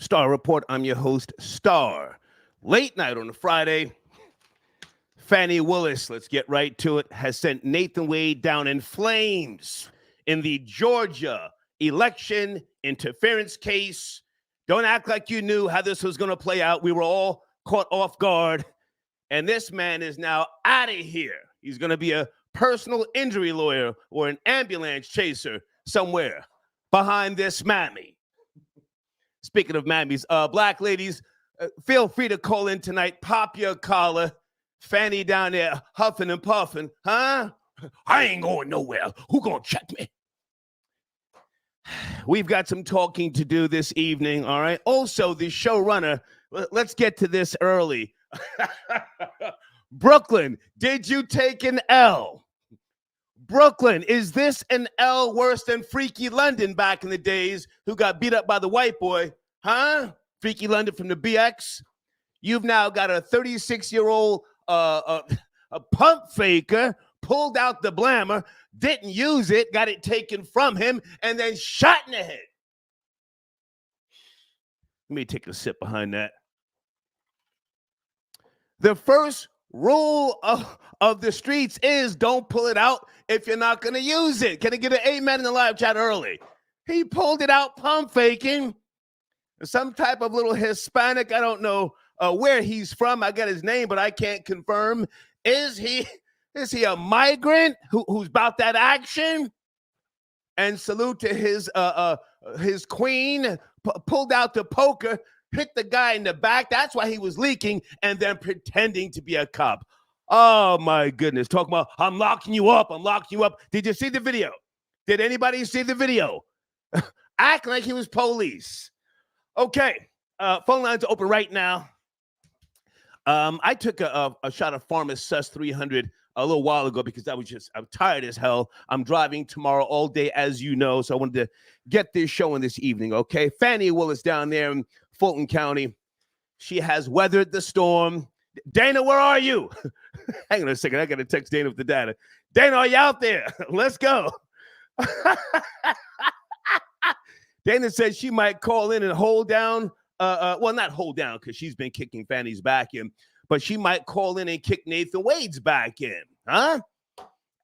Star Report. I'm your host, Star. Late night on a Friday. Fanny Willis, let's get right to it, has sent Nathan Wade down in flames in the Georgia election interference case. Don't act like you knew how this was going to play out. We were all caught off guard. And this man is now out of here. He's going to be a personal injury lawyer or an ambulance chaser somewhere behind this mammy. Speaking of mammies, black ladies, feel free to call in tonight. Pop your collar. Fanny down there huffing and puffing. Huh? I ain't going nowhere. Who gonna check me? We've got some talking to do this evening, all right? Also, the showrunner, let's get to this early. Brooklyn, did you take an L? Brooklyn, is this an L worse than Freaky London back in the days who got beat up by the white boy? Huh? Freaky London from the BX? You've now got a 36-year-old a pump faker, pulled out the blammer, didn't use it, got it taken from him, and then shot in the head. Let me take a sip behind that. The first rule of the streets is don't pull it out if you're not going to use it. Can I get an amen in the live chat early? He pulled it out pump faking. Some type of little Hispanic, I don't know where he's from. I got his name, but I can't confirm. Is he a migrant who's about that action? And salute to his queen, pulled out the poker, hit the guy in the back. That's why he was leaking, and then pretending to be a cop. Oh, my goodness. Talking about, I'm locking you up. I'm locking you up. Did you see the video? Did anybody see the video? Acting like he was police. Okay. Phone lines are open right now. I took a shot of Pharma Sus 300 a little while ago because I'm tired as hell. I'm driving tomorrow all day, as you know, so I wanted to get this showing this evening, okay? Fanny Willis down there in Fulton County. She has weathered the storm. Dana, where are you? Hang on a second. I got to text Dana with the data. Dana, are you out there? Let's go. Dana said she might call in and hold down. Well, not hold down because she's been kicking Fanny's back in, but she might call in and kick Nathan Wade's back in. Huh?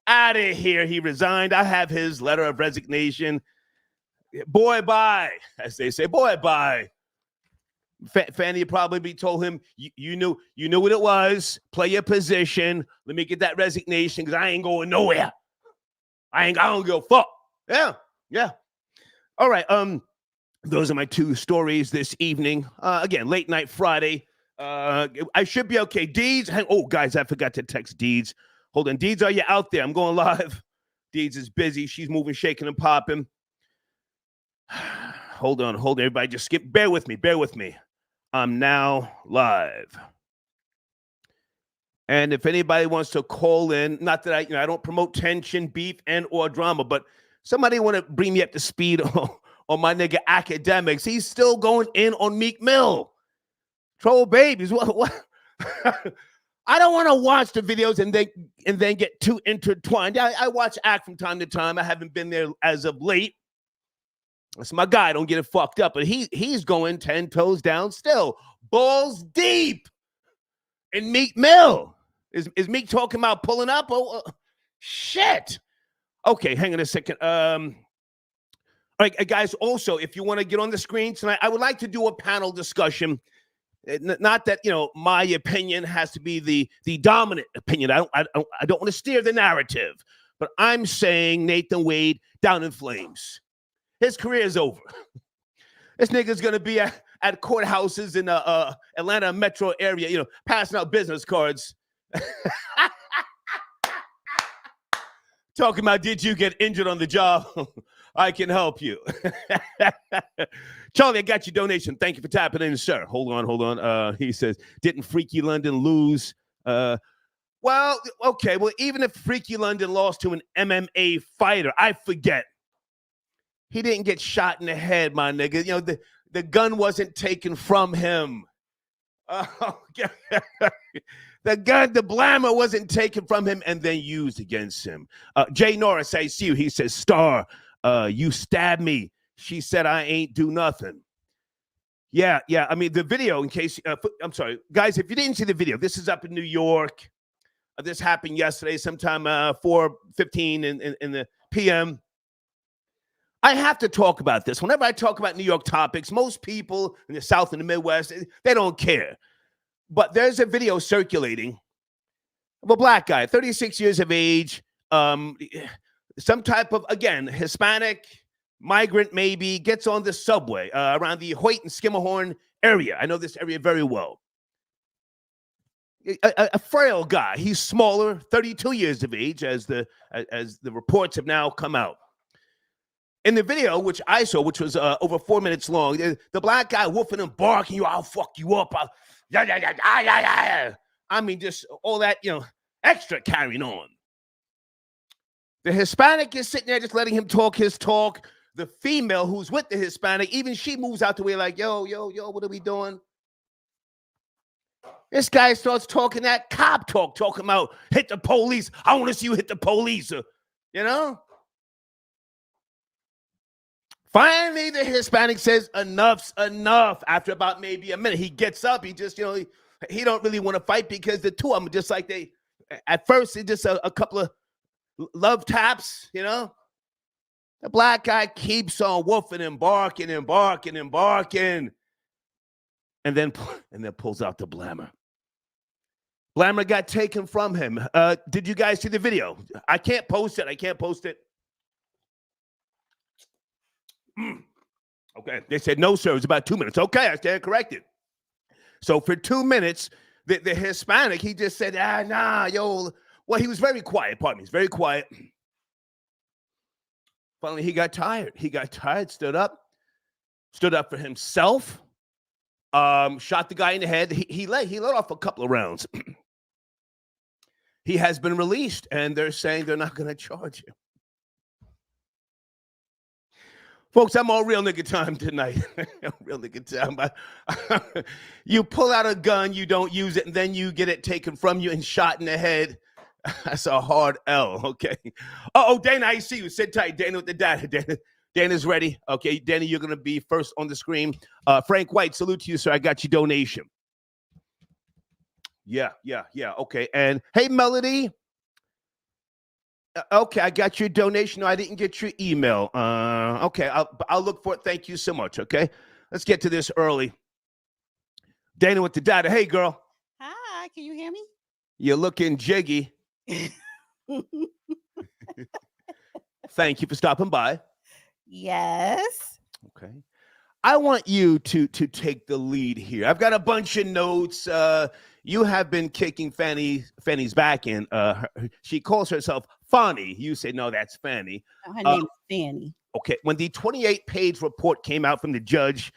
Out of here. He resigned. I have his letter of resignation. Boy, bye. As they say, boy, bye. Fanny probably told him, you knew what it was. Play your position. Let me get that resignation because I ain't going nowhere. I don't give a fuck. Yeah. All right. Those are my two stories this evening. Again, late night Friday. I should be okay. Deeds. Oh, guys, I forgot to text Deeds. Hold on. Deeds, are you out there? I'm going live. Deeds is busy. She's moving, shaking, and popping. Hold on. Everybody just skip. Bear with me. I'm now live. And if anybody wants to call in, not that I don't promote tension, beef, and or drama, but somebody want to bring me up to speed on my nigga academics. He's still going in on Meek Mill. Troll babies. What? I don't want to watch the videos and then get too intertwined. I watch Act from time to time. I haven't been there as of late. That's my guy. Don't get it fucked up. But he's going 10 toes down still. Balls deep in Meek Mill. Is Meek talking about pulling up? Oh, shit. Okay, hang on a second. All right, guys, also, if you want to get on the screen tonight, I would like to do a panel discussion. Not that, my opinion has to be the dominant opinion. I don't want to steer the narrative. But I'm saying Nathan Wade down in flames. His career is over. This nigga's going to be at courthouses in the Atlanta metro area, passing out business cards. Talking about, did you get injured on the job? I can help you. Charlie, I got your donation. Thank you for tapping in, sir. Hold on. He says, didn't Freaky London lose? Well, okay. Well, even if Freaky London lost to an MMA fighter, I forget. He didn't get shot in the head, my nigga. The gun wasn't taken from him. The blammer wasn't taken from him and then used against him. Jay Norris, I see you. He says, Star, you stabbed me. She said I ain't do nothing. Yeah. I mean, the video, in case, I'm sorry, guys, if you didn't see the video, this is up in New York. This happened yesterday, sometime 4:15 in the PM. I have to talk about this. Whenever I talk about New York topics, most people in the South and the Midwest, they don't care. But there's a video circulating of a black guy, 36 years of age, some type of, again, Hispanic migrant maybe, gets on the subway around the Hoyt and Skimmerhorn area. I know this area very well. A frail guy. He's smaller, 32 years of age, as the reports have now come out. In the video, which I saw, which was over 4 minutes long, the black guy woofing and barking, I'll fuck you up. I mean, just all that, extra carrying on. The Hispanic is sitting there just letting him talk his talk. The female who's with the Hispanic, even she moves out the way like, yo, what are we doing? This guy starts talking that cop talk, talking about hit the police. I want to see you hit the police, Finally, the Hispanic says, enough's enough. After about maybe a minute, he gets up. He just, he don't really want to fight because the two of them just like at first, it's just a couple of love taps, The black guy keeps on woofing and barking and barking and barking. And then pulls out the blammer. Blammer got taken from him. Did you guys see the video? I can't post it. Okay. They said, no, sir. It was about 2 minutes. Okay. I stand corrected. So for 2 minutes, the Hispanic, he just said, yo. Well, he was very quiet. Pardon me. He's very quiet. Finally, he got tired. Stood up for himself. Shot the guy in the head. He let off a couple of rounds. He has been released, and they're saying they're not going to charge him. Folks, I'm on real nigga time tonight. Real nigga time. You pull out a gun, you don't use it, and then you get it taken from you and shot in the head. That's a hard L, okay? Oh, Dana, I see you. Sit tight. Dana with the data. Dana's ready. Okay, Dana, you're going to be first on the screen. Frank White, salute to you, sir. I got your donation. Yeah. Okay, and hey, Melody. Okay, I got your donation. No, I didn't get your email. Okay, I'll look for it. Thank you so much, okay? Let's get to this early. Dana with the data. Hey, girl. Hi, can you hear me? You're looking jiggy. Thank you for stopping by. Yes. Okay. I want you to take the lead here. I've got a bunch of notes. You have been kicking Fanny's back in. She calls herself Fanny. You say, no, that's Fanny. Her name is Fanny. Okay. When the 28-page report came out from the judge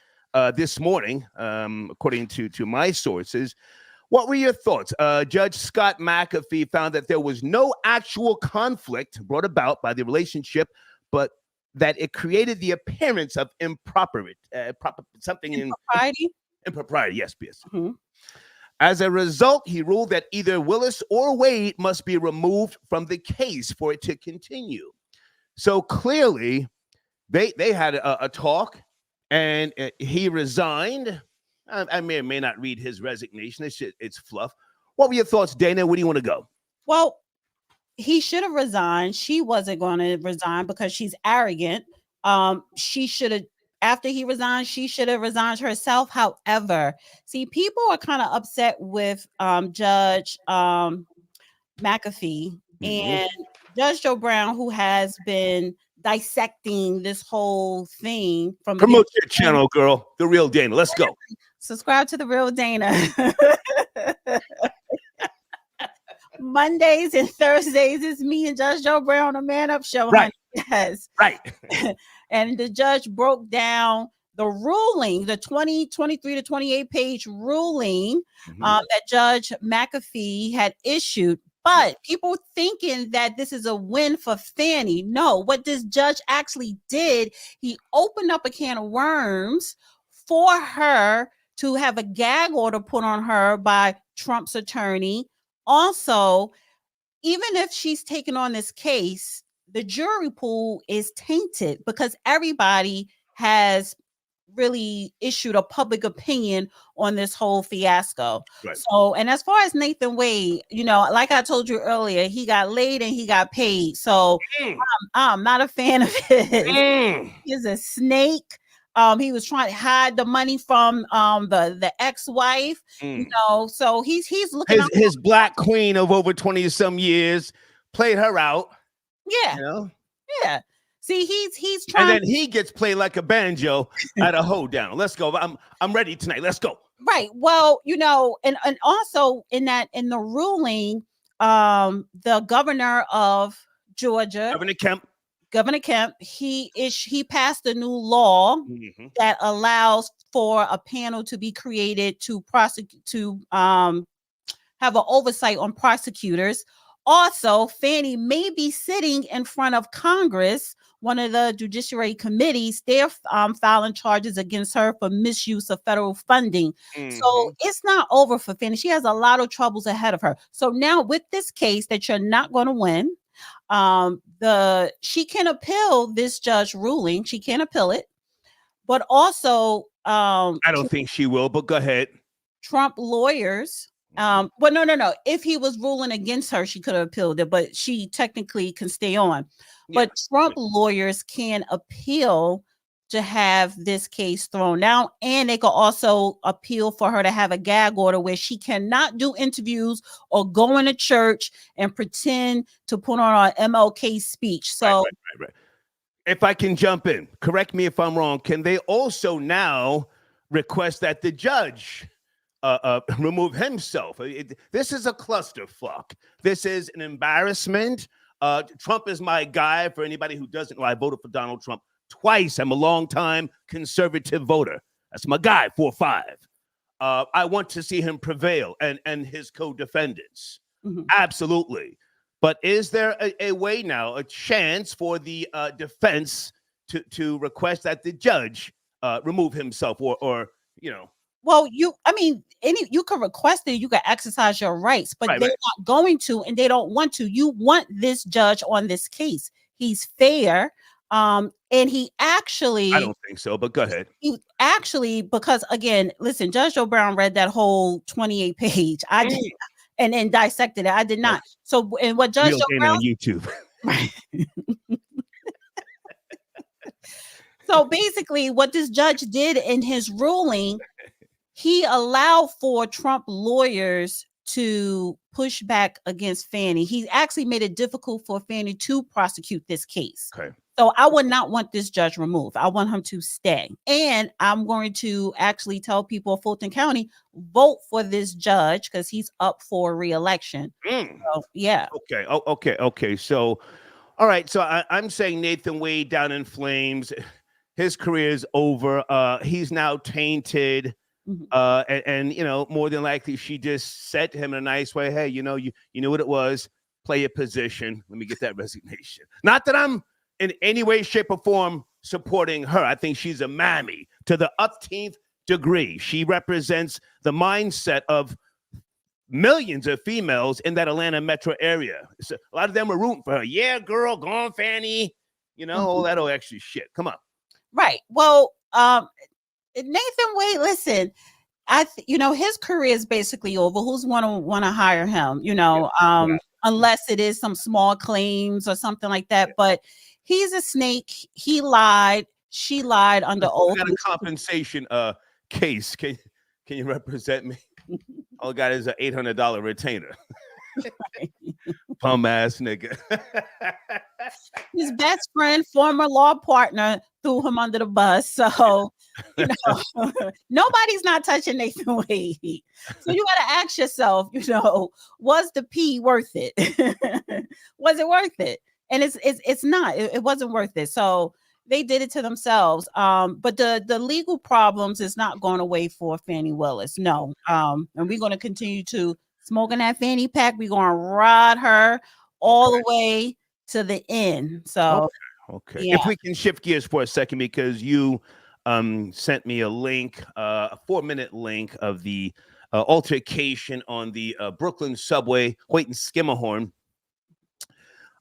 this morning, according to my sources, what were your thoughts? Judge Scott McAfee found that there was no actual conflict brought about by the relationship, but that it created the appearance of impropriety. Impropriety, yes. Mm-hmm. As a result, he ruled that either Willis or Wade must be removed from the case for it to continue. So clearly, they had a talk, and he resigned. I may or may not read his resignation. It's fluff. What were your thoughts, Dana? Where do you want to go? Well, he should have resigned. She wasn't going to resign because she's arrogant. She should have, after he resigned, she should have resigned herself. However, see, people are kind of upset with Judge McAfee and Judge Joe Brown, who has been dissecting this whole thing from promote your channel, girl. The Real Dana. Let's go. Subscribe to The Real Dana. Mondays and Thursdays is me and Judge Joe Brown, a Man Up Show. Right. Honey. Yes. Right. And the judge broke down the ruling, the 23 to 28 page ruling that Judge McAfee had issued. But people thinking that this is a win for Fanny. No, what this judge actually did, he opened up a can of worms for her to have a gag order put on her by Trump's attorney. Also, even if she's taken on this case, the jury pool is tainted because everybody has really issued a public opinion on this whole fiasco. Right. So, and as far as Nathan Wade, you know, like I told you earlier, he got laid and he got paid. So I'm not a fan of his. He's a snake. He was trying to hide the money from the ex-wife, you know. So he's looking his black queen of over 20 some years, played her out. Yeah. You know? Yeah. See, he's trying, and then he gets played like a banjo at a hoedown. Let's go. I'm ready tonight. Let's go. Right. Well, you know, and also in the ruling, the governor of Georgia, Governor Kemp, he passed a new law that allows for a panel to be created to prosecute, to have an oversight on prosecutors. Also, Fanny may be sitting in front of Congress, one of the judiciary committees. They're filing charges against her for misuse of federal funding. So it's not over for Fanny. She has a lot of troubles ahead of her. So now with this case that you're not going to win, she can appeal this judge ruling. She can appeal it, but also I don't think she will, but go ahead. Trump lawyers, well, no. If he was ruling against her, she could have appealed it, but she technically can stay on. But Trump lawyers can appeal to have this case thrown out, and they could also appeal for her to have a gag order where she cannot do interviews or go in a church and pretend to put on an MLK speech. So, right. If I can jump in, correct me if I'm wrong. Can they also now request that the judge remove himself? This is a clusterfuck. This is an embarrassment. Trump is my guy. For anybody who doesn't know, I voted for Donald Trump twice. I'm a longtime conservative voter. That's my guy, 4-5. I want to see him prevail and his co-defendants. Absolutely. But is there a way now, a chance for the defense to request that the judge remove himself or you know? Well, you can request it, you can exercise your rights, but they're not going to, and they don't want to. You want this judge on this case. He's fair. And he actually, I don't think so, but go ahead. He actually, because again, listen, Judge Joe Brown read that whole 28 page. I did, and then dissected it. I did not. So, and what Judge Joe Brown on YouTube. So basically, what this judge did in his ruling, he allowed for Trump lawyers to push back against Fanny. He actually made it difficult for Fanny to prosecute this case. Okay. So I would not want this judge removed. I want him to stay. And I'm going to actually tell people of Fulton County, vote for this judge because he's up for re-election. So, yeah. Okay. So, all right. So I'm saying Nathan Wade down in flames. His career is over. He's now tainted. And you know, more than likely, she just said to him in a nice way, "Hey, you know what it was. Play your position. Let me get that resignation." Not that I'm in any way, shape, or form supporting her. I think she's a mammy to the umpteenth degree. She represents the mindset of millions of females in that Atlanta metro area. So a lot of them are rooting for her. Yeah, girl, go on, Fanny. You know, all that old extra shit. Come on. Right. Well, Nathan Wade, listen, his career is basically over. Who's want to hire him? Unless it is some small claims or something like that. But he's a snake. He lied. She lied under oath. Got a compensation case. Can you represent me? All I got is an $800 retainer. Bum ass nigga. His best friend, former law partner, threw him under the bus. So, nobody's not touching Nathan Wade. So you got to ask yourself, was the P worth it? Was it worth it? And it's not. It wasn't worth it. So they did it to themselves. But the legal problems is not going away for Fanny Willis. No. And we're going to continue to smoking that fanny pack. We're going to ride her all the way to the end. So, okay. Yeah. If we can shift gears for a second, because you sent me a link, a 4-minute link of the altercation on the Brooklyn subway, Hoyt Schermerhorn.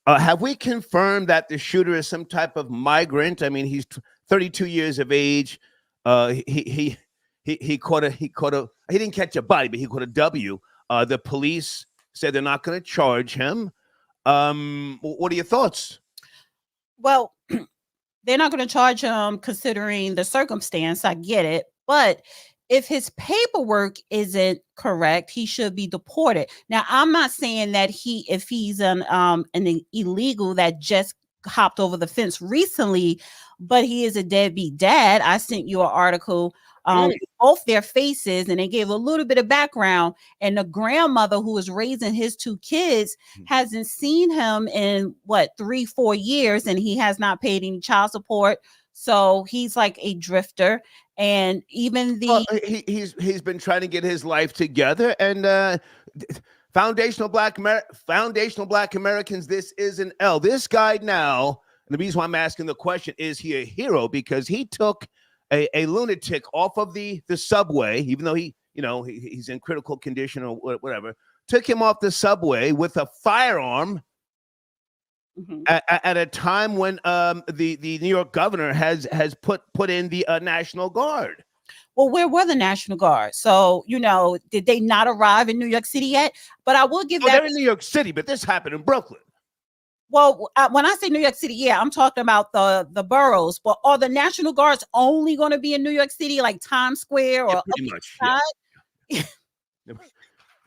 Have we confirmed that the shooter is some type of migrant? I mean, he's 32 years of age. He caught a he didn't catch a body, but he caught a W. The police said they're not going to charge him. What are your thoughts? Well, they're not going to charge him considering the circumstance. I get it. But if his paperwork isn't correct, he should be deported. Now, I'm not saying that if he's an illegal that just hopped over the fence recently, but he is a deadbeat dad. I sent you an article, both their faces, and they gave a little bit of background. And the grandmother who is raising his two kids hasn't seen him in 3-4 years, and he has not paid any child support. So he's like a drifter. And even he's been trying to get his life together, and foundational black Americans, this is an L. This guy now, and the reason why I'm asking the question, is he a hero? Because he took a lunatic off of the subway, even though he's in critical condition or whatever, took him off the subway with a firearm. At a time when the New York governor has put in the National Guard. Well, where were the National Guard? So, did they not arrive in New York City yet? But I will give that. They're in New York City, but this happened in Brooklyn. Well, when I say New York City, yeah, I'm talking about the boroughs. But are the National Guards only going to be in New York City, like Times Square or pretty much? Yeah.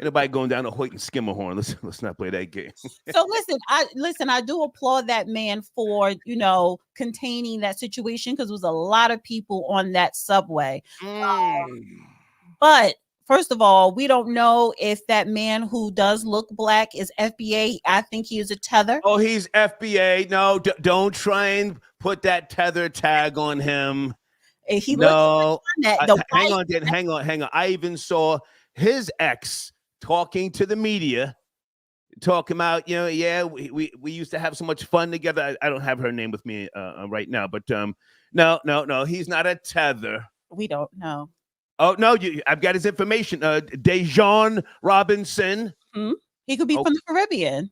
Anybody going down to Hoyt and Skimmerhorn? Let's not play that game. So I do applaud that man for containing that situation, because there was a lot of people on that subway. But first of all, we don't know if that man who does look black is FBA. I think he is a tether. Oh, he's FBA. No, don't try and put that tether tag on him. He no, hang on. I even saw his ex talking to the media, talking about, we used to have so much fun together. I don't have her name with me right now, but no, he's not a tether. We don't know. Oh no, I've got his information. Dejan Robinson. He could be from the Caribbean.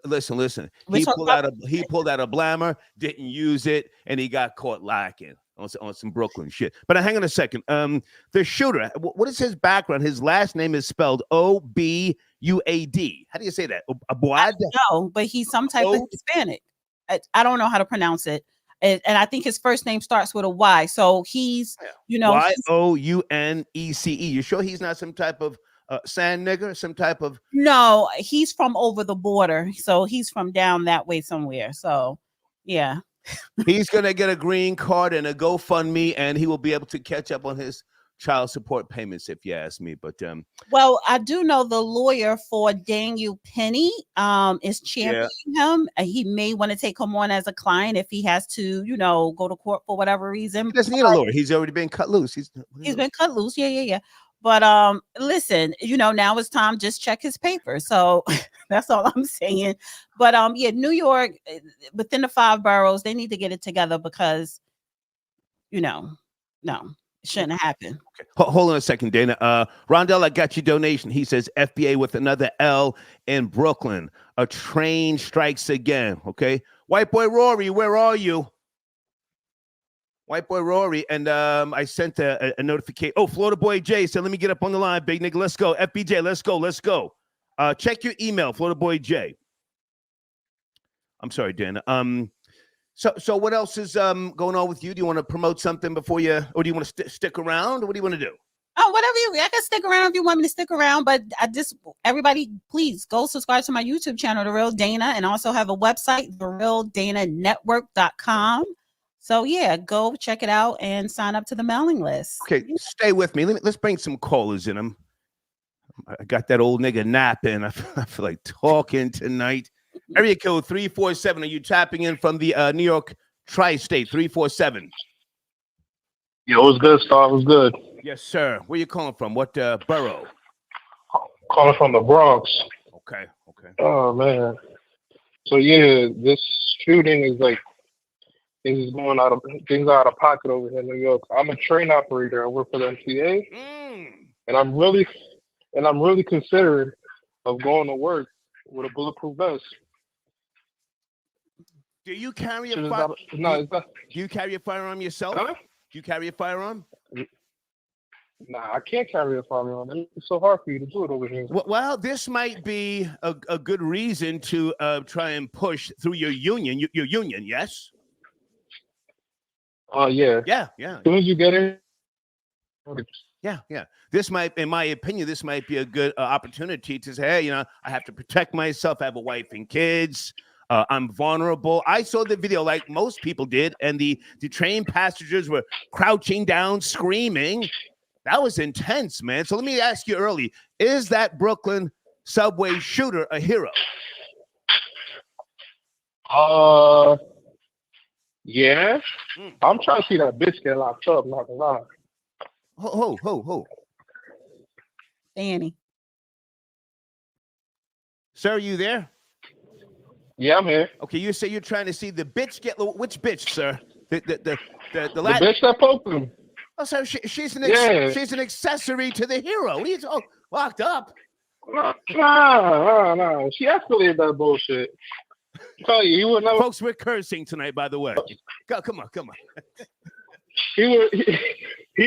Listen. He pulled out a blammer, didn't use it, and he got caught lacking on some Brooklyn shit. But hang on a second. The shooter, what is his background? His last name is spelled Obuad. How do you say that? Abuad? No, but he's some type of Hispanic. I don't know how to pronounce it. And I think his first name starts with a Y. So he's, Younece. You sure he's not some type of sand nigger? Some type of... No, he's from over the border. So he's from down that way somewhere. So, yeah. He's going to get a green card and a GoFundMe, and he will be able to catch up on his child support payments, if you ask me. But well, I do know the lawyer for Daniel Penny is championing him. He may want to take him on as a client if he has to, go to court for whatever reason. He doesn't need a lawyer. He's already been cut loose. He's been cut loose. Yeah. But listen, now it's time, just check his paper. So that's all I'm saying. But New York, within the 5 boroughs, they need to get it together, because no, it shouldn't have happened. Okay. Hold on a second, Dana. Rondell, I got your donation. He says FBA with another L in Brooklyn. A train strikes again. Okay. White boy Rory, where are you? White boy Rory, and I sent a notification. Oh, Florida boy Jay said, let me get up on the line, big nigga. Let's go. FBJ, let's go. Check your email, Florida boy Jay. I'm sorry, Dan. So what else is going on with you? Do you want to promote something before you, or do you want to stick around? What do you want to do? Oh, whatever I can stick around if you want me to stick around. But everybody, please go subscribe to my YouTube channel, The Real Dana, and also have a website, therealdananetwork.com. So yeah, go check it out and sign up to the mailing list. Okay, stay with me. Let's bring some callers in. I got that old nigga napping. I feel like talking tonight. Area code 347. Are you tapping in from the New York tri-state? 347. Yo, what's good, Star? What's good? Yes, sir. Where you calling from? What borough? Calling from the Bronx. Okay. Oh man. So yeah, this shooting is like, things are out of pocket over here in New York. I'm a train operator. I work for the MTA, and I'm really considering of going to work with a bulletproof vest. Do you carry a firearm? No, it's not. Do you carry a firearm yourself? Huh? Do Do you carry a firearm? Nah, I can't carry a firearm. It's so hard for you to do it over here. Well, this might be a good reason to try and push through your union. Your union, yes? Oh, yeah. Yeah. As soon as you get in. Yeah. This might, in my opinion, this might be a good opportunity to say, hey, you know, I have to protect myself. I have a wife and kids. I'm vulnerable. I saw the video like most people did, and the train passengers were crouching down, screaming. That was intense, man. So let me ask you early, is that Brooklyn subway shooter a hero? Yeah. I'm trying to see that bitch get locked up, not gonna lie. Ho. Fanny. Sir, are you there? Yeah, I'm here. Okay, you say you're trying to see the bitch get, which bitch, sir? The bitch that poked him. Oh, so she's an accessory to the hero. He's locked up. Nah. She escalated that bullshit. Tell you, he would never. Folks, we're cursing tonight, by the way. Come on. He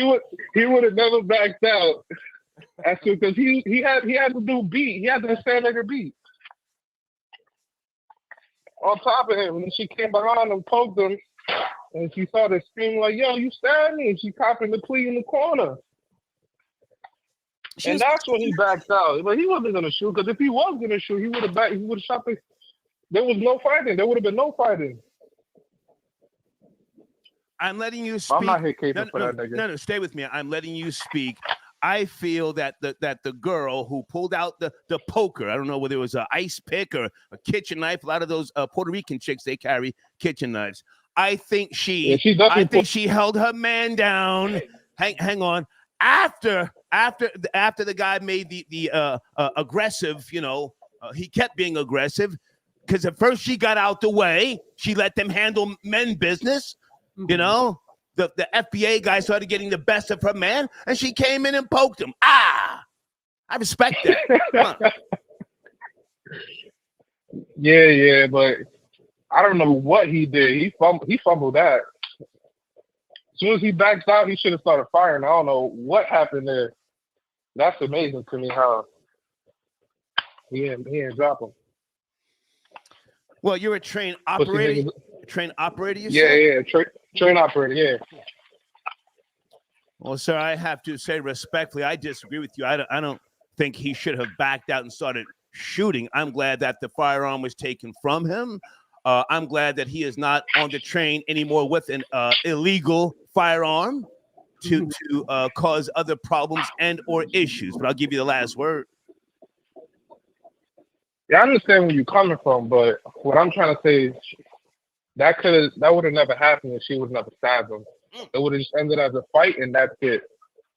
would have never backed out. That's because he had to do beat. He had to stand like a beat. On top of him, and then she came behind and poked him, and she started screaming like, "Yo, you stabbed me!" And she copping the plea in the corner. And that's when he backed out. But he wasn't gonna shoot, because if he was gonna shoot, he would have shot the. There was no fighting. There would have been no fighting. I'm letting you speak. I'm not here caping for that nigga. No, stay with me. I'm letting you speak. I feel that the girl who pulled out the poker, I don't know whether it was an ice pick or a kitchen knife. A lot of those Puerto Rican chicks, they carry kitchen knives. I think she held her man down. Hang on. After the guy made the aggressive, he kept being aggressive, because at first she got out the way. She let them handle men business. The FBA guy started getting the best of her man, and she came in and poked him. I respect that. Yeah, but I don't know what he did. He fumbled that. As soon as he backed out, he should have started firing. I don't know what happened there. That's amazing to me how he didn't drop him. Well, you're a train operator. Train operator, you said? Yeah. Train operator, yeah. Well, sir, I have to say respectfully, I disagree with you. I don't think he should have backed out and started shooting. I'm glad that the firearm was taken from him. I'm glad that he is not on the train anymore with an illegal firearm to cause other problems and or issues. But I'll give you the last word. Yeah, I understand where you're coming from, but what I'm trying to say is that would have never happened if she would have never stabbed him. It would have just ended as a fight, and that's it.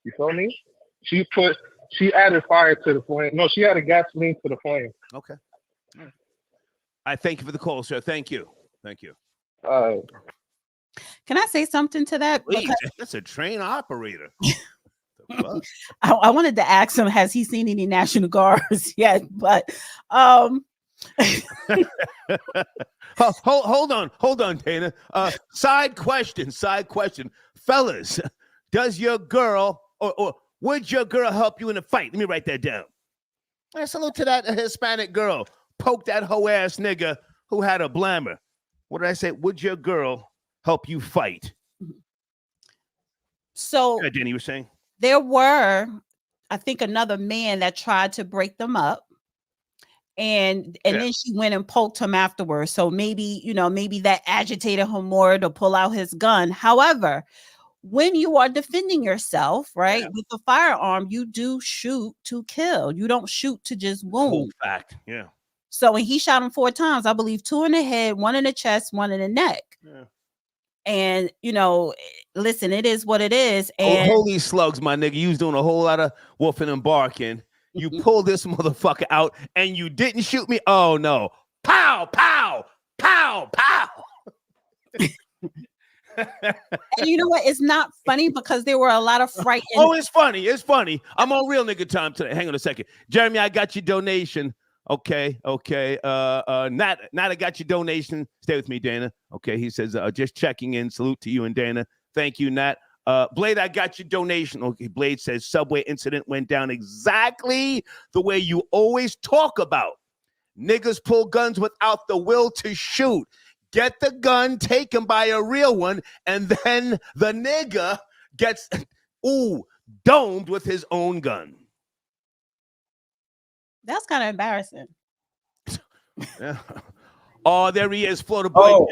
You feel me? She added fire to the flame. No, she added gasoline to the flame. Okay. I thank you for the call, sir. Thank you. Can I say something to that? Please, that's a train operator. I wanted to ask him, has he seen any National Guards yet? But hold on, Dana. Side question. Fellas, does your girl or would your girl help you in a fight? Let me write that down. Salute to that Hispanic girl. Poke that hoe ass nigga who had a blammer. What did I say? Would your girl help you fight? So Danny, you were saying? There were, I think, another man that tried to break them up. And then she went and poked him afterwards. So maybe that agitated him more to pull out his gun. However, when you are defending yourself, right, with a firearm, you do shoot to kill. You don't shoot to just wound. Cool fact. Yeah. So when he shot him 4 times, I believe 2 in the head, 1 in the chest, 1 in the neck. Yeah. And, listen, it is what it is. And holy slugs, my nigga. You was doing a whole lot of wolfing and barking. You pulled this motherfucker out and you didn't shoot me. Oh, no. Pow, pow, pow, pow. And you know what? It's not funny because there were a lot of frightened. Oh, it's funny. I'm on real nigga time today. Hang on a second. Jeremy, I got your donation. Okay. Nat, I got your donation. Stay with me, Dana. Okay, he says, just checking in. Salute to you and Dana. Thank you, Nat. Blade, I got your donation. Okay, Blade says subway incident went down exactly the way you always talk about. Niggas pull guns without the will to shoot. Get the gun taken by a real one, and then the nigga gets domed with his own gun. That's kind of embarrassing. Yeah. Oh, there he is, Florida boy.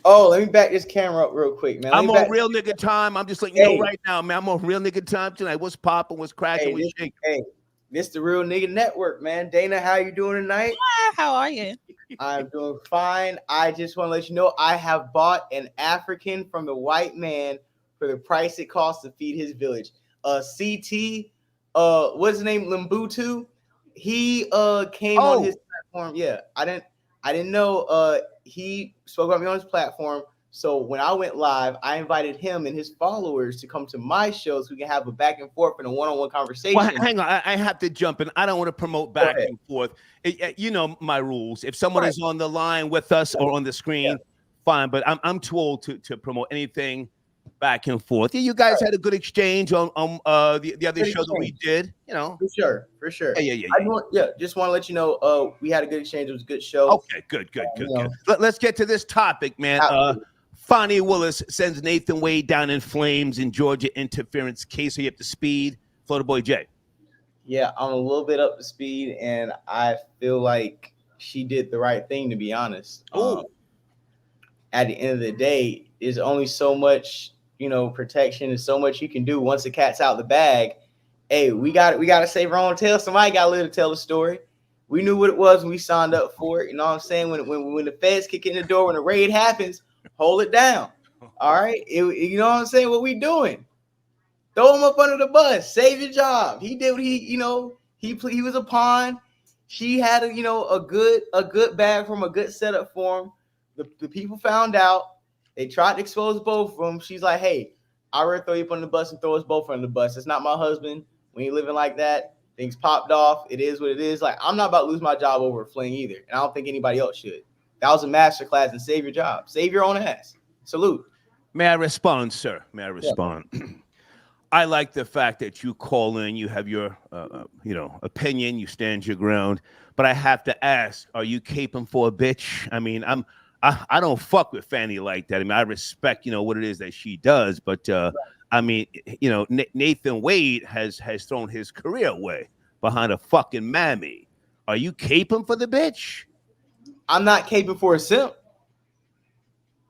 Oh, let me back this camera up real quick, man. I'm on real nigga time. I'm just letting you know right now, man. I'm on real nigga time tonight. What's popping? What's cracking? What's shaking? Hey, this the Real Nigga Network, man. Dana, how you doing tonight? How are you? I'm doing fine. I just want to let you know I have bought an African from the white man for the price it costs to feed his village. CT, what's his name? Limbutu. He came on his platform. Yeah, I didn't know he spoke about me on his platform. So when I went live, I invited him and his followers to come to my show so we can have a back and forth and a one-on-one conversation. Well, hang on, I have to jump in. I don't want to promote back and forth. You know my rules. If someone is on the line with us or on the screen, fine. But I'm too old to promote anything back and forth. Yeah, you guys had a good exchange on the other show that we did. You know, for sure. Yeah. Just want to let you know, we had a good exchange. It was a good show. Okay, good. Let's get to this topic, man. Fanny Willis sends Nathan Wade down in flames in Georgia interference case. Are you up to speed, Florida boy Jay? Yeah, I'm a little bit up to speed, and I feel like she did the right thing, to be honest. At the end of the day, there's only so much, protection and so much you can do once the cat's out the bag. Hey, we got to save our own tail. Somebody got to live to tell the story. We knew what it was when we signed up for it. You know what I'm saying? When the feds kick in the door, when the raid happens, hold it down. All right. You know what I'm saying? What we doing? Throw him up under the bus. Save your job. He did what he was a pawn. She had a good bag from a good setup for him. The people found out. They tried to expose both of them. She's like, hey, I'd rather throw you up on the bus and throw us both under the bus. It's not my husband. We ain't living like that. Things popped off. It is what it is. Like, I'm not about to lose my job over a fling either. And I don't think anybody else should. That was a masterclass and save your job. Save your own ass. Salute. May I respond, sir? May I respond? Yeah. I like the fact that you call in, you have your, opinion, you stand your ground. But I have to ask, are you caping for a bitch? I mean, I don't fuck with Fanny like that. I mean, I respect, what it is that she does. But, I mean, Nathan Wade has thrown his career away behind a fucking mammy. Are you caping for the bitch? I'm not caping for a simp.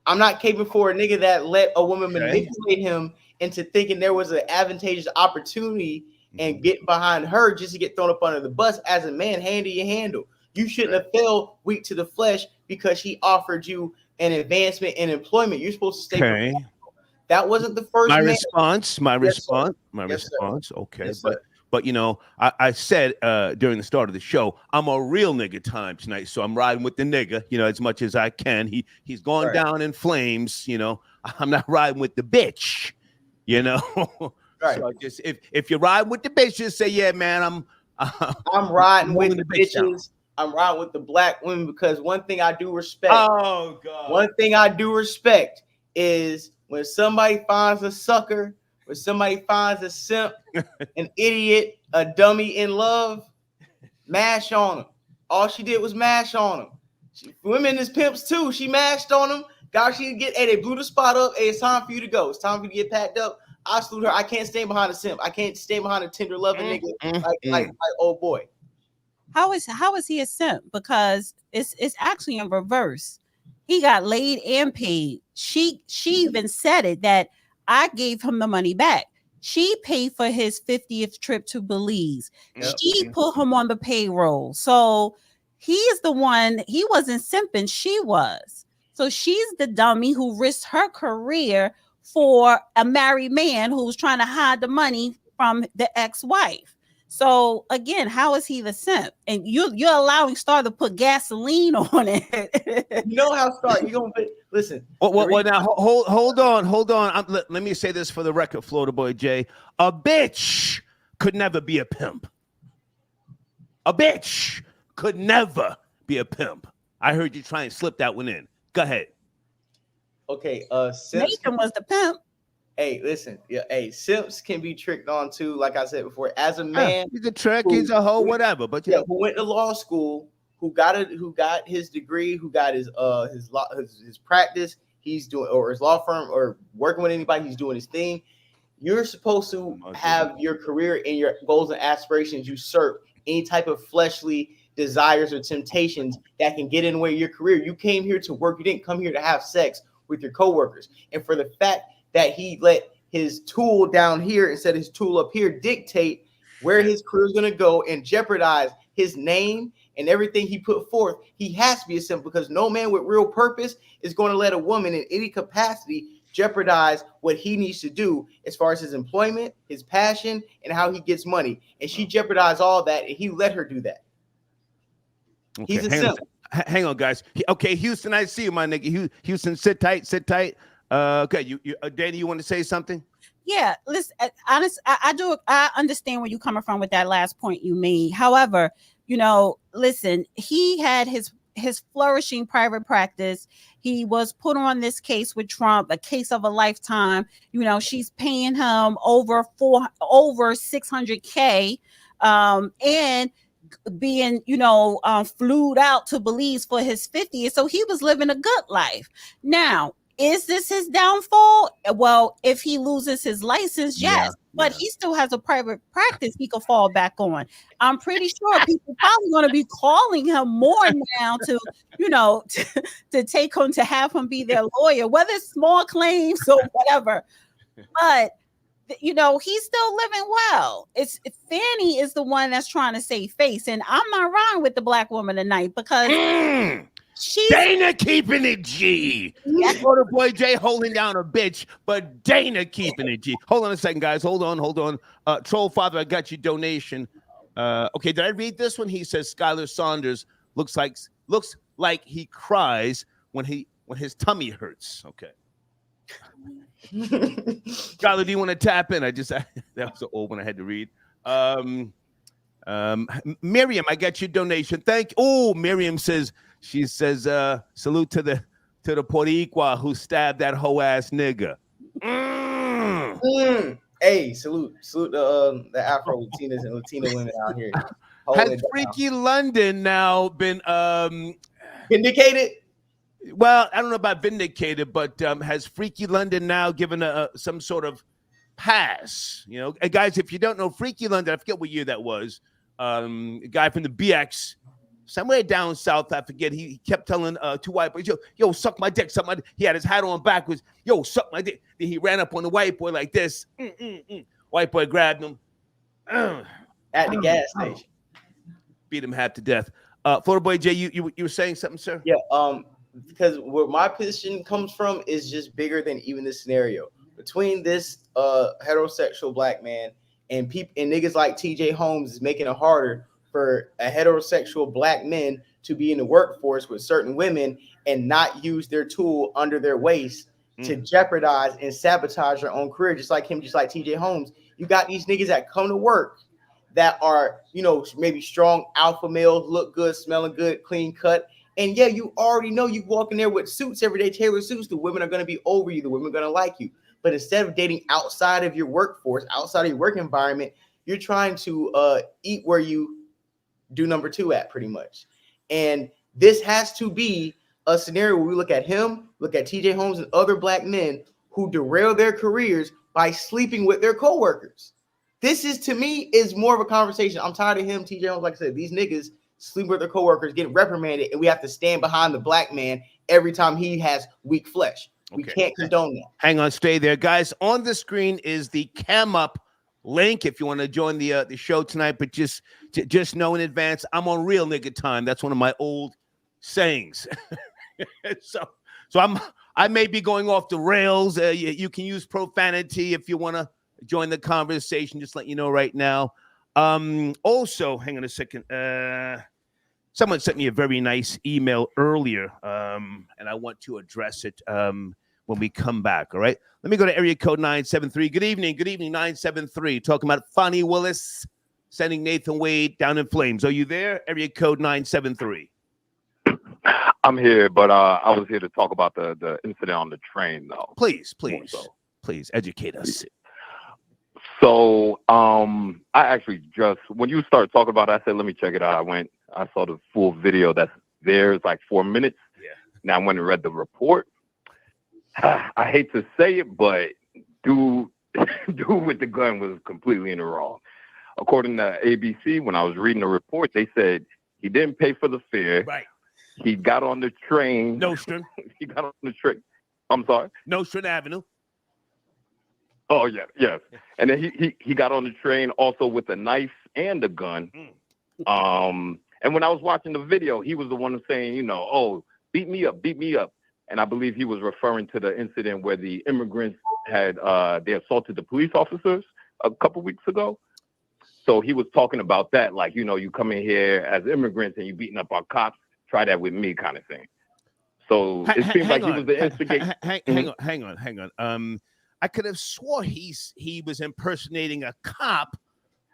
I'm not caping for a nigga that let a woman manipulate him into thinking there was an advantageous opportunity and get behind her just to get thrown up under the bus. As a man, handle your handle. You shouldn't have fell weak to the flesh because she offered you an advancement in employment. You're supposed to stay. Okay. That wasn't the first. My response. Okay, but I said during the start of the show, I'm a real nigga time tonight, so I'm riding with the nigga, as much as I can. He's gone down in flames, I'm not riding with the bitch, Right. So just if you ride with the bitch, just say, yeah, man, I'm riding with the bitches. I'm riding with the black women because one thing I do respect. Oh God. One thing I do respect is when somebody finds a sucker, when somebody finds a simp, an idiot, a dummy in love, mash on them. All she did was mash on them. Women is pimps too. She mashed on them. God, she get. Hey, they blew the spot up. Hey, it's time for you to go. It's time for you to get packed up. I salute her. I can't stand behind a simp. I can't stand behind a tender loving nigga like old boy. How is he a simp? Because it's actually in reverse. He got laid and paid. She even said it that I gave him the money back. She paid for his 50th trip to Belize. Yep. She put him on the payroll. So he is the one. He wasn't simping. She was. So she's the dummy who risked her career for a married man who's trying to hide the money from the ex-wife. So again, how is he the simp? And you're allowing Star to put gasoline on it. You know how Star, you're gonna put, listen. Well, now hold on. Let me say this for the record, Florida boy Jay. A bitch could never be a pimp. A bitch could never be a pimp. I heard you try and slip that one in. Go ahead. Okay, Nathan was the pimp. Hey, listen. Yeah, hey, simps can be tricked on too. Like I said before, as a man, He's a trick, he's a hoe, whatever. But you know, who went to law school, who got his degree, who got his practice. He's doing, or his law firm, or working with anybody. He's doing his thing. You're supposed to have your career and your goals and aspirations usurp any type of fleshly desires or temptations that can get in the way of your career. You came here to work. You didn't come here to have sex with your coworkers. And for the fact that he let his tool down here instead of his tool up here dictate where his career is going to go and jeopardize his name and everything he put forth, he has to be a simp, because no man with real purpose is going to let a woman in any capacity jeopardize what he needs to do as far as his employment, his passion, and how he gets money. And she jeopardized all that, and he let her do that. Okay, he's a simp. Hang on, guys. Okay, Houston, I see you, my nigga. Houston, sit tight, sit tight. Okay, you Danny, you want to say something? Yeah, listen, I understand where you're coming from with that last point you made. However, listen, he had his flourishing private practice. He was put on this case with Trump, a case of a lifetime. She's paying him over $600K, and being, flued out to Belize for his 50th. So he was living a good life. Now, is this his downfall? Well, if he loses his license, yes, but he still has a private practice he could fall back on. I'm pretty sure people probably going to be calling him more now to, to take him, to have him be their lawyer, whether it's small claims or whatever. But he's still living well. Fanny is the one that's trying to save face, and I'm not riding with the black woman tonight because she's Dana keeping it G. Motor Boy J holding down a bitch, but Dana keeping it G. Hold on a second, guys. Hold on. Troll Father, I got your donation. Okay, did I read this one? He says Skylar Saunders looks like he cries when his tummy hurts. Okay. Skylar, do you want to tap in? That was an old one I had to read. Miriam, I got your donation. Thank you. Oh, Miriam says, salute to the Boricua who stabbed that hoe ass nigga. Hey, salute the Afro Latinas and Latina women out here. Has Freaky London now been vindicated? Well, I don't know about vindicated, but has Freaky London now given some sort of pass? Guys, if you don't know Freaky London, I forget what year that was. A guy from the BX, somewhere down south, I forget. He kept telling two white boys, yo, suck my dick, suck my dick. He had his hat on backwards. Yo, suck my dick. Then he ran up on the white boy like this. White boy grabbed him. At the gas station. Beat him half to death. Photo Boy J, you were saying something, sir? Yeah, because where my position comes from is just bigger than even this scenario. Between this heterosexual black man and niggas like TJ Holmes is making it harder for a heterosexual black men to be in the workforce with certain women and not use their tool under their waist to jeopardize and sabotage their own career, just like him, just like TJ Holmes. You got these niggas that come to work that are, maybe strong alpha males, look good, smelling good, clean cut. And yeah, you already know you walk in there with suits every day, tailored suits. The women are going to be over you. The women are going to like you. But instead of dating outside of your workforce, outside of your work environment, you're trying to eat where you do number two at, pretty much. And this has to be a scenario where we look at him, look at TJ Holmes and other black men who derail their careers by sleeping with their coworkers. This is, to me, is more of a conversation. I'm tired of him, TJ Holmes. Like I said, these niggas sleep with their coworkers, get reprimanded, and we have to stand behind the black man every time he has weak flesh. We can't condone that. Hang on, stay there, guys. On the screen is the Cam Up link if you want to join the show tonight. But just know in advance, I'm on real nigga time. That's one of my old sayings. So I may be going off the rails. You can use profanity if you want to join the conversation. Just let you know right now. Also, hang on a second. Someone sent me a very nice email earlier, and I want to address it when we come back. All right. Let me go to area code 973. Good evening, 973. Talking about Fanny Willis sending Nathan Wade down in flames. Are you there? Area code 973. I'm here, but I was here to talk about the incident on the train, though. Please. Please educate us. So I actually just, when you started talking about it, I said, let me check it out. I saw the full video that's there. It's like 4 minutes. Yeah. Now I went and read the report. I hate to say it, but dude with the gun was completely in the wrong. According to ABC, when I was reading the report, they said he didn't pay for the fare. Right. He got on the train. Nostrand. He got on the train. I'm sorry? Nostrand Avenue. Oh, yeah, yes. And then he got on the train also with a knife and a gun. And when I was watching the video, he was the one saying, you know, oh, beat me up. And I believe he was referring to the incident where the immigrants had, they assaulted the police officers a couple weeks ago. So he was talking about that, like, you know, you come in here as immigrants and you beating up our cops, try that with me kind of thing. So it seems like he was the instigator. Hang on. I could have swore he was impersonating a cop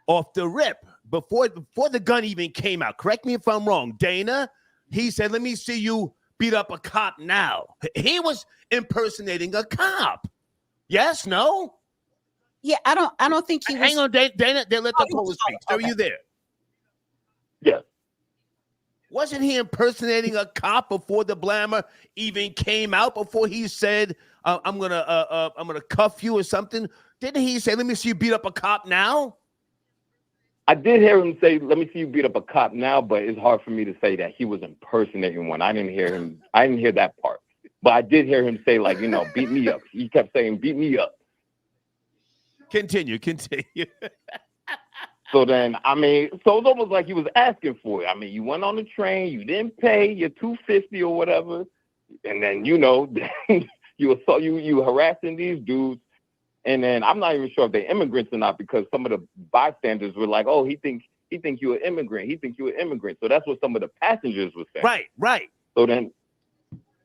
off the rip before the gun even came out. Correct me if I'm wrong, Dana. He said, "Let me see you beat up a cop now." He was impersonating a cop. Yes, no. Yeah, I don't think he was. Hang on, Dana. They let the Oh, caller speak. Are you there? Yeah. Wasn't he impersonating a cop before the blammer even came out? Before he said, "I'm gonna cuff you" or something? Didn't he say, "Let me see you beat up a cop now"? I did hear him say, "Let me see you beat up a cop now," but it's hard for me to say that he was impersonating one. I didn't hear that part. But I did hear him say, like, you know, beat me up. He kept saying, beat me up. Continue. So then, I mean, so it's almost like he was asking for it. I mean, you went on the train, you didn't pay your $250 or whatever, and then, you know, you harassing these dudes. And then I'm not even sure if they're immigrants or not, because some of the bystanders were like, "Oh, he think you're an immigrant. He think you're an immigrant." So that's what some of the passengers were saying. Right. So then,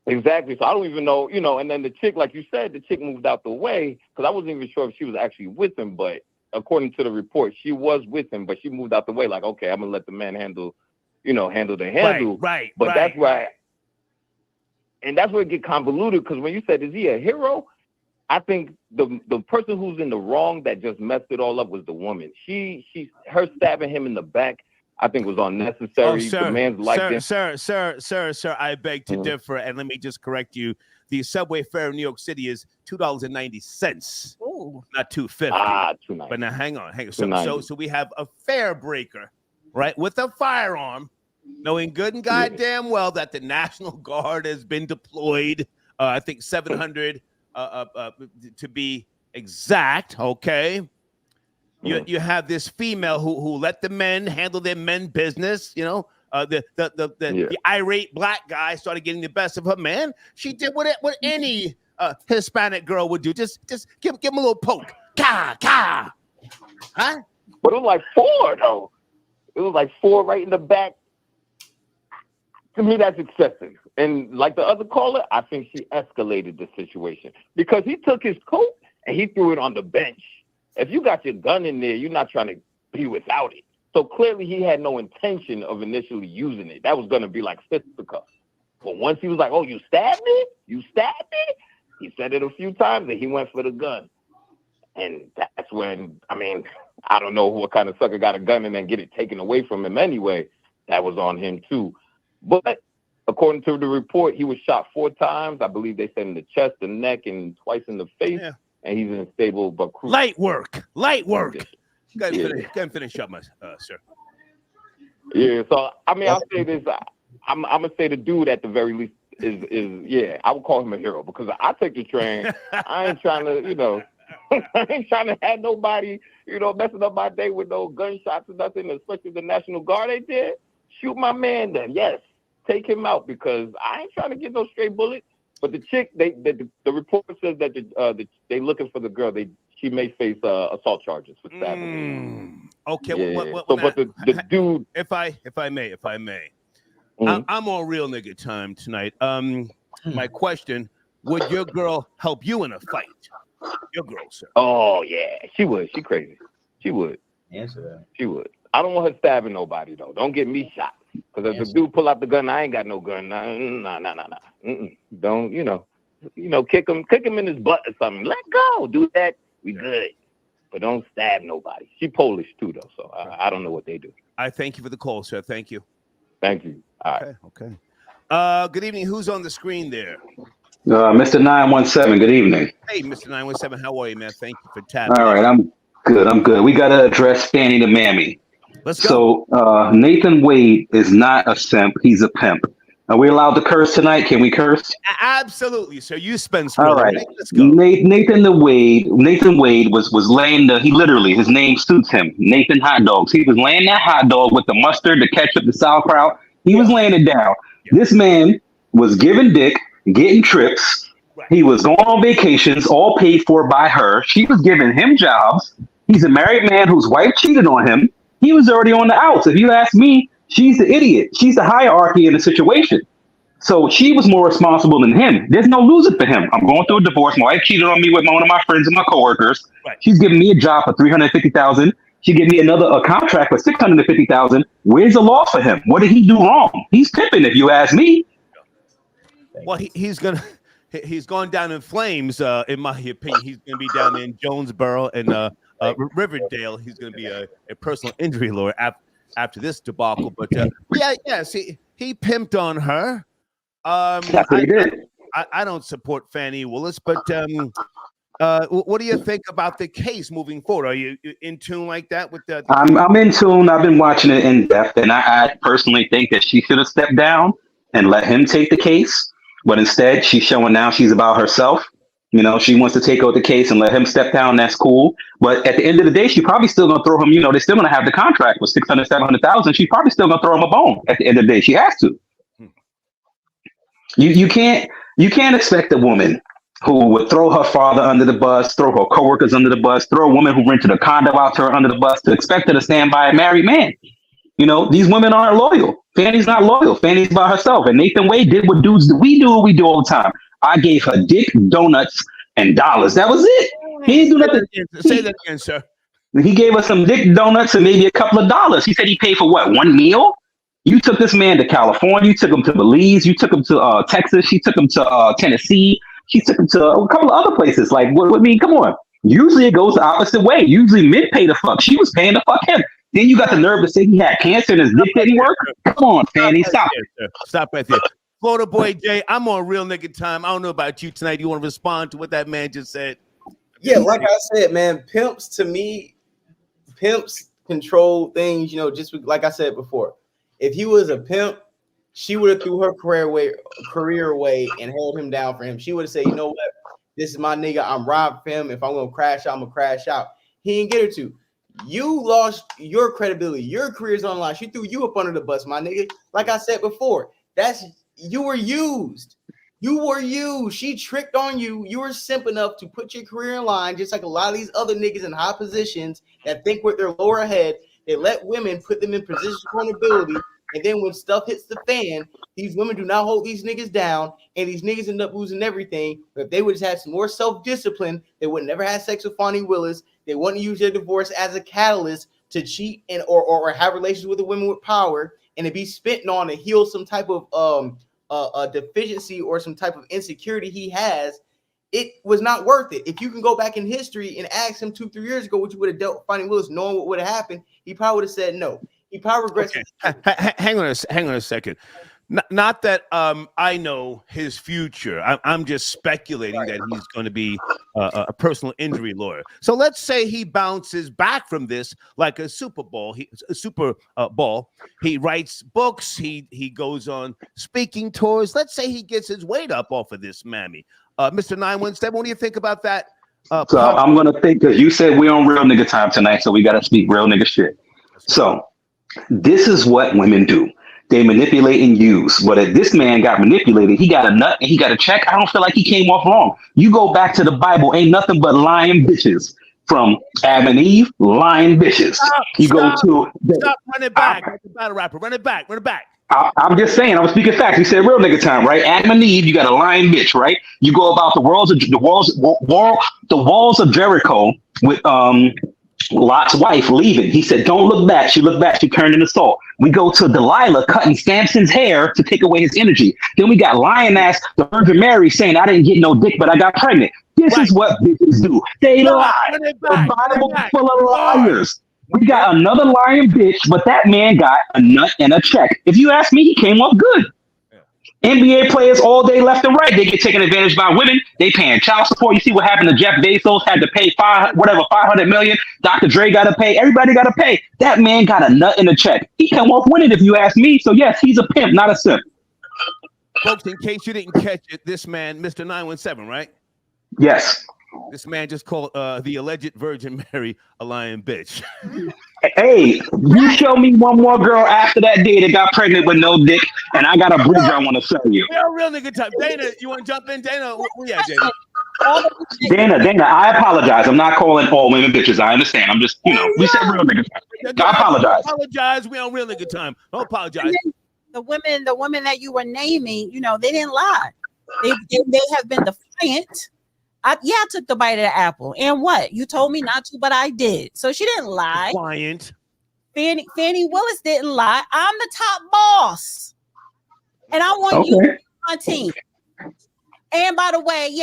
exactly. So I don't even know, you know. And then the chick, like you said, the chick moved out the way because I wasn't even sure if she was actually with him. But according to the report, she was with him, but she moved out the way. Like, okay, I'm gonna let the man handle the handle. Right. But that's why, and that's where it get convoluted. Because when you said, "Is he a hero?" I think the person who's in the wrong that just messed it all up was the woman. Her stabbing him in the back, I think, was unnecessary. Sir, the man's life. Sir, I beg to differ, and let me just correct you. The subway fare in New York City is $2.90, not $2.50. $2.90. But now, hang on. So we have a fare breaker, right, with a firearm, knowing good and goddamn well that the National Guard has been deployed. I think 700. To be exact, okay. You have this female who let the men handle their men business. You know, the irate black guy started getting the best of her man. She did what any Hispanic girl would do. Just give him a little poke. Ka. Huh? But it was like 4 though. It was like 4 right in the back. To me, that's excessive. And like the other caller, I think she escalated the situation because he took his coat and he threw it on the bench. If you got your gun in there, you're not trying to be without it. So clearly he had no intention of initially using it. That was going to be like fisticuffs. But once he was like, "Oh, you stabbed me? You stabbed me?" He said it a few times and he went for the gun. And that's when, I mean, I don't know what kind of sucker got a gun and then get it taken away from him anyway. That was on him too. But according to the report, he was shot 4 times. I believe they said in the chest, the neck, and twice in the face. Yeah. And he's in stable but crucial. Light work. Go ahead, finish up, sir. Yeah. So I mean, I'll say this. I'm gonna say the dude at the very least is I would call him a hero because I take the train. I ain't trying to, I ain't trying to have nobody, messing up my day with no gunshots or nothing. Especially the National Guard ain't there. Shoot my man then. Yes. Take him out because I ain't trying to get no stray bullet. But the chick, the report says that they looking for the girl. She may face assault charges for stabbing. Okay. Yeah. Well, but the dude. If I may, Mm-hmm. I'm on real nigga time tonight. My question: would your girl help you in a fight? Your girl, sir. Oh yeah, she would. She crazy. She would. Answer that. She would. I don't want her stabbing nobody though. Don't get me shot. Because if the dude pull out the gun, I ain't got no gun. Nah. Don't, kick him in his butt or something. Let go. Do that. We good. But don't stab nobody. She Polish too, though, so I don't know what they do. I thank you for the call, sir. Thank you. Thank you. All right. Okay. Good evening. Who's on the screen there? Mr. 917. Good evening. Hey, Mr. 917. How are you, man? Thank you for tapping. All right, I'm good. We got to address Fanny the Mammy. Let's go. So Nathan Wade is not a simp. He's a pimp. Are we allowed to curse tonight? Can we curse? Absolutely. So you spend. All right. Let's go. Nathan Wade was laying his name suits him. Nathan Hot Dogs. He was laying that hot dog with the mustard, the ketchup, the sauerkraut. He was laying it down. Yeah. This man was giving dick, getting trips. Right. He was going on vacations, all paid for by her. She was giving him jobs. He's a married man whose wife cheated on him. He was already on the outs. If you ask me, she's the idiot. She's the hierarchy in the situation. So she was more responsible than him. There's no loser for him. I'm going through a divorce. My wife cheated on me with one of my friends and my coworkers. Right. She's giving me a job for $350,000. She gave me a contract for $650,000. Where's the law for him? What did he do wrong? He's pimping, if you ask me. Well, he's gone down in flames. In my opinion, he's gonna be down in Jonesboro and Riverdale. He's gonna be a personal injury lawyer after this debacle. But see, he pimped on her. That's what he did. I don't support Fanny Willis, but what do you think about the case moving forward? Are you in tune like that with the? I'm in tune. I've been watching it in depth, and I personally think that she should have stepped down and let him take the case. But instead, she's showing now she's about herself. She wants to take out the case and let him step down. That's cool. But at the end of the day, she's probably still going to throw him. They're still going to have the contract with $600,000, $700,000. She's probably still going to throw him a bone at the end of the day. She has to. You can't expect a woman who would throw her father under the bus, throw her coworkers under the bus, throw a woman who rented a condo out to her under the bus to expect her to stand by a married man. These women aren't loyal. Fanny's not loyal. Fanny's by herself. And Nathan Wade did what we do all the time. I gave her dick, donuts, and dollars. That was it. He didn't do nothing. Say that again, sir. He gave her some dick, donuts, and maybe a couple of dollars. He said he paid for what? One meal? You took this man to California. You took him to Belize. You took him to Texas. She took him to Tennessee. She took him to a couple of other places. Like, what I mean, come on. Usually it goes the opposite way. Usually men pay the fuck. She was paying to fuck him. Then you got the nerve to say he had cancer and his dick didn't work? Come on, Fanny, stop. Stop right there. Florida boy Jay, I'm on real nigga time. I don't know about you tonight. You want to respond to what that man just said? Yeah, like I said, man, pimps control things, just like I said before. If he was a pimp, she would have threw her career away and held him down for him. She would have said, you know what? This is my nigga. I'm riding for him. If I'm going to crash out, I'm going to crash out. He didn't get her to. You lost your credibility. Your career's on the line. She threw you up under the bus, my nigga. Like I said before, you were used. You were used. She tricked on you. You were simp enough to put your career in line, just like a lot of these other niggas in high positions that think with their lower head. They let women put them in positions of vulnerability. And then when stuff hits the fan, these women do not hold these niggas down, and these niggas end up losing everything. But if they would have had some more self-discipline, they would never have sex with Fanny Willis. They wouldn't use their divorce as a catalyst to cheat and or have relations with a woman with power, and to be spent on to heal some type of a deficiency or some type of insecurity he has. It was not worth it. If you can go back in history and ask him 2-3 years ago what you would have dealt with Fanny Willis, knowing what would have happened, he probably would have said no. He probably regrets. Okay. Hang on a second. Not that I know his future. I'm just speculating that he's going to be a personal injury lawyer. So let's say he bounces back from this like a Super Bowl. He writes books. He goes on speaking tours. Let's say he gets his weight up off of this mammy. Mr. 917, what do you think about that? So I'm going to think, because you said we're on real nigga time tonight, so we got to speak real nigga shit. So this is what women do. They manipulate and use. But if this man got manipulated, he got a nut and he got a check. I don't feel like he came off wrong. You go back to the Bible, ain't nothing but lying bitches. From Adam and Eve, lying bitches. Stop running back. The battle rapper. Run it back. I'm just saying, I was speaking facts. You said real nigga time, right? Adam and Eve, you got a lying bitch, right? You go about the walls of Jericho with Lot's wife leaving. He said, "Don't look back." She looked back. She turned into salt. We go to Delilah cutting Samson's hair to take away his energy. Then we got lying ass the Virgin Mary saying, "I didn't get no dick, but I got pregnant." This is what bitches do. They lie. The Bible full of liars. We got another lying bitch, but that man got a nut and a check. If you ask me, he came off good. NBA players all day left and right. They get taken advantage by women. They paying child support. You see what happened to Jeff Bezos, had to pay $500 million. Dr. Dre got to pay. Everybody got to pay. That man got a nut and a check. He come off winning if you ask me. So yes, he's a pimp, not a simp. Folks, in case you didn't catch it, this man, Mr. 917, right? Yes. This man just called the alleged Virgin Mary a lying bitch. Hey, you show me one more girl after that day that got pregnant with no dick, and I got a bridge I want to sell you. We are real nigga time. Dana, you want to jump in? Dana, where you at, Dana, I apologize. I'm not calling all women bitches. I understand. I'm just, we said real nigga time. I apologize. Apologize. We on real nigga time. Don't apologize. The women that you were naming, they didn't lie. They have been defiant. I took the bite of the apple. And what? You told me not to, but I did. So she didn't lie. Defiant. Fanny Willis didn't lie. I'm the top boss. And I want you to be my team. And by the way,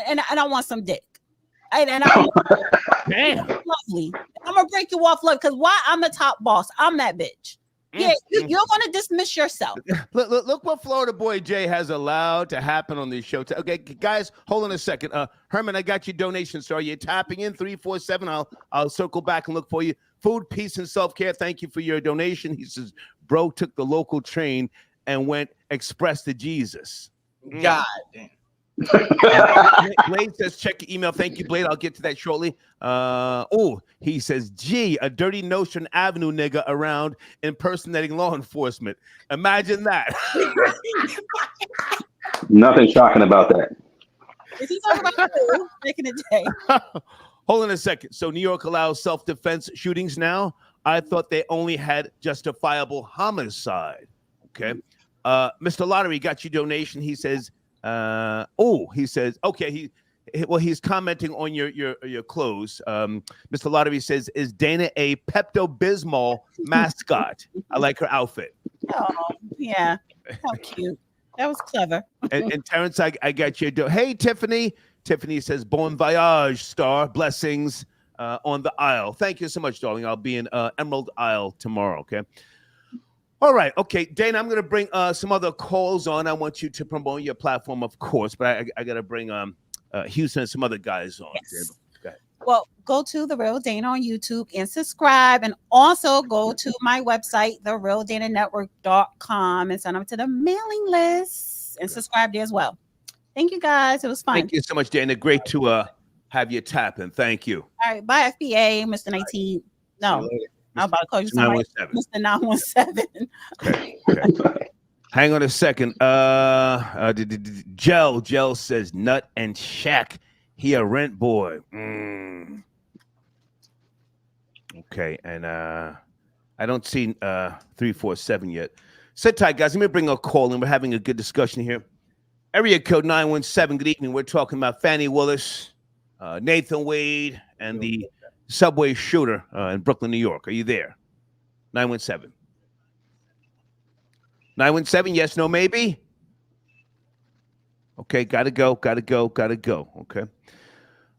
and I want some dick. And I damn. Lovely. I'm gonna break you off, look, because why? I'm the top boss. I'm that bitch. Yeah, you're gonna dismiss yourself. Look what Florida Boy Jay has allowed to happen on this show. Okay, guys, hold on a second. Herman, I got your donation. So are you tapping in 347? I'll circle back and look for you. Food, peace, and self-care. Thank you for your donation. He says, bro took the local train and went express to Jesus. God damn. Blade says, check your email. Thank you, Blade. I'll get to that shortly. He says, gee, a dirty Nostrand Avenue nigga around impersonating law enforcement. Imagine that. Nothing shocking about that. Is he talking about you making a day? Hold on a second. So New York allows self-defense shootings now? I thought they only had justifiable homicide. Okay. Mr. Lottery got your donation. He says, okay, he's commenting on your clothes. Mr. Lottery says, is Dana a Pepto-Bismol mascot? I like her outfit. Oh, yeah. How cute. That was clever. And Terrence, I got your hey, Tiffany. Tiffany says, bon voyage, star. Blessings on the Isle. Thank you so much, darling. I'll be in Emerald Isle tomorrow, okay? All right. Okay, Dana, I'm going to bring some other calls on. I want you to promote your platform, of course, but I got to bring Houston and some other guys on. Yes. Okay. Well, go to The Real Dana on YouTube and subscribe, and also go to my website, therealdananetwork.com, and sign up to the mailing list and subscribe there as well. Thank you, guys. It was fun. Thank you so much, Dana. Great to have you tapping. Thank you. All right. Bye, FBA, Mr. 19. No. I'm about to call you somebody. Mr. 917. Okay. Hang on a second. Gel says nut and shack. He a rent boy. Okay, and I don't see 347 yet. Sit tight, guys. Let me bring a call in. We're having a good discussion here. Area code 917. Good evening. We're talking about Fanny Willis, Nathan Wade, and the subway shooter in Brooklyn, New York. Are you there? 917. 917, yes, no, maybe? Okay, gotta go. Okay.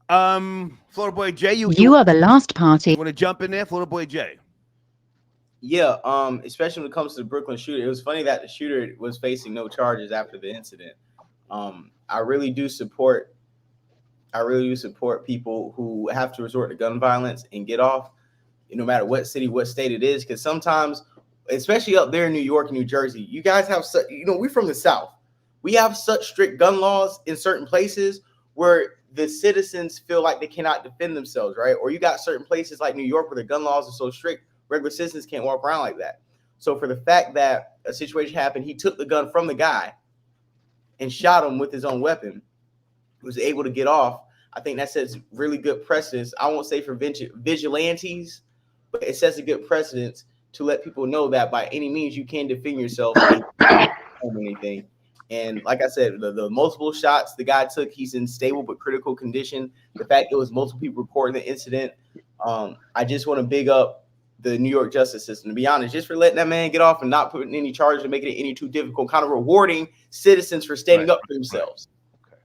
Florida Boy Jay, you are the last party. You want to jump in there, Florida Boy Jay? Yeah, especially when it comes to the Brooklyn shooter. It was funny that the shooter was facing no charges after the incident. I really do support people who have to resort to gun violence and get off, no matter what city, what state it is. Because sometimes, especially up there in New York and New Jersey, you guys have such, we're from the South. We have such strict gun laws in certain places where the citizens feel like they cannot defend themselves, right? Or you got certain places like New York where the gun laws are so strict, regular citizens can't walk around like that. So for the fact that a situation happened, he took the gun from the guy and shot him with his own weapon, was able to get off. I think that sets really good precedence. I won't say for vigilantes, but it sets a good precedence to let people know that by any means you can defend yourself or anything. And like I said, the multiple shots the guy took, he's in stable but critical condition. The fact it was multiple people reporting the incident, I just want to big up the New York justice system, to be honest, just for letting that man get off and not putting any charges and making it any too difficult, kind of rewarding citizens for standing up for themselves. Okay.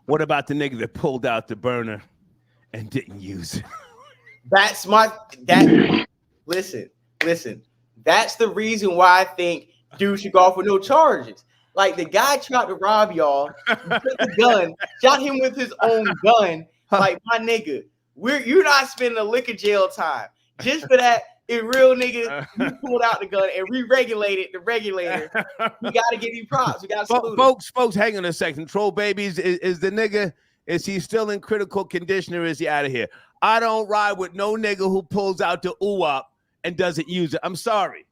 What about the nigga that pulled out the burner and didn't use it? Listen. That's the reason why I think dude should go off with no charges. Like, the guy tried to rob y'all, took the gun, shot him with his own gun. Like, my nigga, you're not spending a lick of jail time just for that. If real nigga, you pulled out the gun and re-regulated the regulator. We gotta give you props. We gotta salute folks, hang on a second. Troll babies, is the nigga, is he still in critical condition or is he out of here? I don't ride with no nigga who pulls out the ooh-up and doesn't use it. I'm sorry.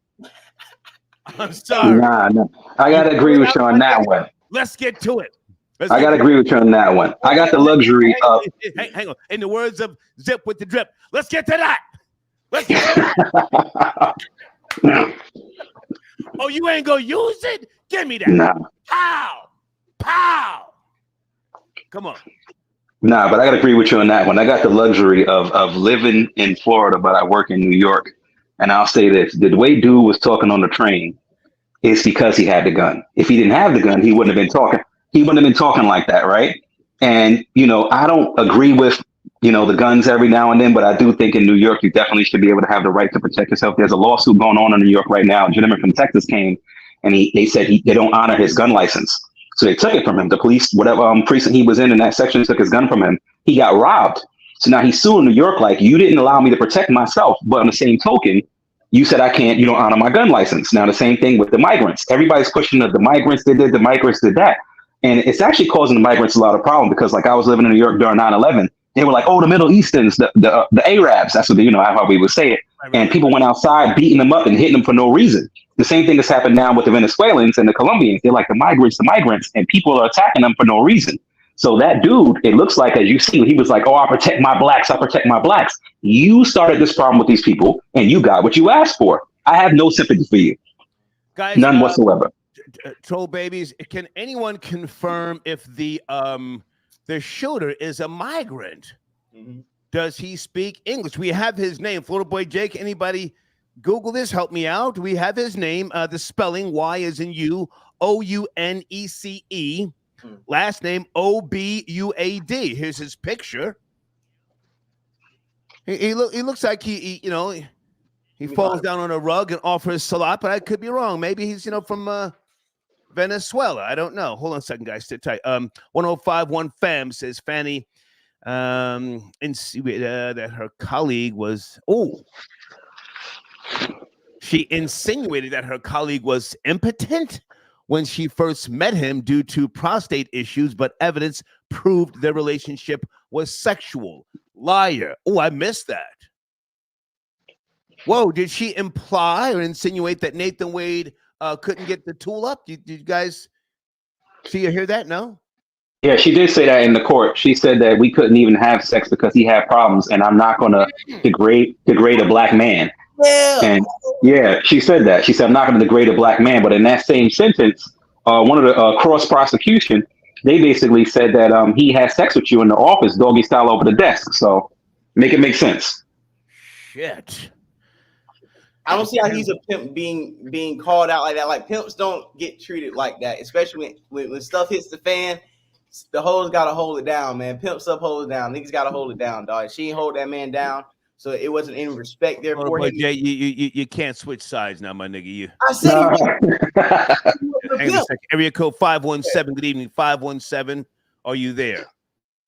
I'm sorry. Nah. I gotta agree with you on that one. Let's get to it. I gotta agree with you on that one. I got the luxury of. Hang on. In the words of Zip with the Drip, let's get to that. Let's get to that. Oh, you ain't gonna use it? Give me that. Nah. Pow. Come on. Nah, but I gotta agree with you on that one. I got the luxury of living in Florida, but I work in New York. And I'll say this: the way dude was talking on the train is because he had the gun. If he didn't have the gun, he wouldn't have been talking. He wouldn't have been talking like that, right? And I don't agree with the guns every now and then, but I do think in New York you definitely should be able to have the right to protect yourself. There's a lawsuit going on in New York right now. A gentleman from Texas came and they said they don't honor his gun license, so they took it from him. The police, whatever precinct he was in that section, took his gun from him. He got robbed. So now he's suing New York like, you didn't allow me to protect myself, but on the same token, you said I can't, you don't honor my gun license. Now the same thing with the migrants. Everybody's pushing the migrants did the migrants did that. And it's actually causing the migrants a lot of problem because like I was living in New York during 9/11. They were like, oh, the Middle Easterns, the Arabs, that's what how we would say it. And people went outside beating them up and hitting them for no reason. The same thing has happened now with the Venezuelans and the Colombians. They're like the migrants, and people are attacking them for no reason. So that dude, it looks like, as you see, he was like, oh, I protect my blacks. You started this problem with these people and you got what you asked for. I have no sympathy for you. Guys, none whatsoever. Troll babies, can anyone confirm if the shooter is a migrant? Mm-hmm. Does he speak English? We have his name, Florida Boy Jake. Anybody Google this? Help me out. We have his name, the spelling, Y as in you, Ounece. Last name Obuad. Here's his picture. He looks like he falls down on a rug and offers salat, but I could be wrong. Maybe he's from Venezuela. I don't know. Hold on a second, guys. Sit tight. 1051 fam says Fanny that her colleague was she insinuated that her colleague was impotent when she first met him due to prostate issues, but evidence proved their relationship was sexual. Liar. Oh, I missed that. Whoa, did she imply or insinuate that Nathan Wade couldn't get the tool up? Did you guys see or hear that? No? Yeah, she did say that in the court. She said that we couldn't even have sex because he had problems, and I'm not going to degrade a black man. Yeah. And yeah, she said that. She said, I'm not going to degrade a black man. But in that same sentence, one of the cross prosecution, they basically said that he had sex with you in the office, doggy style over the desk. So make it make sense. Shit. I don't see how he's a pimp being called out like that. Like, pimps don't get treated like that, especially when stuff hits the fan. The hoes gotta hold it down, man. Pimp stuff holds down. Niggas gotta hold it down, dog. She ain't hold that man down, so it wasn't any respect there for him. Jay, you can't switch sides now, my nigga. I said Hang on a second. Area code 517. Good evening, 517. Are you there?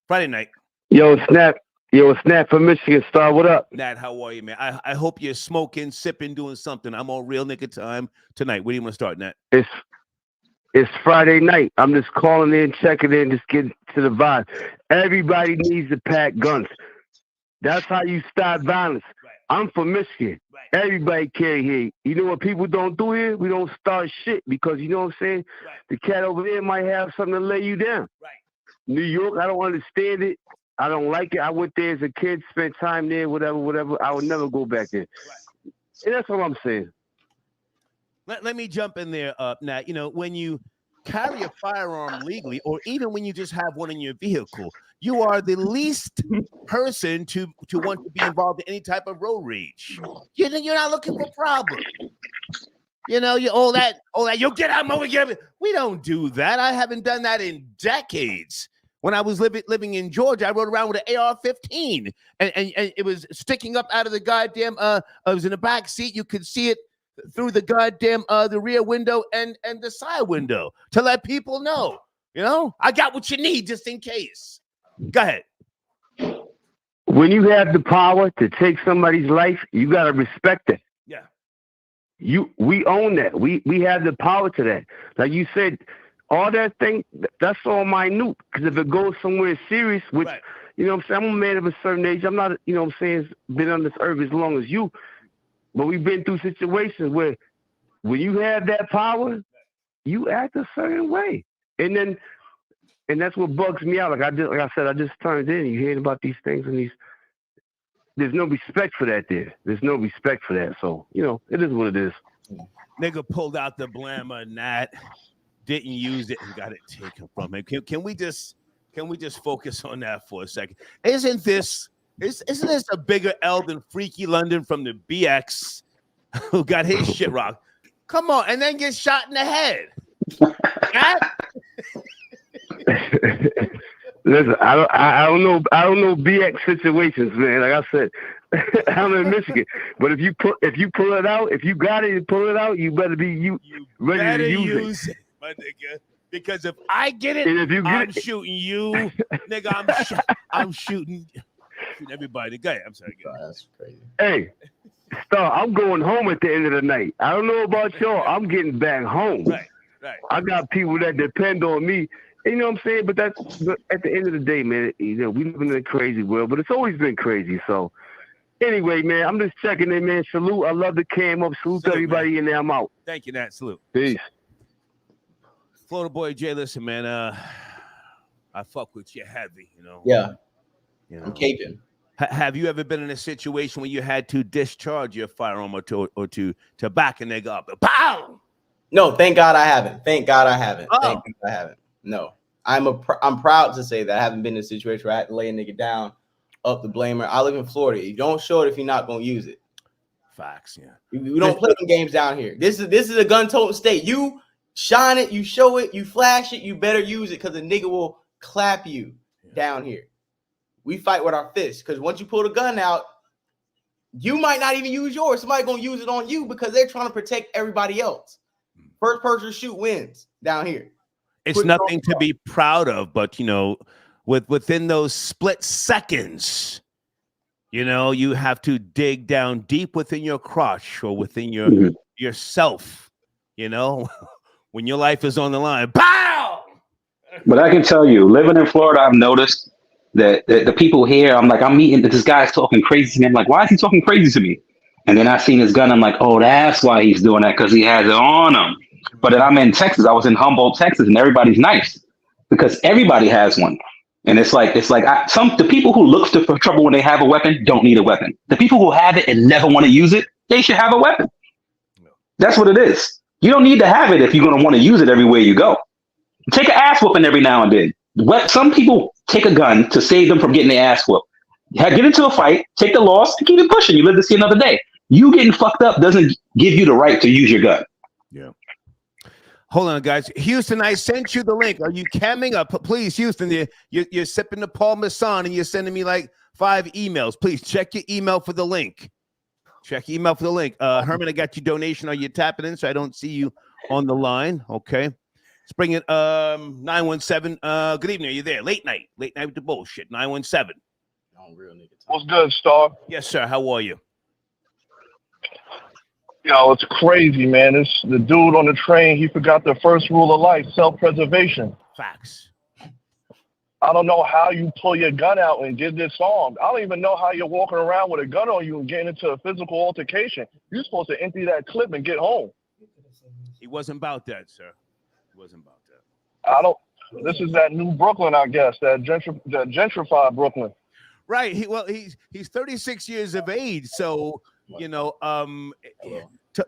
Friday night. Yo, Snap from Michigan Star. What up? Nat, how are you, man? I hope you're smoking, sipping, doing something. I'm on real nigga time tonight. Where do you want to start, Nat? It's Friday night. I'm just calling in, checking in, just getting to the vibe. Everybody needs to pack guns. That's how you stop violence. Right. I'm from Michigan. Right. Everybody carry here. You know what people don't do here? We don't start shit because, you know what I'm saying? Right. The cat over there might have something to lay you down. Right. New York, I don't understand it. I don't like it. I went there as a kid, spent time there, whatever. I would never go back there. Right. And that's what I'm saying. Let me jump in there, Nat. When you carry a firearm legally, or even when you just have one in your vehicle, you are the least person to want to be involved in any type of road rage. You're not looking for problems. You know, all that, you'll get out, over here. We don't do that. I haven't done that in decades. When I was living in Georgia, I rode around with an AR-15, and it was sticking up out of the goddamn. I was in the back seat. You could see it through the goddamn the rear window and the side window to let people know. You know, I got what you need just in case. Go ahead. When you have the power to take somebody's life, you gotta respect it. Yeah. We own that. We have the power to that. Like you said, all that thing, that's all minute. Because if it goes somewhere serious, which, right. You know what I'm saying, I'm a man of a certain age. I'm not, you know what I'm saying, been on this earth as long as you. But we've been through situations where when you have that power, you act a certain way. And that's what bugs me out. Like I said, I just turned in. You hearing about these things and there's no respect for that there. There's no respect for that. So, you know, it is what it is. Nigga pulled out the blammer and that, didn't use it and got it taken from him. Can we just focus on that for a second? Isn't this a bigger L than Freaky London from the BX who got his shit rocked? Come on, and then get shot in the head. Listen, I don't know BX situations, man. Like I said, I'm in Michigan. But if you pull it out, if you got it and pull it out, you better be ready to use it, my nigga. Because if I get it, I'm shooting you, nigga. I'm shooting everybody. Go ahead. I'm sorry. That's crazy. Hey, Star, I'm going home at the end of the night. I don't know about y'all. I'm getting back home. Right. I got people that depend on me. You know what I'm saying? But at the end of the day, man, you know, we live in a crazy world, but it's always been crazy. So anyway, man, I'm just checking in, man. Salute. I love the cam up. Salute to everybody in there. I'm out. Thank you, Nat. Salute. Peace. Florida boy Jay, listen, man. I fuck with you heavy, you know. Yeah. You know. I'm caping. Have you ever been in a situation where you had to discharge your firearm or to back a nigga up? Pow! No, thank God I haven't. Thank God I haven't. Oh. Thank God I haven't. No, I'm proud to say that I haven't been in a situation where I had to lay a nigga down, up the blamer. I live in Florida. You don't show it if you're not gonna use it. Facts, yeah. We don't play them games down here. This is a gun-toting state. You shine it, you show it, you flash it. You better use it because the nigga will clap you down here. We fight with our fists because once you pull the gun out, you might not even use yours. Somebody gonna use it on you because they're trying to protect everybody else. First person to shoot wins down here. It's nothing to be proud of, but you know, within those split seconds, you know, you have to dig down deep within your crotch or within your yourself, you know, when your life is on the line. Pow! But I can tell you, living in Florida, I've noticed that the people here, I'm meeting this guy's talking crazy to me. I'm like, why is he talking crazy to me? And then I seen his gun. I'm like, oh, that's why he's doing that, because he has it on him. But then I'm in Texas. I was in Humboldt, Texas, and everybody's nice because everybody has one. And it's like the people who look for trouble when they have a weapon don't need a weapon. The people who have it and never want to use it, they should have a weapon. That's what it is. You don't need to have it if you're going to want to use it everywhere you go. Take an ass whooping every now and then. Some people take a gun to save them from getting their ass whooped. Get into a fight, take the loss, and keep it pushing. You live to see another day. You getting fucked up doesn't give you the right to use your gun. Yeah. Hold on, guys. Houston, I sent you the link. Are you camming up? Please, Houston, you're sipping the Paul Masson and you're sending me like 5 emails. Please check your email for the link. Check your email for the link. Herman, I got your donation. Are you tapping in so I don't see you on the line? Okay. Let's bring it 917. Good evening. Are you there? Late night with the bullshit. 917. Real nigga. What's good, Star? Yes, sir. How are you? Yo, it's crazy, man. It's the dude on the train. He forgot the first rule of life: self-preservation. Facts. I don't know how you pull your gun out and get disarmed. I don't even know how you're walking around with a gun on you and getting into a physical altercation. You're supposed to empty that clip and get home. He wasn't about that, sir. He wasn't about that. This is that new Brooklyn, I guess. That gentrified Brooklyn. Right. He's 36 years of age, so you know,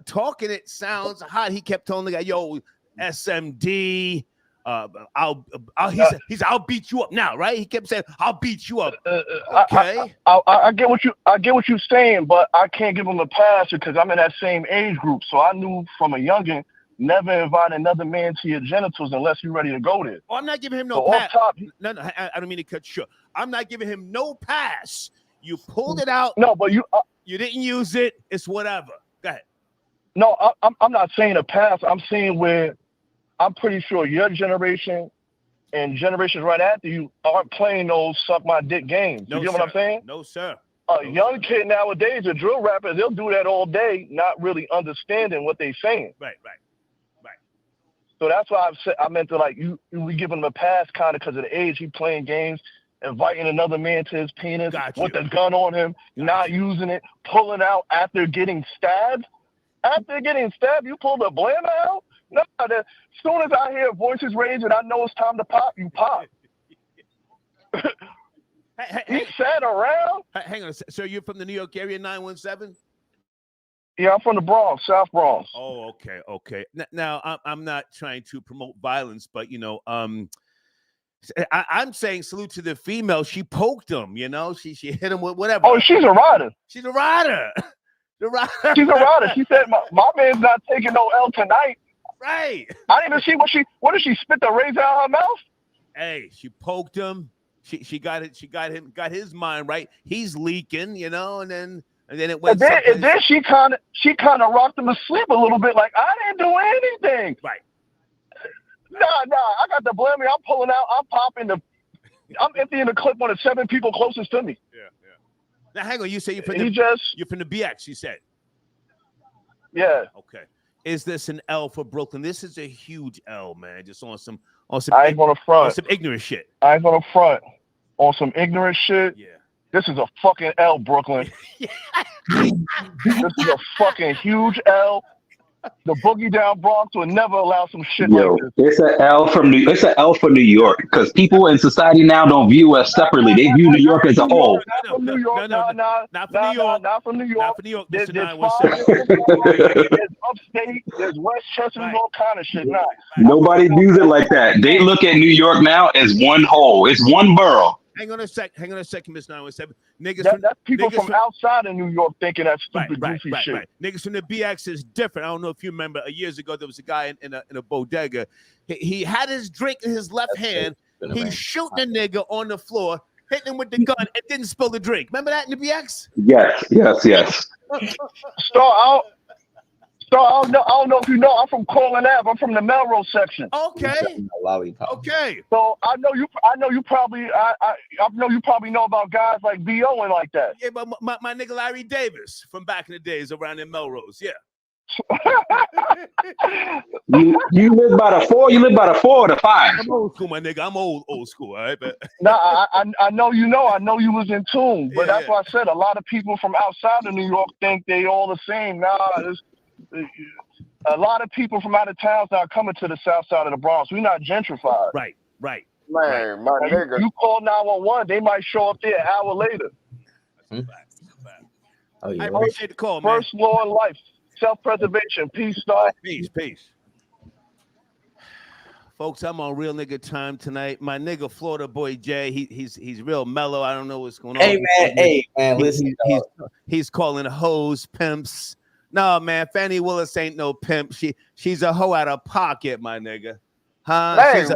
talking it sounds hot. He kept telling the guy, "Yo, SMD. I'll beat you up now, right? He kept saying, "I'll beat you up." Okay. I get what you're saying, but I can't give him a pass because I'm in that same age group. So I knew from a youngin, never invite another man to your genitals unless you're ready to go there. Oh, I'm not giving him no pass. No, I don't mean to cut you short. I'm not giving him no pass. You pulled it out. No, but you didn't use it. It's whatever. Go ahead. No, I'm not saying a pass. I'm saying where I'm pretty sure your generation and generations right after you aren't playing those suck my dick games. You get what I'm saying? No, sir. A young kid nowadays, a drill rapper, they'll do that all day, not really understanding what they're saying. Right. So that's why I meant to we give him a pass kind of because of the age. He playing games, inviting another man to his penis with a gun on him, not using it, pulling out after getting stabbed. After getting stabbed, you pull the blammer out? No, as soon as I hear voices raised and I know it's time to pop, you pop. He sat around. Hang on. So you're from the New York area, 917? Yeah, I'm from the Bronx, South Bronx. Oh, okay. Now, I'm not trying to promote violence, but, I'm saying salute to the female. She poked him, she hit him with whatever. Oh, she's a rider. She's a rider. She's a rider. She said, my man's not taking no L tonight. Right. I didn't even see what did she spit the razor out her mouth? Hey, she poked him. She got it. She got his mind right. He's leaking, and then it went. And then she kind of rocked him to sleep a little bit, like I didn't do anything. Right. Nah. I got the blame. I'm pulling out. I'm emptying the clip on the 7 people closest to me. Yeah. Now hang on. You say you're from the BX. You said. Yeah. Okay. Is this an L for Brooklyn? This is a huge L, man. Just on some. I ain't gonna front. On some ignorant shit. I ain't gonna front. On some ignorant shit. Yeah. This is a fucking L, Brooklyn. This is a fucking huge L. The boogie down Bronx will never allow some shit like this. It's an L for New York because people in society now don't view us separately. They view New York as a whole. Not from New York. Not from New York. Not from New York. Not from New York. There's upstate. There's Westchester. Right. All kind of shit. Nah. Nobody views it like that. They look at New York now as one whole. It's one borough. Hang on a second, Miss 917. That's people from outside of New York thinking that stupid goofy shit. Right. Niggas from the BX is different. I don't know if you remember years ago there was a guy in a bodega. He had his drink in his left hand. He's shooting a nigga on the floor, hitting him with the gun, and didn't spill the drink. Remember that in the BX? Yes. So I don't know if you know. I'm from Cortland Ave. I'm from the Melrose section. Okay. Okay. So I know you probably know about guys like B.O. and like that. Yeah, but my nigga Larry Davis from back in the days around in Melrose. Yeah. you live by the 4? You live by the 4 or the 5? I'm old school, my nigga. I'm old school. All right, but I know you know. I know you was in tune, but that's why I said a lot of people from outside of New York think they all the same. Nah. A lot of people from out of town are coming to the south side of the Bronx. We're not gentrified. Right. Man, my nigga. You call 911, they might show up there an hour later. I appreciate the call, man. First law in life, self-preservation. Peace, star. Peace. Folks, I'm on Real Nigga Time tonight. My nigga Florida boy Jay, he's real mellow. I don't know what's going on. Hey man, listen. He's calling hoes pimps. No, man, Fanny Willis ain't no pimp. She's a hoe out of pocket, my nigga. Huh? Man,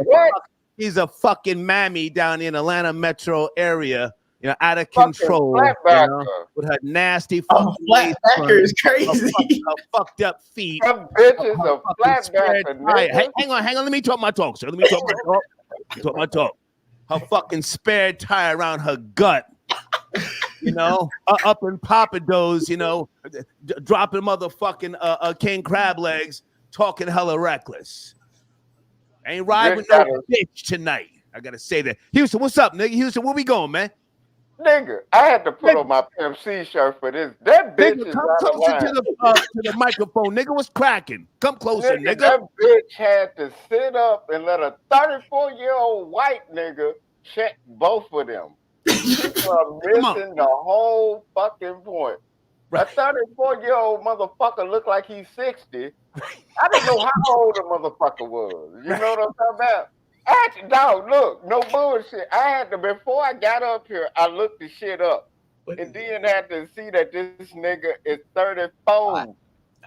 she's a fucking mammy down in Atlanta metro area, out of control. With her nasty fucking flatbacker is crazy. Her fucked up feet. Some bitch is a flatbacker. Hang on. Let me talk my talk, sir. Let me talk my talk. Her fucking spare tire around her gut. Up in Papados, dropping motherfucking king crab legs, talking hella reckless. Ain't riding with no bitch tonight. I gotta say that. Houston, what's up, nigga? Houston, where we going, man? Nigga, I had to put on my Pimp C shirt for this. That bitch nigga, is come out of closer line. to the microphone, nigga. What's cracking? Come closer, nigga. That bitch had to sit up and let a 34-year-old white nigga check both of them. People are missing the whole fucking point. A 34-year-old motherfucker looked like he's 60. I didn't know how old the motherfucker was. You know what I'm talking about? I had to, dog, look, no bullshit. I had to, before I got up here, I looked the shit up. And then had to see that this nigga is 34.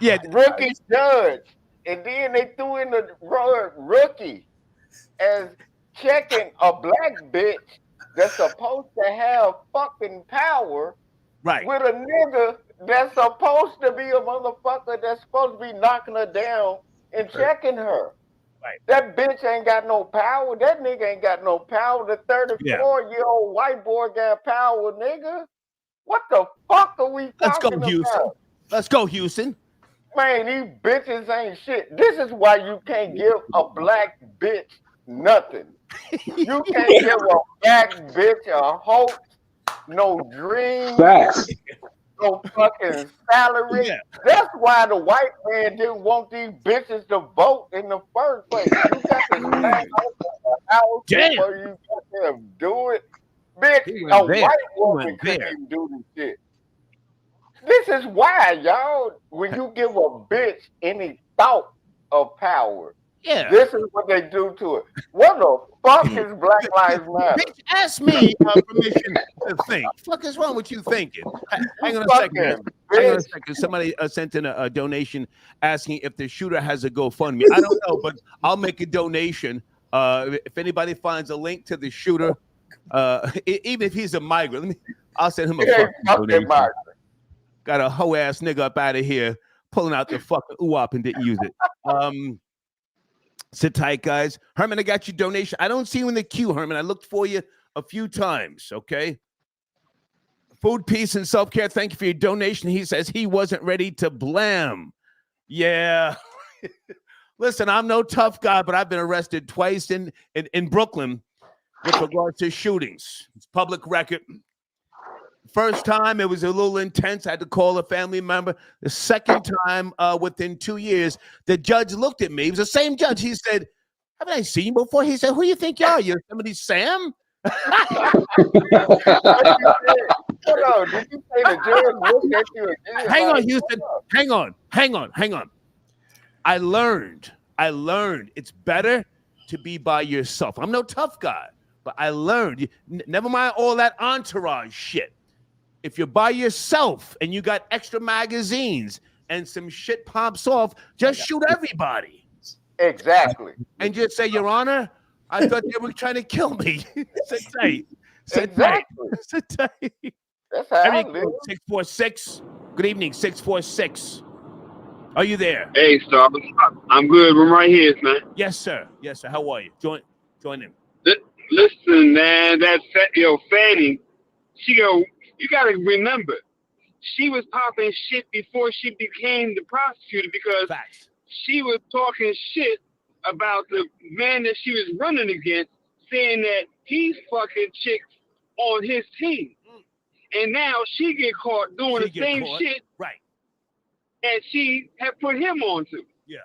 Yeah. Rookie judge. And then they threw in the word rookie as checking a black bitch that's supposed to have fucking power with a nigga that's supposed to be a motherfucker that's supposed to be knocking her down and checking her. That bitch ain't got no power. That nigga ain't got no power. The 34-year-old white boy got power, nigga. What the fuck are we talking about? Houston. Let's go, Houston. Man, these bitches ain't shit. This is why you can't give a black bitch nothing. You can't give a black bitch a hope, no dream, no fucking salary. Yeah. That's why the white man didn't want these bitches to vote in the first place. You got to stand out the house before you got them do it. Bitch, a white woman couldn't even do this shit. This is why, y'all, when you give a bitch any thought of power, this is what they do to it. What the fuck is Black Lives Matter? Bitch, ask me permission to think. What the fuck is wrong with you thinking? Hang on a second. Hang on a second. Somebody sent in a donation asking if the shooter has a GoFundMe. I don't know, but I'll make a donation. If anybody finds a link to the shooter, even if he's a migrant, I'll send him a fucking donation. Got a hoe ass nigga up out of here pulling out the fucking UOP and didn't use it. Sit tight, guys. Herman, I got your donation. I don't see you in the queue, Herman. I looked for you a few times, okay? Food, peace, and self-care. Thank you for your donation. He says he wasn't ready to blam. Yeah. Listen, I'm no tough guy, but I've been arrested twice in Brooklyn with regards to shootings. It's public record. First time, it was a little intense. I had to call a family member. The second time, within 2 years, the judge looked at me. He was the same judge. He said, haven't I seen you before? He said, who do you think you are? You're somebody Sam? Hold on. Did you say the judge looked at you again? Hang on, Houston. Hang on. I learned it's better to be by yourself. I'm no tough guy, but I learned. Never mind all that entourage shit. If you're by yourself and you got extra magazines and some shit pops off, just shoot everybody. Exactly. And just say, Your Honor, I thought they were trying to kill me. Sit tight. Sit tight. That's how I live. 646. Good evening, 646. Are you there? Hey, Star. I'm good. I'm right here, man. Yes, sir. How are you? Join him. Listen, man. That's Fanny. You got to remember, she was popping shit before she became the prosecutor because she was talking shit about the man that she was running against, saying that he's fucking chicks on his team. And now she get caught doing the same shit that she had put him on to. Yeah.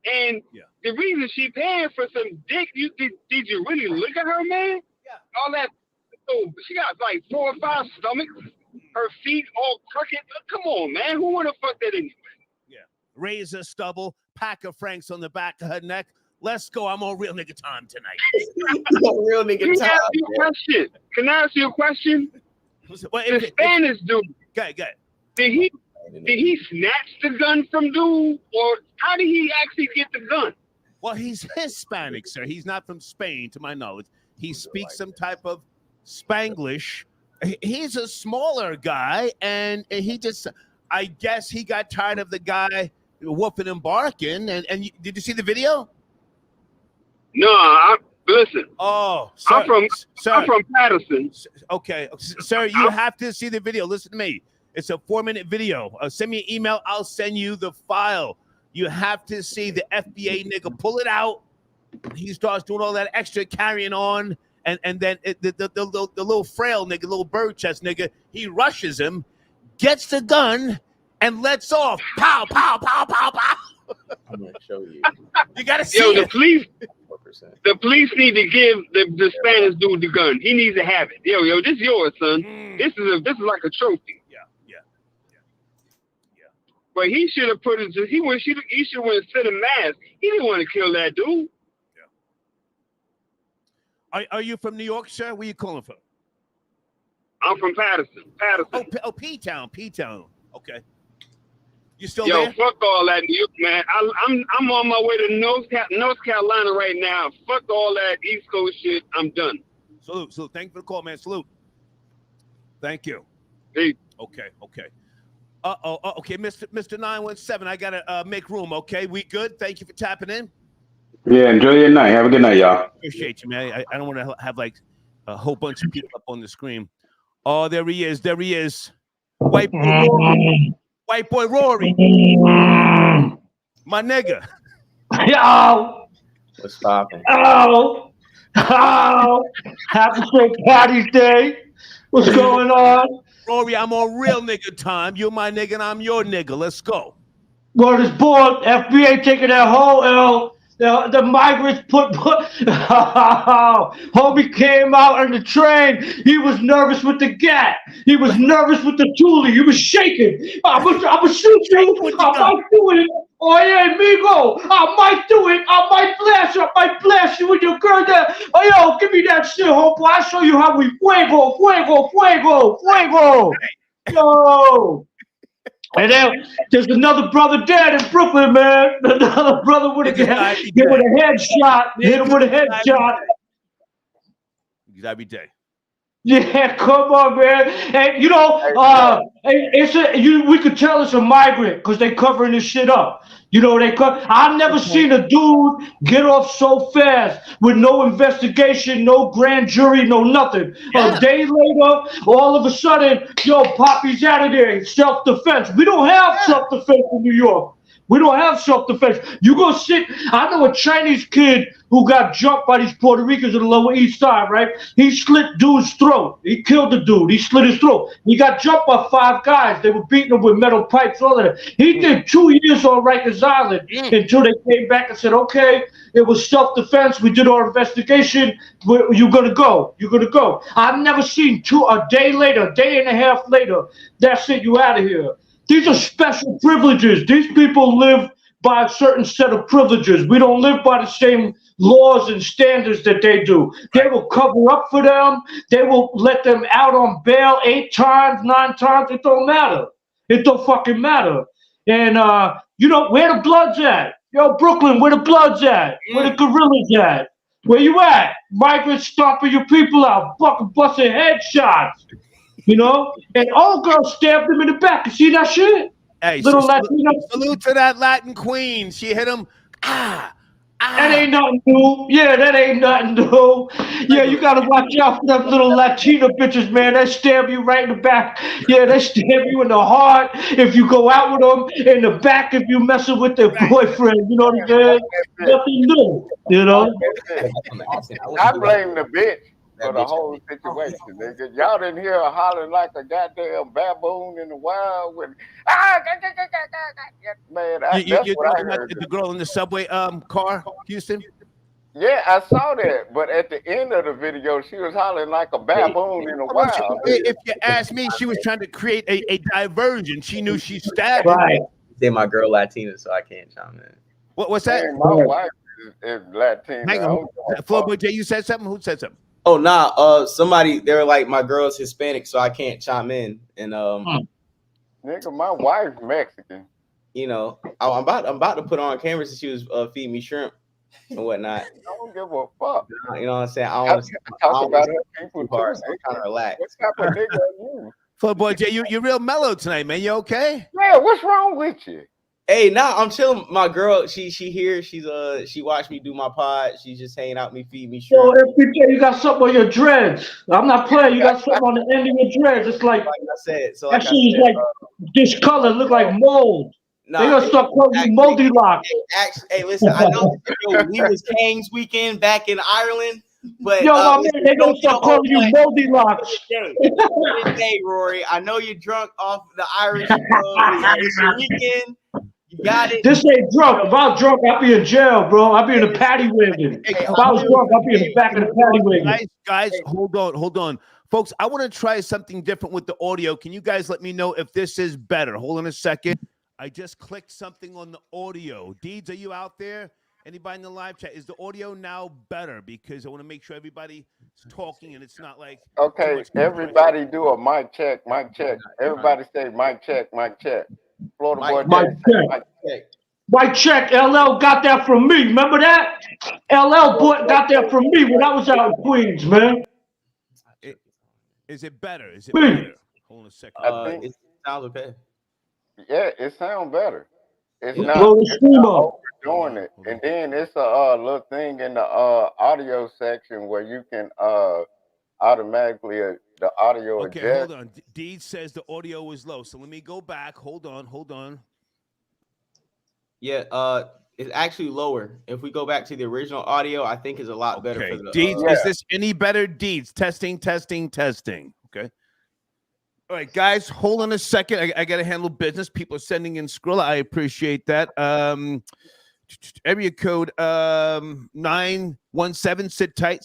And the reason she paying for some dick, did you really look at her, man? Yeah. All that. Oh, she got like 4 or 5 stomachs. Her feet all crooked. Come on, man. Who would have fucked that anyway? Yeah. Razor stubble, pack of Franks on the back of her neck. Let's go. I'm on real nigga time tonight. Real nigga time. Can I ask you a question? The Spanish dude. Go. Did he snatch the gun from dude, or how did he actually get the gun? Well, he's Hispanic, sir. He's not from Spain, to my knowledge. He speaks some type of Spanglish. He's a smaller guy, and he just, I guess he got tired of the guy whooping and barking. And did you see the video? No, listen. Oh, sir, I'm from Patterson. Okay, sir, you have to see the video. Listen to me. It's a 4-minute video. Send me an email. I'll send you the file. You have to see the FBA nigga pull it out. He starts doing all that extra carrying on. And then the little frail nigga, little bird chest nigga, he rushes him, gets the gun, and lets off. Pow, pow, pow, pow, pow. I'm going to show you. You got to see it. The police need to give the Spanish dude the gun. He needs to have it. Yo, this is yours, son. This is like a trophy. But he should have put it. He should have went and set a mask. He didn't want to kill that dude. Yeah. Are you from New York, sir? Where you calling from? I'm from Patterson. Oh, P-Town. Okay. You still Yo, there? fuck all that New York, man. I'm on my way to North Carolina right now. Fuck all that East Coast shit. I'm done. Salute. Thank you for the call, man. Salute. Thank you. Hey. Okay. Okay, Mr. 917, I gotta make room. Okay, we good? Thank you for tapping in. Yeah, enjoy your night. Have a good night, y'all. Appreciate you, man. I don't want to have like a whole bunch of people up on the screen. Oh, there he is. White boy Rory. My nigga. Yo. What's poppin'? Oh. Happy St. Patty's Day. What's going on? Rory, I'm on real nigga time. You're my nigga and I'm your nigga. Let's go. Word is born. FBI taking that whole L. The migrants put homie came out on the train. He was nervous with the gat. He was nervous with the toolie. He was shaking. I'm gonna shoot you. I might do it. Oh yeah, amigo. I might do it. I might blast you with your girl there. Oh yo, give me that shit, homeboy. I'll show you how we fuego. Yo. And then there's another brother dead in Brooklyn, man. Another brother with a headshot. Hit him with a headshot. Every day. Yeah, come on, man. And you know, we could tell it's a migrant because they covering this shit up. You know, I've never seen a dude get off so fast with no investigation, no grand jury, no nothing. Yeah. A day later, all of a sudden, yo, Poppy's out of there. Self-defense. We don't have self-defense in New York. We don't have self-defense. You go sit. I know a Chinese kid who got jumped by these Puerto Ricans in the Lower East Side, right? He slit dude's throat. He killed the dude. He slit his throat. He got jumped by 5 guys. They were beating him with metal pipes, all of that. He did 2 years on Rikers Island until they came back and said, okay, it was self-defense. We did our investigation. You're going to go. You're going to go. I've never seen a day later, a day and a half later, that's it, you out of here. These are special privileges. These people live by a certain set of privileges. We don't live by the same laws and standards that they do. They will cover up for them. They will let them out on bail 8 times, 9 times. It don't matter. It don't fucking matter. And, you know, where the blood's at? Yo, Brooklyn, where the blood's at? Where the gorillas at? Where you at? Migrants stomping your people out, busting headshots. You know, and old girl stabbed him in the back. You see that shit? Hey, salute to that Latin queen. She hit him. That ain't nothing new. Yeah, that ain't nothing new. Yeah, you gotta watch out for them little Latina bitches, man. They stab you right in the back. Yeah, they stab you in the heart if you go out with them. In the back if you messing with their boyfriend. You know what I'm saying? Nothing new. You know. I blame the bitch for the whole situation. Y'all didn't hear her hollering like a goddamn baboon in the wild with man. That's what I heard. The girl in the subway car, Houston. Yeah, I saw that, but at the end of the video, she was hollering like a baboon in the wild. If you ask me, she was trying to create a diversion. She knew she stabbed. Right. Say my girl Latina, so I can't chime in. What's that? Man, my wife is Latina. Hang on, Floboy J, you said something. Who said something? Oh nah, somebody they were like my girl's Hispanic, so I can't chime in. And nigga, my wife's Mexican. You know, I'm about to put on camera since she was feeding me shrimp and whatnot. I don't give a fuck. You know what I'm saying? I talk about her people too. They kind of relax. What type of nigga are you? Floboy J, you're real mellow tonight, man. You okay? Yeah, what's wrong with you? Hey, I'm chilling. My girl, she here. She watched me do my pod. She's just hanging out, feed me shrimp. Yo, FPJ, you got something on your dreads. I'm not playing. You got something on the end of your dreads. It's like I said. So that shit is like this color look like mold. Nah, they gonna start calling you moldy locks. Hey, listen, I know we was Kings weekend back in Ireland. But yo, my man, they gonna start calling you moldy locks. Hey, Rory, I know you're drunk off the Irish. It's your weekend. You got it. This ain't drunk. If I was drunk, I'd be in jail, bro. I'd be in the paddy wagon. If I was drunk, I'd be in the back of the paddy wagon. Guys, hold on. Folks, I want to try something different with the audio. Can you guys let me know if this is better? Hold on a second. I just clicked something on the audio. Deeds, are you out there? Anybody in the live chat? Is the audio now better? Because I want to make sure everybody's talking and it's not like. Okay, everybody do a mic check, mic check. Everybody say mic check, mic check. Florida boy, mic check. Mic check. LL got that from me. Remember that? LL got that from me when I was out in Queens, man. Is it better? Is it better? Hold on a second. I think it sounds okay. Yeah, it sounds better. It's Blow not the steam up. overdoing it. And then it's a little thing in the audio section where you can automatically the audio Okay, adjust. hold on. Deed says the audio was low. So let me go back. Hold on. Yeah, it's actually lower. If we go back to the original audio, I think it's a lot better for the Deeds. Is this any better? Deeds. Testing. Okay. All right, guys, hold on a second. I got to handle business. People are sending in Skrilla. I appreciate that. Area code 917. Sit tight.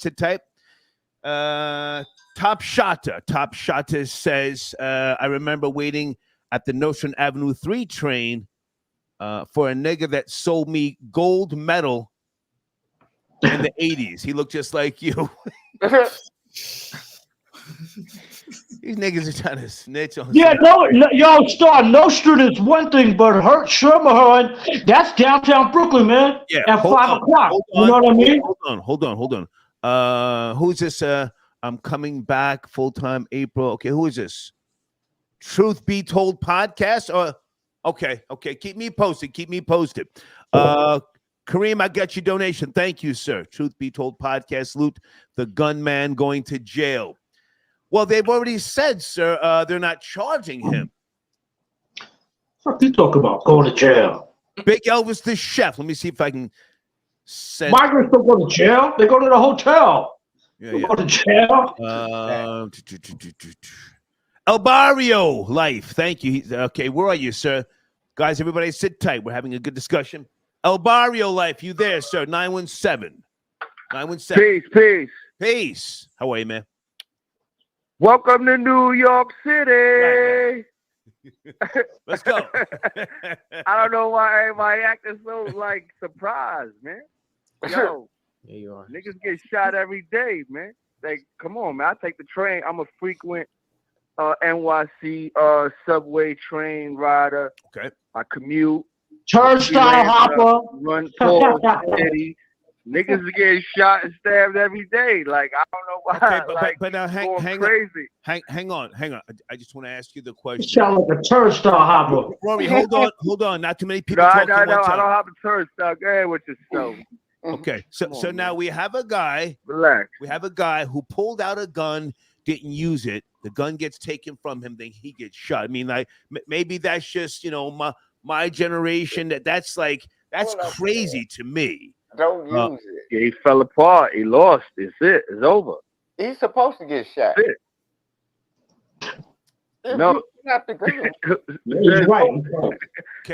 Top Shotta says, I remember waiting at the Nostrand Avenue 3 train for a nigga that sold me gold medal in the 80s. He looked just like you. These niggas are trying to snitch on. Yeah, yo, Star Nostrand is one thing, but Hurt Schermerhorn, that's downtown Brooklyn, man. Yeah, at 5 o'clock. You know what I mean? Hold on. Who's this? I'm coming back full-time April. Okay, who is this? Truth Be Told podcast? Or okay. Keep me posted. Kareem, I got your donation. Thank you, sir. Truth Be Told podcast. Loot the gunman going to jail. Well, they've already said, sir, they're not charging him. What you talk about? Going to jail. Big Elvis the chef. Let me see if I can send. Migrants don't go to jail. They go to the hotel. Yeah. Go to jail. El Barrio Life. Thank you. Okay, where are you, sir? Guys, everybody sit tight. We're having a good discussion. El Barrio Life, you there, sir? 917. Peace. How are you, man? Welcome to New York City. Right. Let's go. I don't know why everybody acting so surprised, man. Yo, yeah, you are. Niggas get shot every day, man. Like, come on, man. I take the train. I'm a frequent NYC subway train rider. Okay. I commute. Turnstile hopper. Run towards the city. Niggas are getting shot and stabbed every day. Like, I don't know why. Okay, but now hang crazy. Hang on. I just want to ask you the question. You sound like a turnstile hopper. Rory, hold on. Not too many people No, talking I at one don't time. have a turnstile. Go ahead with your show. Okay, so on, now man. we have a guy. Relax. We have a guy who pulled out a gun, didn't use it. The gun gets taken from him, then he gets shot. I mean, like maybe that's just my generation. That's crazy to me. Don't use it. Yeah, he fell apart. He lost. It's it. It's over. He's supposed to get shot. That's it. No. Not the gun. He's right.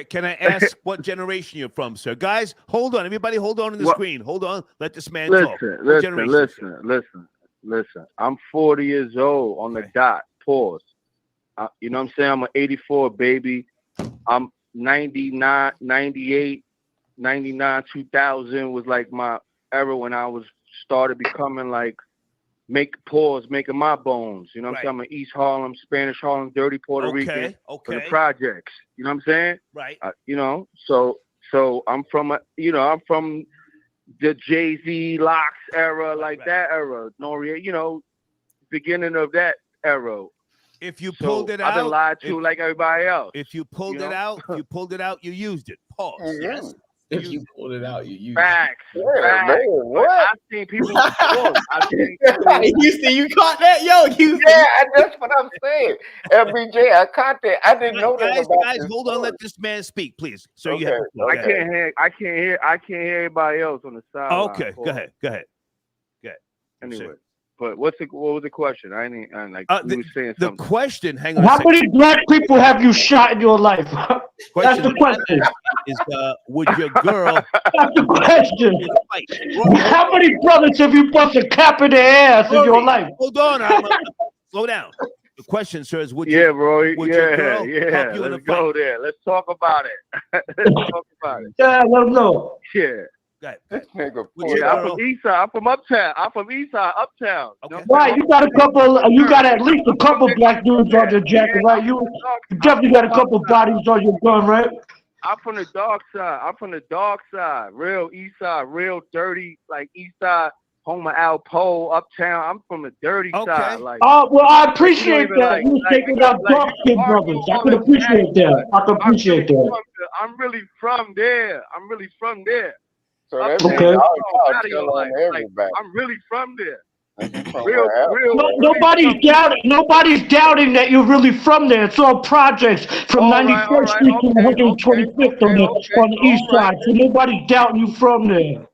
Can I ask what generation you're from, sir? Guys, hold on. Everybody hold on the screen. Hold on. Let this man talk. Listen. I'm 40 years old on the dot. Pause. You know what I'm saying? I'm an 84 baby. I'm 99, 98, 99, 2000 was like my era when I was started becoming making my bones. You know what I'm saying? I'm an East Harlem, Spanish Harlem, dirty Puerto Rican from the projects. You know what I'm saying? Right. So I'm from I'm from the Jay-Z Locks era, that era. Noriega, beginning of that era. If you pulled it out, I've been lied to like everybody else. If you pulled it out, you used it. Pause. Yes. If you pulled it out, you used Facts. Yeah, Facts. man, what? I've seen people. You caught that, yo. That's what I'm saying. LBJ, I caught that. I didn't know that. Guys, hold on. Let this man speak, please. So Okay, you have. I can't hear everybody else on the side. Okay, go ahead. Anyway, but what was the question? I ain't you were saying the something. question. Hang on. How many black people have you shot in your life? That's the question. Is would your girl? That's the question. How many brothers have you busted cap in their ass in your life? Hold on. Slow down. The question, sir, is would Roy. would your girl help you in a Let's fight? go there. Let's talk about it. Let's talk about it. Yeah, let them know. Yeah. This nigga. I'm from East Side. I'm from Uptown. I'm from East Side, Uptown. Okay. Right, you got a couple. You got at least a couple black dudes on your jacket, right? You definitely got a couple bodies on your gun, right? I'm from the dark side. I'm from the dark side. Real East Side. Real dirty, like East Side. Home of Al Poe, Uptown. I'm from the dirty side. Like, well, I appreciate that. You taking out dark skinned brothers. I can appreciate that. I can appreciate that. I'm really from there. I'm really from there. So that Okay. means y'all tell on everybody. I'm really from there. Nobody's doubting that you're really from there. It's all projects from 91st Street to 125th on the east side. So nobody's doubting you from there.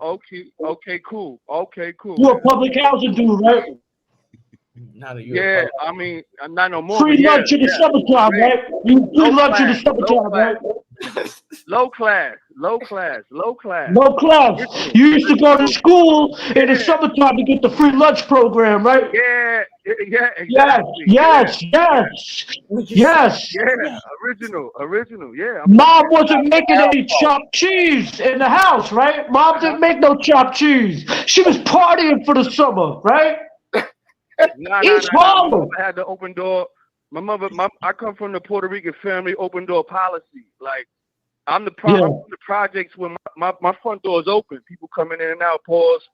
Okay, cool. You're a public housing dude, right? Yeah, I mean, not no more. Free lunch in the summertime, right? You free lunch in the summertime, right? Low class. No class. You used to go to school in the summertime to get the free lunch program, right? Yeah, exactly. Yes. Yeah, original. Yeah. Mom wasn't making any chopped cheese in the house, right? Mom didn't make no chopped cheese. She was partying for the summer, right? Nah, Harlem. I had the open door. I come from the Puerto Rican family open door policy. Like, I'm the projects when my front door is open. People coming in and out, pause,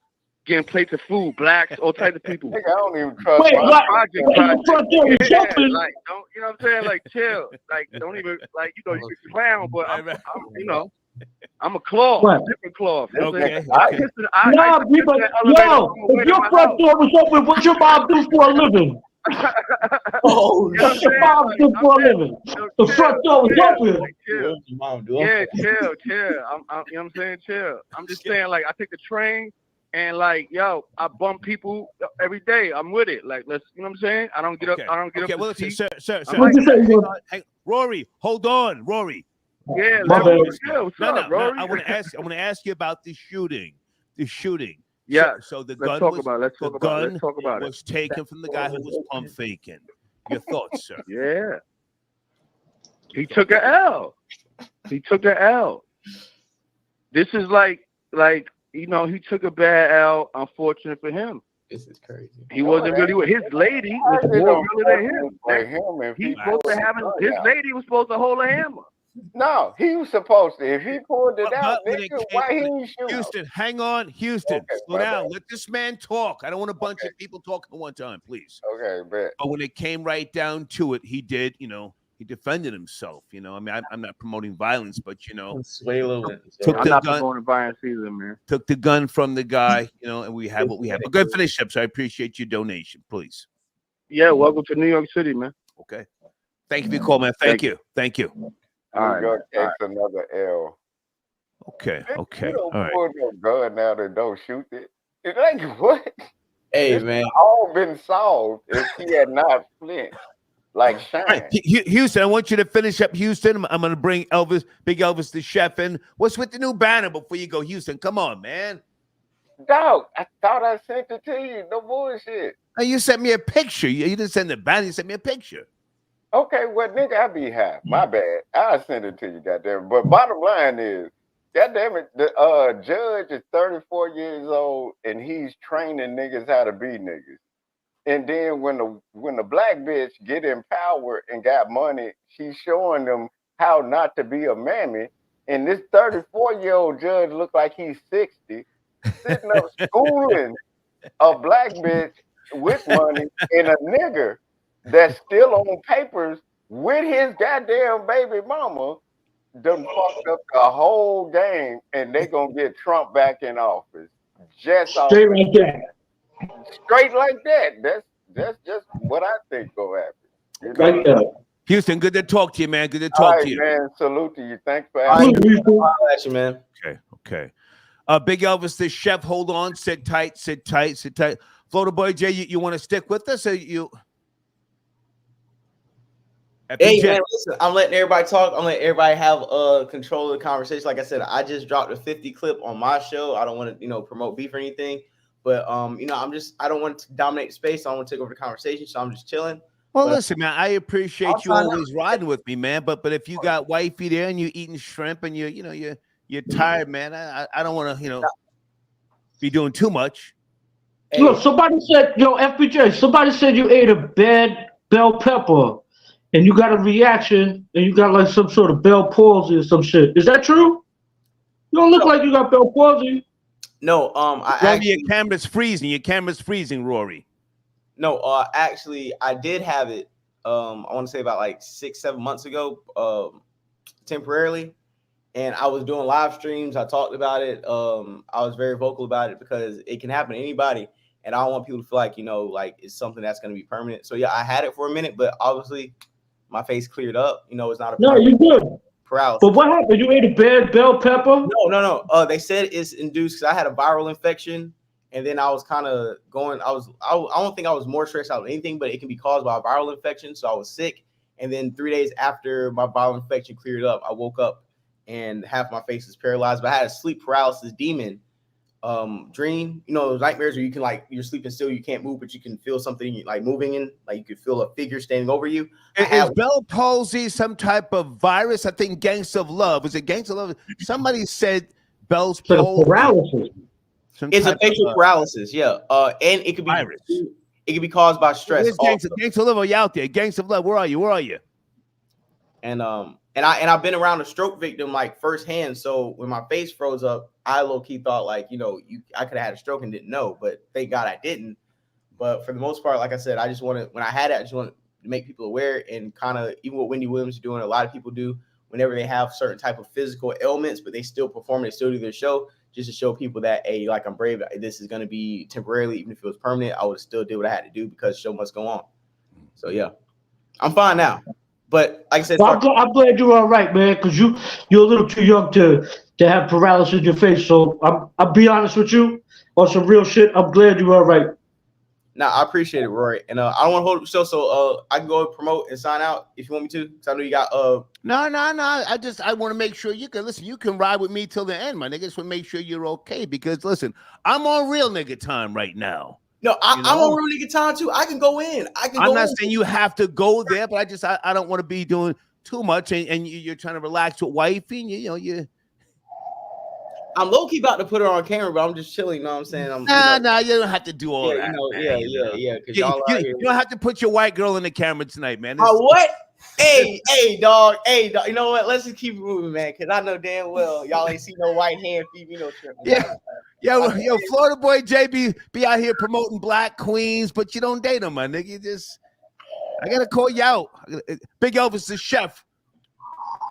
getting plates of food, blacks, all types of people. I don't even trust project. Front door is open. Like, don't, you know what I'm saying? Like, chill. Like, don't even, like, you can clown, but I'm a cloth, different cloth. Okay. If your front door was open, what your mom do for a living? What your mom do for a living? The front door was open. Chill. You know what I'm saying? Chill. I'm just saying, like, I take the train and, like, I bump people every day. I'm with it. Like, you know what I'm saying? I don't get up. Okay, well, listen, sir. Rory, hold on, Rory. Yeah, what's up, Rory? I want to ask you about the shooting. Yeah. So the let's gun talk about it. Was taken from the guy who was pump faking. Your thoughts, sir? Yeah. He took an L. This is like he took a bad L. Unfortunate for him. This is crazy. He wasn't really with his lady. Was more really than him. He's supposed to have his lady was supposed to hold a hammer. No, he was supposed to. If he pulled it out, why he didn't shoot? Houston, hang on. Houston, slow down. Let this man talk. I don't want a bunch of people talking at one time, please. Okay, bet. But when it came right down to it, he did, he defended himself. I mean, I'm not promoting violence, but, I'm not promoting violence either, man. Took the gun from the guy, and we have what we have. But go ahead, finish up, so I appreciate your donation, please. Yeah, welcome to New York City, man. Okay. Thank you for your call, man. Thank you. New York takes another L. Okay. You don't All right. pull no gun out and don't shoot it. It's like, what? Hey, man. All been solved if he had not flinched. Like Shine. Right. Houston, I want you to finish up Houston. I'm going to bring Big Elvis the chef in. What's with the new banner before you go, Houston? Come on, man. Dog, I thought I sent it to you. No bullshit. You sent me a picture. You didn't send the banner. You sent me a picture. Okay, well, nigga, I be high. My bad. I'll send it to you, goddamn. But bottom line is, goddamn it, the judge is 34 years old and he's training niggas how to be niggas. And then when the black bitch get in power and got money, she's showing them how not to be a mammy. And this 34-year-old judge look like he's 60, sitting up schooling a black bitch with money and a nigger that's still on papers with his goddamn baby mama done fucked up the whole game, and they gonna get Trump back in office. Straight like that. That's just what I think gonna happen. Houston, good to talk to you, man. Good to talk to you. Man, salute to you. Thanks for having me. Man. Okay. Big Elvis, the chef, hold on. Sit tight. Florida Boy J, you want to stick with us? Or you... Hey, man, listen, I'm letting everybody talk. I'm letting everybody have control of the conversation. Like I said, I just dropped a 50 clip on my show. I don't want to, promote beef or anything. But, I don't want to dominate the space. I don't want to take over the conversation. So I'm just chilling. Well, listen, man, I appreciate I'll you sign always riding with me, man. But if you got wifey there and you eating shrimp and you're tired, man, I don't want to be doing too much. Hey. Look, somebody said, yo, FBJ, somebody said you ate a bad bell pepper and you got a reaction and you got like some sort of Bell palsy or some shit. Is that true? You don't look like you got Bell palsy. No, Your camera's freezing. Your camera's freezing, Rory. No, actually, I did have it. I want to say about like 6-7 months ago, temporarily, and I was doing live streams. I talked about it. I was very vocal about it because it can happen to anybody, and I don't want people to feel like like it's something that's going to be permanent. So yeah, I had it for a minute, but obviously, my face cleared up. It's not a no, you good. Paralysis. But what happened? You ate a bad bell pepper? No. They said it's induced because I had a viral infection. And then I was kind of going, I don't think I was more stressed out than anything, but it can be caused by a viral infection. So I was sick. And then 3 days after my viral infection cleared up, I woke up and half my face was paralyzed. But I had a sleep paralysis demon dream, those nightmares where you can you're sleeping still, you can't move, but you can feel something like moving in, like you could feel a figure standing over you. Is Bell palsy some type of virus? I think Gangs of Love. Was it Gangs of Love? Somebody said Bell's palsy. Paralysis. It's a facial paralysis, yeah. And it could be virus. It could be caused by stress. Gangs of Love, are you out there? Gangs of Love, where are you? And I've been around a stroke victim firsthand. So when my face froze up, I low key thought I could have had a stroke and didn't know, but thank God I didn't. But for the most part, like I said, I just wanted to make people aware and kind of even what Wendy Williams is doing, a lot of people do whenever they have certain type of physical ailments, but they still perform, they still do their show. Just to show people that, hey, I'm brave. This is going to be temporarily. Even if it was permanent, I would still do what I had to do because the show must go on. So, yeah, I'm fine now. But like I said, I'm glad you're all right, man, because you're a little too young to have paralysis in your face. So I'll be honest with you on some real shit. I'm glad you're all right. Nah, I appreciate it, Rory. And I don't want to hold up the show, so I can go promote and sign out if you want me to. Because I know you got No. I want to make sure you can listen. You can ride with me till the end, my nigga. Just want to make sure you're okay. Because listen, I'm on real nigga time right now. No, I'm on real nigga time too. I can go in. I'm not saying you have to go there, but I don't want to be doing too much. And you're trying to relax with wifey, and you. I'm low key about to put her on camera, but I'm just chilling. You know what I'm saying? Nah, you don't have to do all that. Yeah. You don't have to put your white girl in the camera tonight, man. What? Hey, dog. You know what? Let's just keep it moving, man. Because I know damn well y'all ain't see no white hand feed me no shrimp. Yo, Florida boy JB be out here promoting black queens, but you don't date them, my nigga. I gotta call you out. Big Elvis, the chef.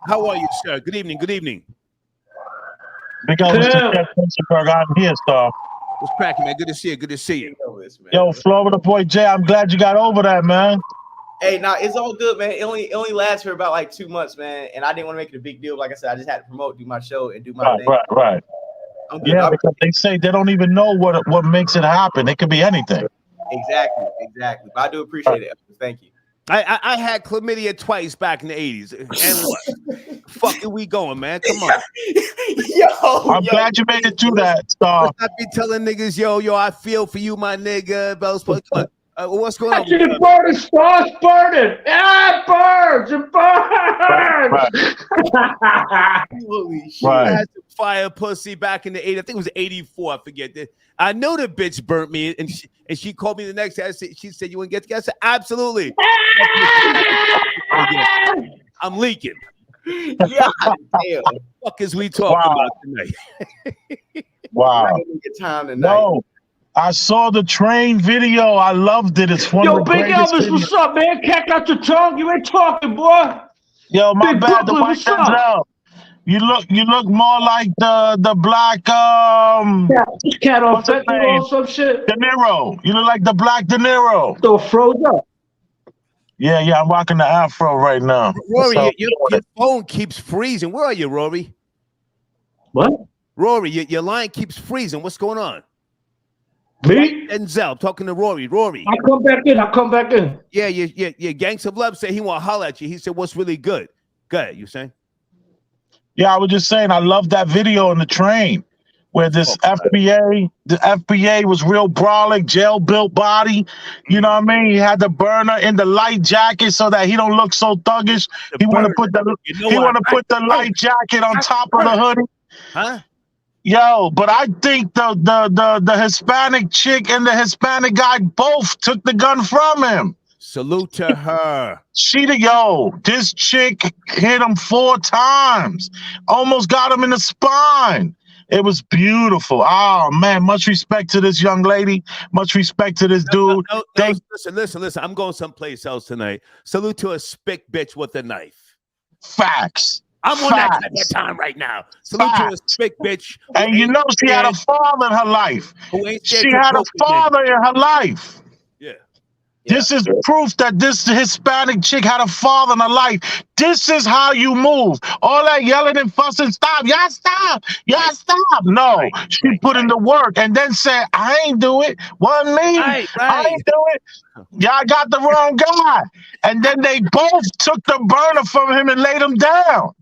How are you, sir? Good evening. Big Elvis, I'm here, star. What's cracking, man? Good to see you. Yo, Florida boy Jay, I'm glad you got over that, man. Hey, it's all good, man. It only lasts for about 2 months, man. And I didn't want to make it a big deal. Like I said, I just had to promote, do my show, and do my thing. Right. Yeah, because they say they don't even know what makes it happen. It could be anything. Exactly. But I do appreciate it. Thank you. I had chlamydia twice back in the 80s. And what? Fuck are we going, man? Come on. I'm glad you made it through that, Star. I be telling niggas, yo, I feel for you, my nigga. Come on. What's going on? Actually, the burning star's burning. Yeah, it burns. It burns. Holy shit. I had some fire pussy back in the 80s. I think it was 84. I forget. I know the bitch burnt me, and she called me the next day. She said, "You want to get together?" I said, "Absolutely." I'm leaking. Yeah. What the fuck is we talking about tonight? Wow. No. I saw the train video. I loved it. It's one of the Big Elvis, what's up, man? Cack out your tongue. You ain't talking, boy. Yo, my Big bad. Brooklyn, what's up? You look more like the black cat on fentanyl or some shit. De Niro. You look like the black De Niro. So froze up. Yeah, I'm rocking the afro right now. Rory, your phone keeps freezing. Where are you, Rory? What? Rory, your line keeps freezing. What's going on? Me? Denzel, I'm talking to Rory. I'll come back in. Yeah. Gangs of Love said he want to holler at you. He said, what's really good? Go ahead, you saying? Yeah, I was just saying, I love that video on the train where this the FBA was real brolic, jail built body. You know what I mean? He had the burner in the light jacket so that he don't look so thuggish. He want to put the light jacket on top of the hoodie. Huh? Yo, but I think the Hispanic chick and the Hispanic guy both took the gun from him. Salute to her. This chick hit him 4 times. Almost got him in the spine. It was beautiful. Oh, man, much respect to this young lady. Much respect to this dude. Listen. I'm going someplace else tonight. Salute to a spick bitch with a knife. Facts. I'm on that time right now. Salute to a spick bitch. And you know she had a father in her life. She had a father in her life. Yeah. This is proof that this Hispanic chick had a father in her life. This is how you move. All that yelling and fussing, stop. Y'all stop. Y'all stop. No, she put in the work and then said, I ain't do it. Wasn't me. I ain't do it. Y'all got the wrong guy. And then they both took the burner from him and laid him down.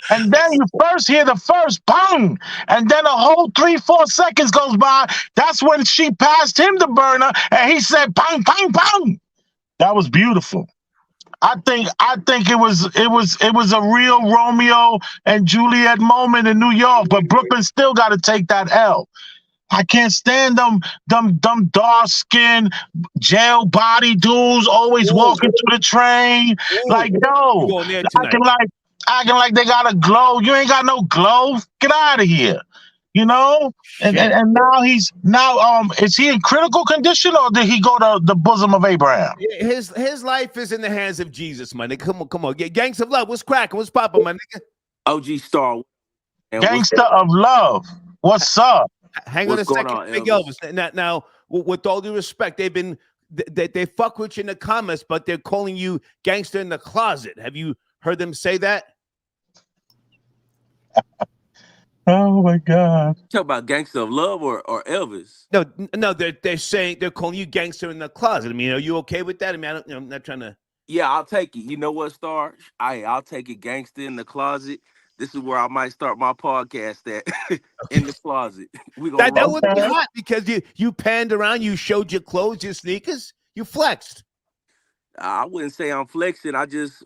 And then you first hear the first bang, and then a whole 3-4 seconds goes by. That's when she passed him the burner, and he said bang, bang, bang. That was beautiful. I think it was a real Romeo and Juliet moment in New York, but Brooklyn still got to take that L. I can't stand them dark skinned jail body dudes always walking to the train. Like, yo, acting like they got a glow. You ain't got no glow. Get out of here. You know? And now is he in critical condition or did he go to the bosom of Abraham? His life is in the hands of Jesus, my nigga. Come on. Gangs of Love. What's cracking? What's popping, my nigga? OG Star. Gangster of Love. What's up? Hang on a second. Big Elvis. Now, with all due respect, they fuck with you in the comments, but they're calling you gangster in the closet. Have you heard them say that? Oh my God! Talk about Gangster of Love or Elvis? No, they're saying they're calling you gangster in the closet. I mean, are you okay with that? I mean, I'm not trying to. Yeah, I'll take it. You know what, Star? I'll take it. Gangster in the closet. This is where I might start my podcast at. In the closet. That would be hot because you panned around, you showed your clothes, your sneakers, you flexed. I wouldn't say I'm flexing.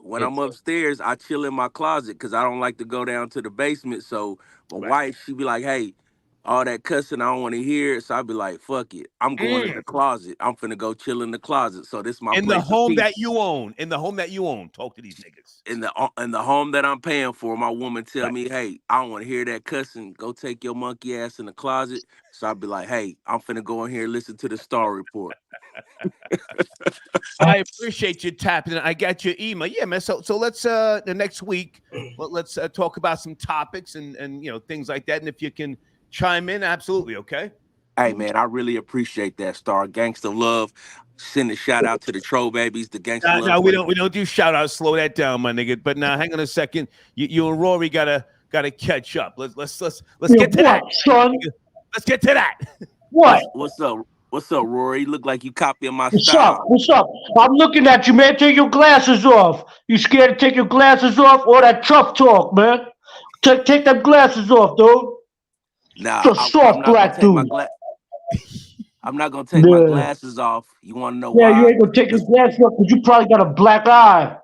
When I'm upstairs, I chill in my closet because I don't like to go down to the basement. So my wife, she be like, hey, all that cussing, I don't want to hear it. So I'd be like, fuck it. I'm going in the closet. I'm finna go chill in the closet. So this is my in place the home of peace. that you own. In the home that you own. Talk to these niggas. In the home that I'm paying for, my woman tell me, hey, I don't want to hear that cussing. Go take your monkey ass in the closet. So I'd be like, hey, I'm finna go in here and listen to the Star Report. I appreciate you tapping. I got your email. Yeah, man. So let's the next week, let's talk about some topics and things like that. And if you can chime in, absolutely, okay. Hey man, I really appreciate that, Star. Gangsta Love. Send a shout out to the Troll Babies, the Gangsta Love. No, we don't do shout outs. Slow that down, my nigga. But now, hang on a second. You and Rory gotta catch up. Let's get to that, son. Let's get to that. What? What's up? What's up, Rory? Look like you copying my What's style. up? What's up? I'm looking at you, man. Take your glasses off. You scared to take your glasses off? All that tough talk, man. Take them glasses off, dude. Nah, It's a soft black dude. I'm not gonna take my glasses off. You wanna know why? Yeah, you ain't gonna take your glasses off because you probably got a black eye.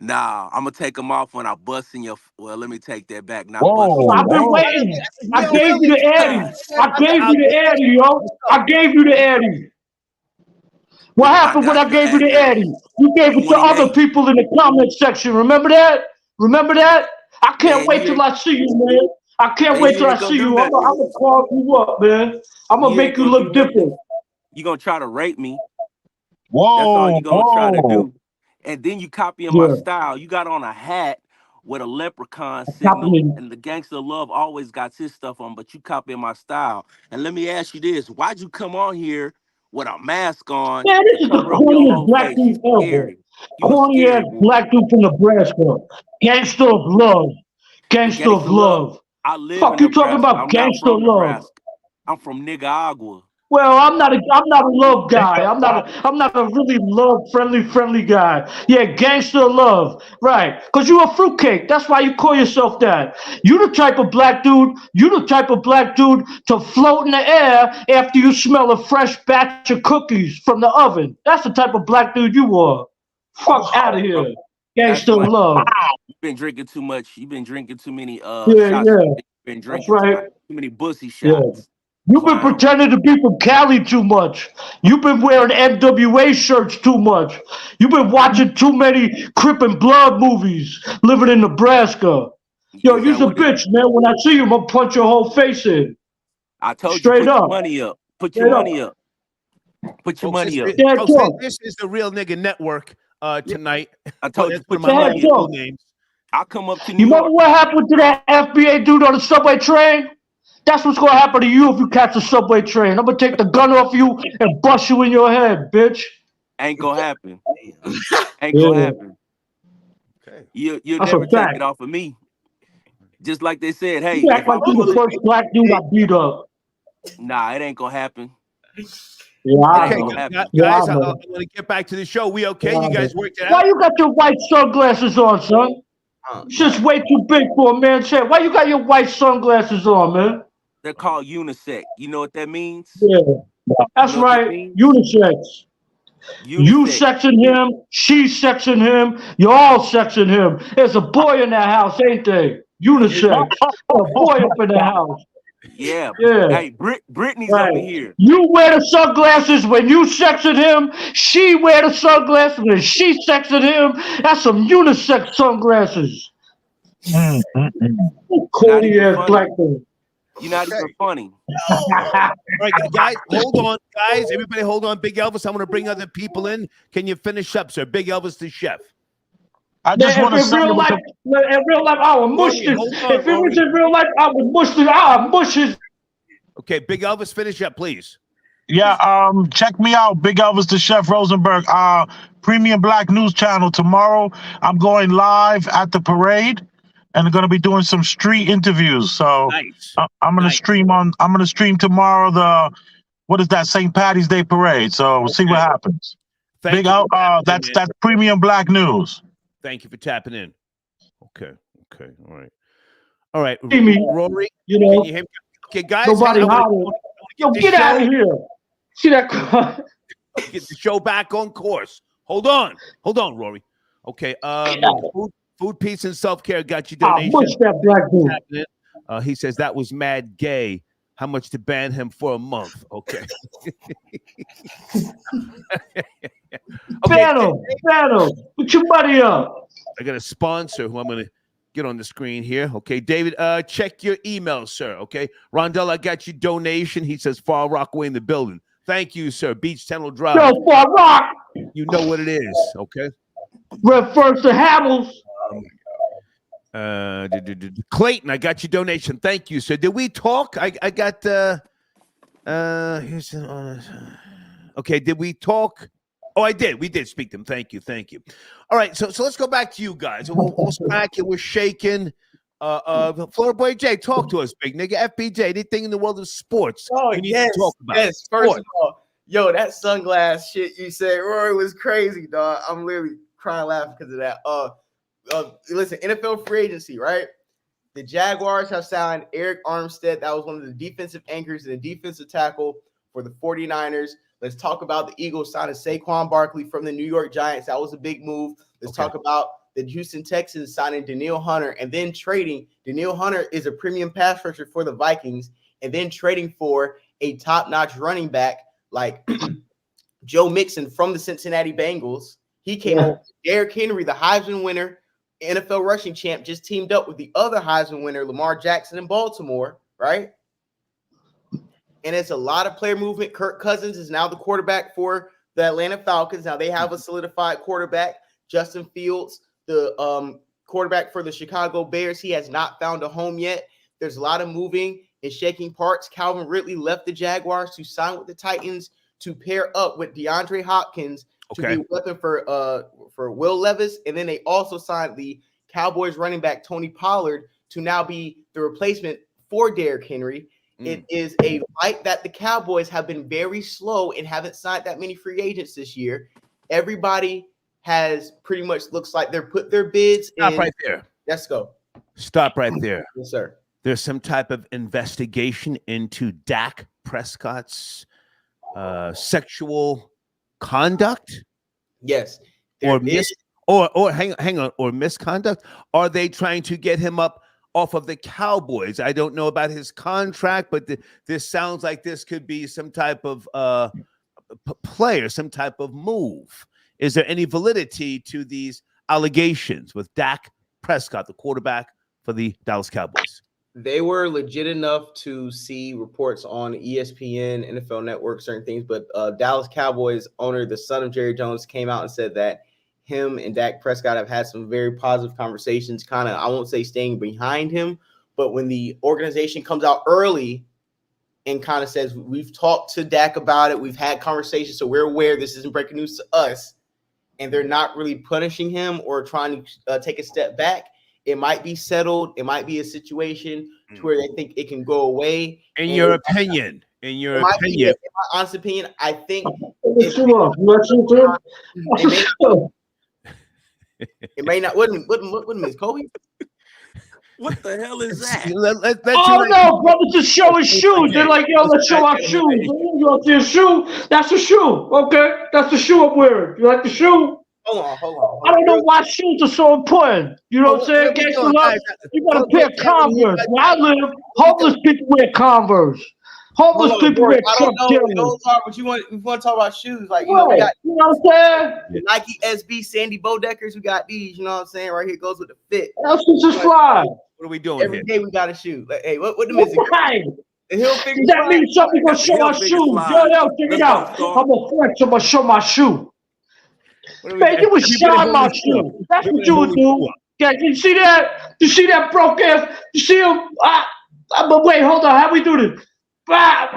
Nah, I'm gonna take them off when I bust in your. Well, let me take that back. Not Whoa, I've been waiting. I gave you the Addy. I gave you the Addy, yo. I gave you the Addy. What happened when I gave you the Addy? You gave it to other people in the comment section. Remember that? Remember that? I can't wait till I see you, man. I can't wait till I see you. I'm gonna call you up, man. I'm gonna make you look different. You gonna try to rape me? Whoa! That's all you gonna try to do. And then you copying my style. You got on a hat with a leprechaun signal, and the Gangsta Love always got his stuff on, but you copying my style. And let me ask you this: why'd you come on here with a mask on? Man, this is the corniest black dude ever. Corny ass black dude from Nebraska. Gangsta of Love. Gangsta of Love. I live Fuck in you talking Nebraska. about Gangsta of Love? I'm from Nicaragua. Well, I'm not a love guy. I'm not a really love friendly guy. Yeah, gangster love, right? Because you a fruitcake. That's why you call yourself that. You the type of black dude. To float in the air after you smell a fresh batch of cookies from the oven. That's the type of black dude you are. Fuck out of here, That's gangster why love. you've been drinking too much. You've been drinking too many Yeah, shots. yeah. You've been That's drinking right. too many bussy Yeah. shots. You've been Clown. pretending to be from Cali too much. You've been wearing NWA shirts too much. You've been watching too many Crip and Blood movies, living in Nebraska. Yo, Is you's that a what it? bitch, man. When I see you, I'm gonna punch your whole face in. I told you, Straight put your up. money up. Put your Straight up. money up. Put your Folks, money up. Yeah, folks, talk. this is the Real Nigga Network tonight. I told you, That's put one your of my money talk. up. names. I'll come up to New You remember York. what happened to that FBA dude on the subway train? That's what's gonna happen to you if you catch a subway train. I'm gonna take the gun off you and bust you in your head, bitch. Ain't gonna happen. Ain't Yeah. gonna happen. Okay. You'll That's a never take fact. it off of me. Just like they said, hey, You act if like I you pull the it, first black dude I beat up. nah, it ain't gonna happen. Yeah, It I ain't Okay, know. gonna happen. Yeah, I guys, I know. want to get back to the show. We okay? Yeah, I You guys know. worked it Why out? you got your white sunglasses on, son? It's just way too big for a man's head. Why you got your white sunglasses on, man? They're called unisex. You know what that means? Yeah, that's You know what that right. means? Unisex. You Unisex. sexing him, she's sexing him, you're all sexing him. There's a boy in the house, ain't they? Unisex. A boy up in the house. Yeah. Yeah, Hey, Brittany's right. over here. You wear the sunglasses when you sexing him. She wear the sunglasses when she sexing him. That's some unisex sunglasses. You're not Corny even ass funny. black thing. You're not even funny. All right, guys, hold on. Guys, everybody hold on. Big Elvis, I'm going to bring other people in. Can you finish up, sir? Big Elvis, the chef. I just Man, want to if in say real life, I would mush Rory, this. hold on, If it was Rory. in real life, I would mush this. I would mush his. Okay, Big Elvis, finish up, please. Yeah, check me out, Big Elvis the Chef Rosenberg, Premium Black News Channel. Tomorrow, I'm going live at the parade, and I'm gonna be doing some street interviews. So Nice. I'm gonna stream on. I'm gonna stream tomorrow. What is that? St. Patty's Day parade. So we'll see what happens. Thank Big you. out. For tapping in, That's man. Premium Black News. Thank you for tapping in. Okay. All right. All right. See me, Rory, you can know, you hear me? Okay, guys, nobody I wanna hollering. get Yo, the get show- out of here. See that? Get the show back on course. Hold on, Rory. Okay. Food, peace, and self-care got you donation. Mush that black dude. He says that was mad gay. How much to ban him for a month? Okay. Ban him. Put your money up. I got a sponsor who I'm going to get on the screen here. Okay, David, check your email, sir. Okay, Rondell, I got your donation. He says Far Rockaway in the building. Thank you, sir. Beach Tunnel Drive. Yo, Far Rock. You know what it is. Okay. Refers to Hamels. Clayton, I got your donation. Thank you, sir. Did we talk? I got here's okay. Did we talk? Oh, I did. We did speak to him. Thank you. All right, so let's go back to you guys. We'll smack it. We're shaking. Florida Boy J, talk to us, big nigga. FBJ, anything in the world of sports? Oh, we need yes. to talk about. Yes. First of all, yo, that sunglass shit you said, Rory, was crazy, dog. I'm literally crying laughing because of that. Listen, NFL free agency, right? The Jaguars have signed Eric Armstead. That was one of the defensive anchors and the defensive tackle for the 49ers. Let's talk about the Eagles signing Saquon Barkley from the New York Giants. That was a big move. Let's talk about the Houston Texans signing Danielle Hunter and then trading. Danielle Hunter is a premium pass rusher for the Vikings and then trading for a top-notch running back like Joe Mixon from the Cincinnati Bengals. He came up. Derrick Henry, the Heisman winner, NFL rushing champ, just teamed up with the other Heisman winner, Lamar Jackson in Baltimore, right? And it's a lot of player movement. Kirk Cousins is now the quarterback for the Atlanta Falcons. Now they have a solidified quarterback. Justin Fields, the quarterback for the Chicago Bears, he has not found a home yet. There's a lot of moving and shaking parts. Calvin Ridley left the Jaguars to sign with the Titans to pair up with DeAndre Hopkins to be a weapon for Will Levis. And then they also signed the Cowboys running back Tony Pollard to now be the replacement for Derrick Henry. It is a fight that the Cowboys have been very slow and haven't signed that many free agents this year. Everybody has pretty much looks like they're put their bids in. Stop right there. Let's go. Stop right there. Yes, sir. There's some type of investigation into Dak Prescott's sexual conduct. Yes. Or hang on, or misconduct. Are they trying to get him up off of the Cowboys? I don't know about his contract, but this sounds like this could be some type of play or some type of move. Is there any validity to these allegations with Dak Prescott, the quarterback for the Dallas Cowboys? They were legit enough to see reports on ESPN, NFL Network, certain things, but Dallas Cowboys owner, the son of Jerry Jones, came out and said that him and Dak Prescott have had some very positive conversations, kind of, I won't say staying behind him, but when the organization comes out early and kind of says, we've talked to Dak about it, we've had conversations, so we're aware this isn't breaking news to us, and they're not really punishing him or trying to take a step back, it might be settled. It might be a situation to where they think it can go away. In your opinion, in my honest opinion, I think it may not. What is Kobe? What the hell is that? Oh no, brothers just showing shoes. They're like, yo, let's show our shoes. You want to see a shoe? That's a shoe. Okay, that's the shoe I'm wearing. You like the shoe? Hold on. I don't know why shoes are so important. You know what I'm saying? You got a pair of Converse. Where I live, homeless people wear Converse. Homeless people wear Chuck Taylor. But you want to talk about shoes? Like, we got, you know what I'm saying? Nike SB Sandy Bodeckers. We got these. You know what I'm saying? Right here goes with the fit. That's just fly. What are we doing Every day we got a shoe. Like, hey, what the music? Right. That means something gonna show our shoes. Yo, check it out. I'm a flex. I'm gonna show my shoe. Man, you was shine my shoe. That's what you would do. Yeah, you see that? You see that broke ass? You see him? But wait, hold on. How we do this? Bop,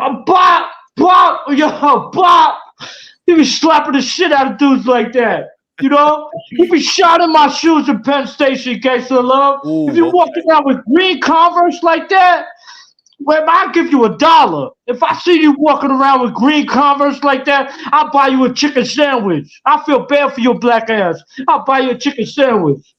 yo, bop. He be slapping the shit out of dudes like that. You know? He be shining my shoes in Penn Station, Gangsta Love. If you walk around with green Converse like that, well, I'll give you $1. If I see you walking around with green Converse like that, I'll buy you a chicken sandwich. I feel bad for your black ass. I'll buy you a chicken sandwich.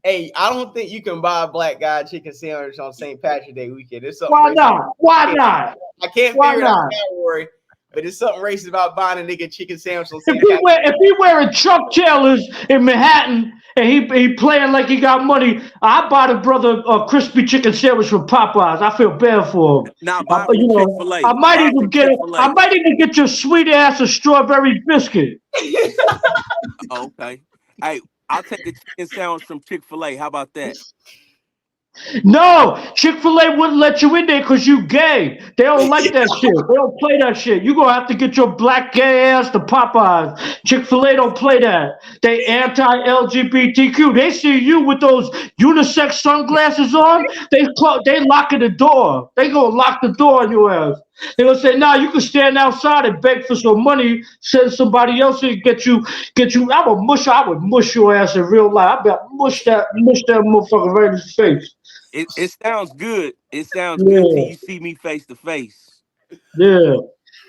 Hey, I don't think you can buy a black guy chicken sandwich on St. Patrick's Day weekend. Why not? Why not? I can't figure it out category, but it's something racist about buying a nigga chicken sandwich on St. Patrick's. If he wearing Chuck Taylors in Manhattan and he playing like he got money, I buy the brother a crispy chicken sandwich from Popeyes. I feel bad for him. Now, I might even get your sweet ass a strawberry biscuit. Okay. Hey, I'll take a chicken sandwich from Chick-fil-A. How about that? No, Chick-fil-A wouldn't let you in there because you gay. They don't like that shit. They don't play that shit. You're going to have to get your black gay ass to Popeyes. Chick-fil-A don't play that. They anti-LGBTQ. They see you with those unisex sunglasses on, they locking the door. They going to lock the door on your ass. They're going to say, nah, you can stand outside and beg for some money, send somebody else and get you. I would mush your ass in real life. I bet mush that motherfucker right in his face. It sounds good. It sounds good till you see me face to face. Yeah.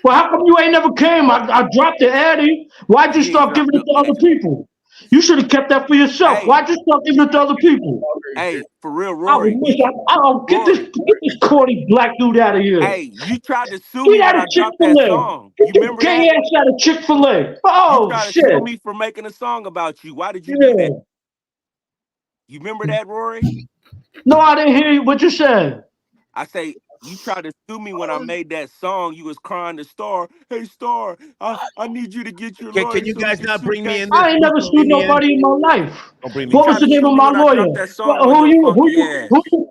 Well, how come you ain't never came? I dropped the Addy. Why'd you start giving it to other people? You should have kept that for yourself. Hey. Why'd you start giving it to other people? Hey, for real, Rory. Get this corny black dude out of here. Hey, you tried to sue me when I dropped that song. You remember that? Get ass out of Chick-fil-A. Oh, you tried shit. to sue me for making a song about you. Why did you do that? You remember that, Rory? No, I didn't hear you. What you said? I say, you tried to sue me when I made that song. You was crying to Star. Hey, Star, I need you to get your lawyer. Can you guys not bring me in? I ain't never sued nobody in my life. What was the name of my lawyer?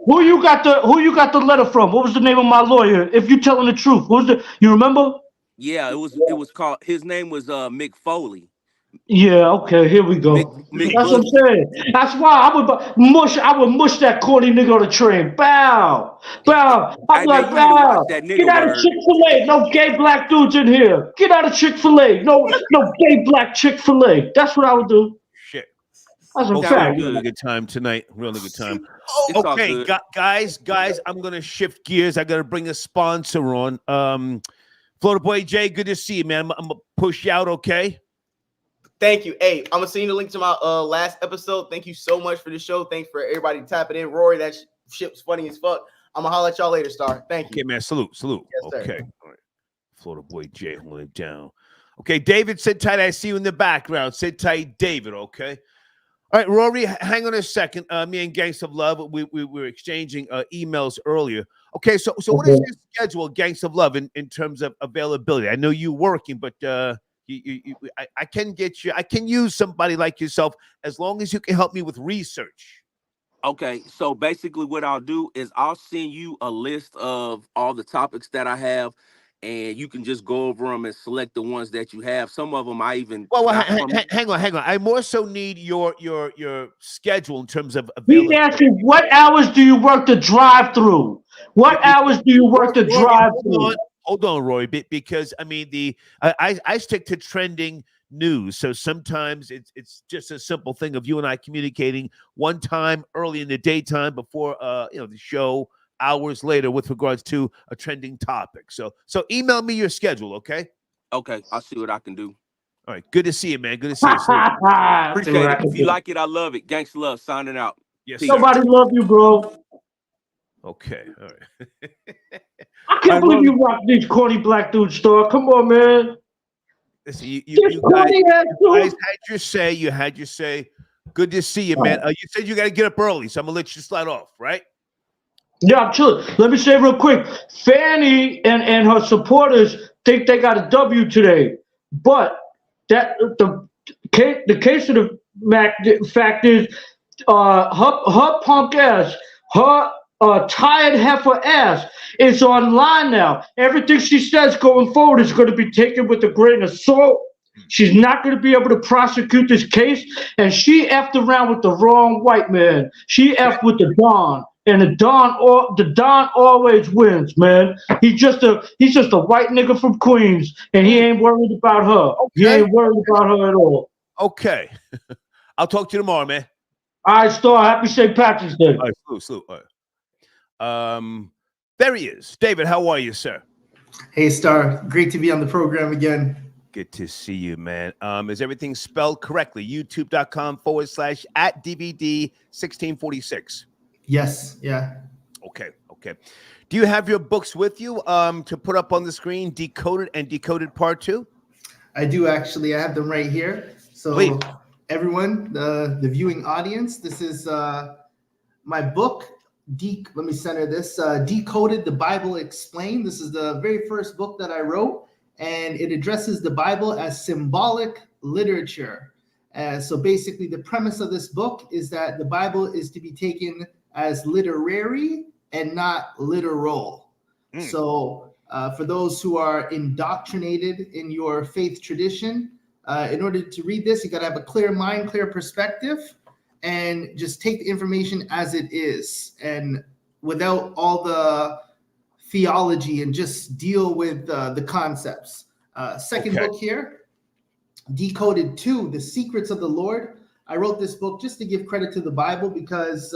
Who you got the letter from? What was the name of my lawyer? If you're telling the truth, you remember? Yeah, it was called. His name was Mick Foley. Yeah, okay, here we go. That's what I'm saying. That's why I would mush that corny nigga on the train. Bow. I'm like, bow. Get out of Chick-fil-A. No gay black dudes in here. Get out of Chick-fil-A. No gay black Chick-fil-A. That's what I would do. Shit. That's a We're fact. having a good time tonight. Really good time. It's all Okay, good. guys, I'm gonna shift gears. I gotta bring a sponsor on. Florida Boy Jay, good to see you, man. I'm gonna push you out, okay? Thank you. Hey, I'm gonna send you the link to my last episode. Thank you so much for the show. Thanks for everybody tapping in. Rory, that shit was funny as fuck. I'm gonna holler at y'all later, Star. Thank you. Okay, man. Salute. Yes, sir. Okay. All right. Florida Boy Jay, hold it down. Okay, David, sit tight. I see you in the background. Sit tight, David, okay? All right, Rory, hang on a second. Me and Gangs of Love, we were exchanging emails earlier. Okay, so what is your schedule, Gangs of Love, in terms of availability? I know you're working, but I can get you. I can use somebody like yourself as long as you can help me with research. Okay, so basically what I'll do is I'll send you a list of all the topics that I have, and you can just go over them and select the ones that you have. Some of them I even hang on. I more so need your schedule in terms of availability. He's asking, what hours do you work the drive through? What hours do you work the drive through? Hold on, Roy, because I mean I stick to trending news, so sometimes it's just a simple thing of you and I communicating one time early in the daytime before the show, hours later with regards to a trending topic. So email me your schedule, okay? Okay, I'll see what I can do. All right, good to see you, man. Good to see you. Appreciate it. If you like it, I love it. Gangsta Love signing out. Yes, nobody love you, bro. Okay, all right. I can't believe you rock these corny black dudes, Star. Come on, man. Listen, you guys had your say. You had your say. Good to see you, man. You said you got to get up early, so I'm gonna let you slide off, right? Yeah, I'm chilling. Let me say real quick. Fanny and her supporters think they got a W today, but that the case of the fact is, her punk ass, her tired heifer ass is online now. Everything she says going forward is going to be taken with a grain of salt. She's not going to be able to prosecute this case, and she effed around with the wrong white man. She effed with the Don. And the Don always wins, man. He's just a white nigga from Queens, and he ain't worried about her. Okay. He ain't worried about her at all. Okay. I'll talk to you tomorrow, man. All right, Star. Happy St. Patrick's Day. All right, salute. All right. There he is. David, how are you, sir? Hey, Star. Great to be on the program again. Good to see you, man. Is everything spelled correctly? YouTube.com/@DVD1646. Yes. Yeah. Okay. Do you have your books with you to put up on the screen, Decoded and Decoded Part 2? I do, actually. I have them right here. So please, everyone, the viewing audience, this is my book. Let me center this. Decoded, the Bible Explained. This is the very first book that I wrote, and it addresses the Bible as symbolic literature. So basically, the premise of this book is that the Bible is to be taken as literary and not literal. So for those who are indoctrinated in your faith tradition, in order to read this, you got to have a clear mind, clear perspective, and just take the information as it is, and without all the theology, and just deal with the concepts. Second book here, Decoded 2, The Secrets of the Lord. I wrote this book just to give credit to the Bible, because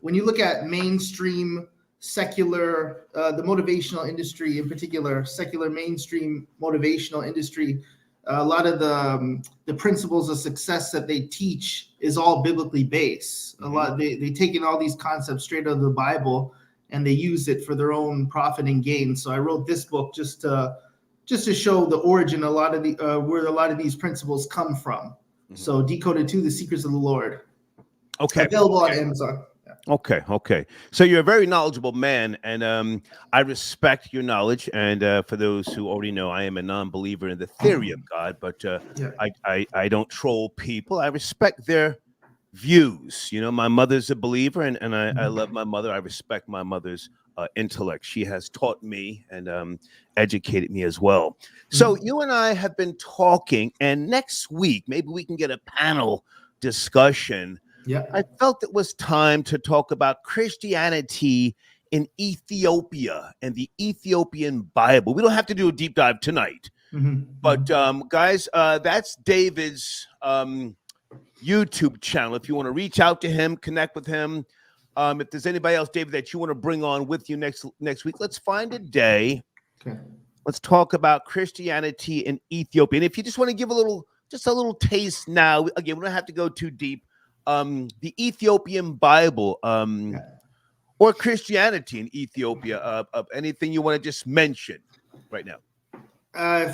when you look at mainstream secular, the motivational industry in particular, secular mainstream motivational industry, a lot of the principles of success that they teach is all biblically based. A lot they take in all these concepts straight out of the Bible, and they use it for their own profit and gain. So I wrote this book just to show the origin, a lot of the where a lot of these principles come from. So Decoded 2, The Secrets of the Lord. Okay. Available on Amazon. Okay. So you're a very knowledgeable man, and I respect your knowledge. And for those who already know, I am a non-believer in the theory of God, but I don't troll people. I respect their views. You know, my mother's a believer, and I love my mother. I respect my mother's intellect. She has taught me and educated me as well. So you and I have been talking, and next week, maybe we can get a panel discussion. Yeah, I felt it was time to talk about Christianity in Ethiopia and the Ethiopian Bible. We don't have to do a deep dive tonight, but guys, that's David's YouTube channel. If you want to reach out to him, connect with him. If there's anybody else, David, that you want to bring on with you next week, let's find a day. Okay. Let's talk about Christianity in Ethiopia. And if you just want to give a little taste now, again, we don't have to go too deep. The Ethiopian Bible, or Christianity in Ethiopia, of anything you want to just mention right now.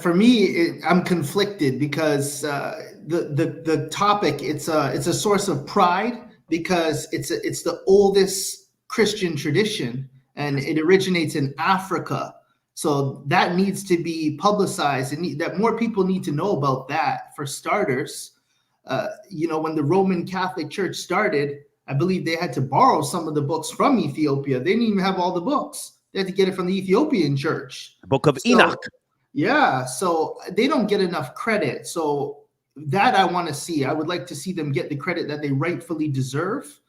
For me, I'm conflicted because the topic it's a source of pride because it's the oldest Christian tradition and it originates in Africa. So that needs to be publicized and that more people need to know about that. For starters, when the Roman Catholic Church started, I believe they had to borrow some of the books from Ethiopia. They didn't even have all the books. They had to get it from the Ethiopian church. The Book of Enoch. Yeah, so they don't get enough credit. So that I want to see. I would like to see them get the credit that they rightfully deserve.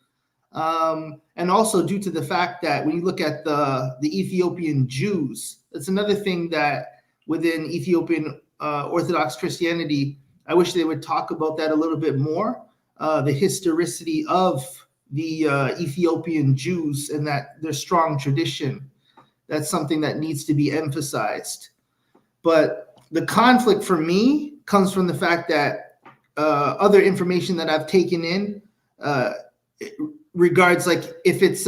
And also due to the fact that when you look at the Ethiopian Jews, that's another thing that within Ethiopian Orthodox Christianity, I wish they would talk about that a little bit more. The historicity of the Ethiopian Jews and that their strong tradition. That's something that needs to be emphasized. But the conflict for me comes from the fact that other information that I've taken in regards like if it's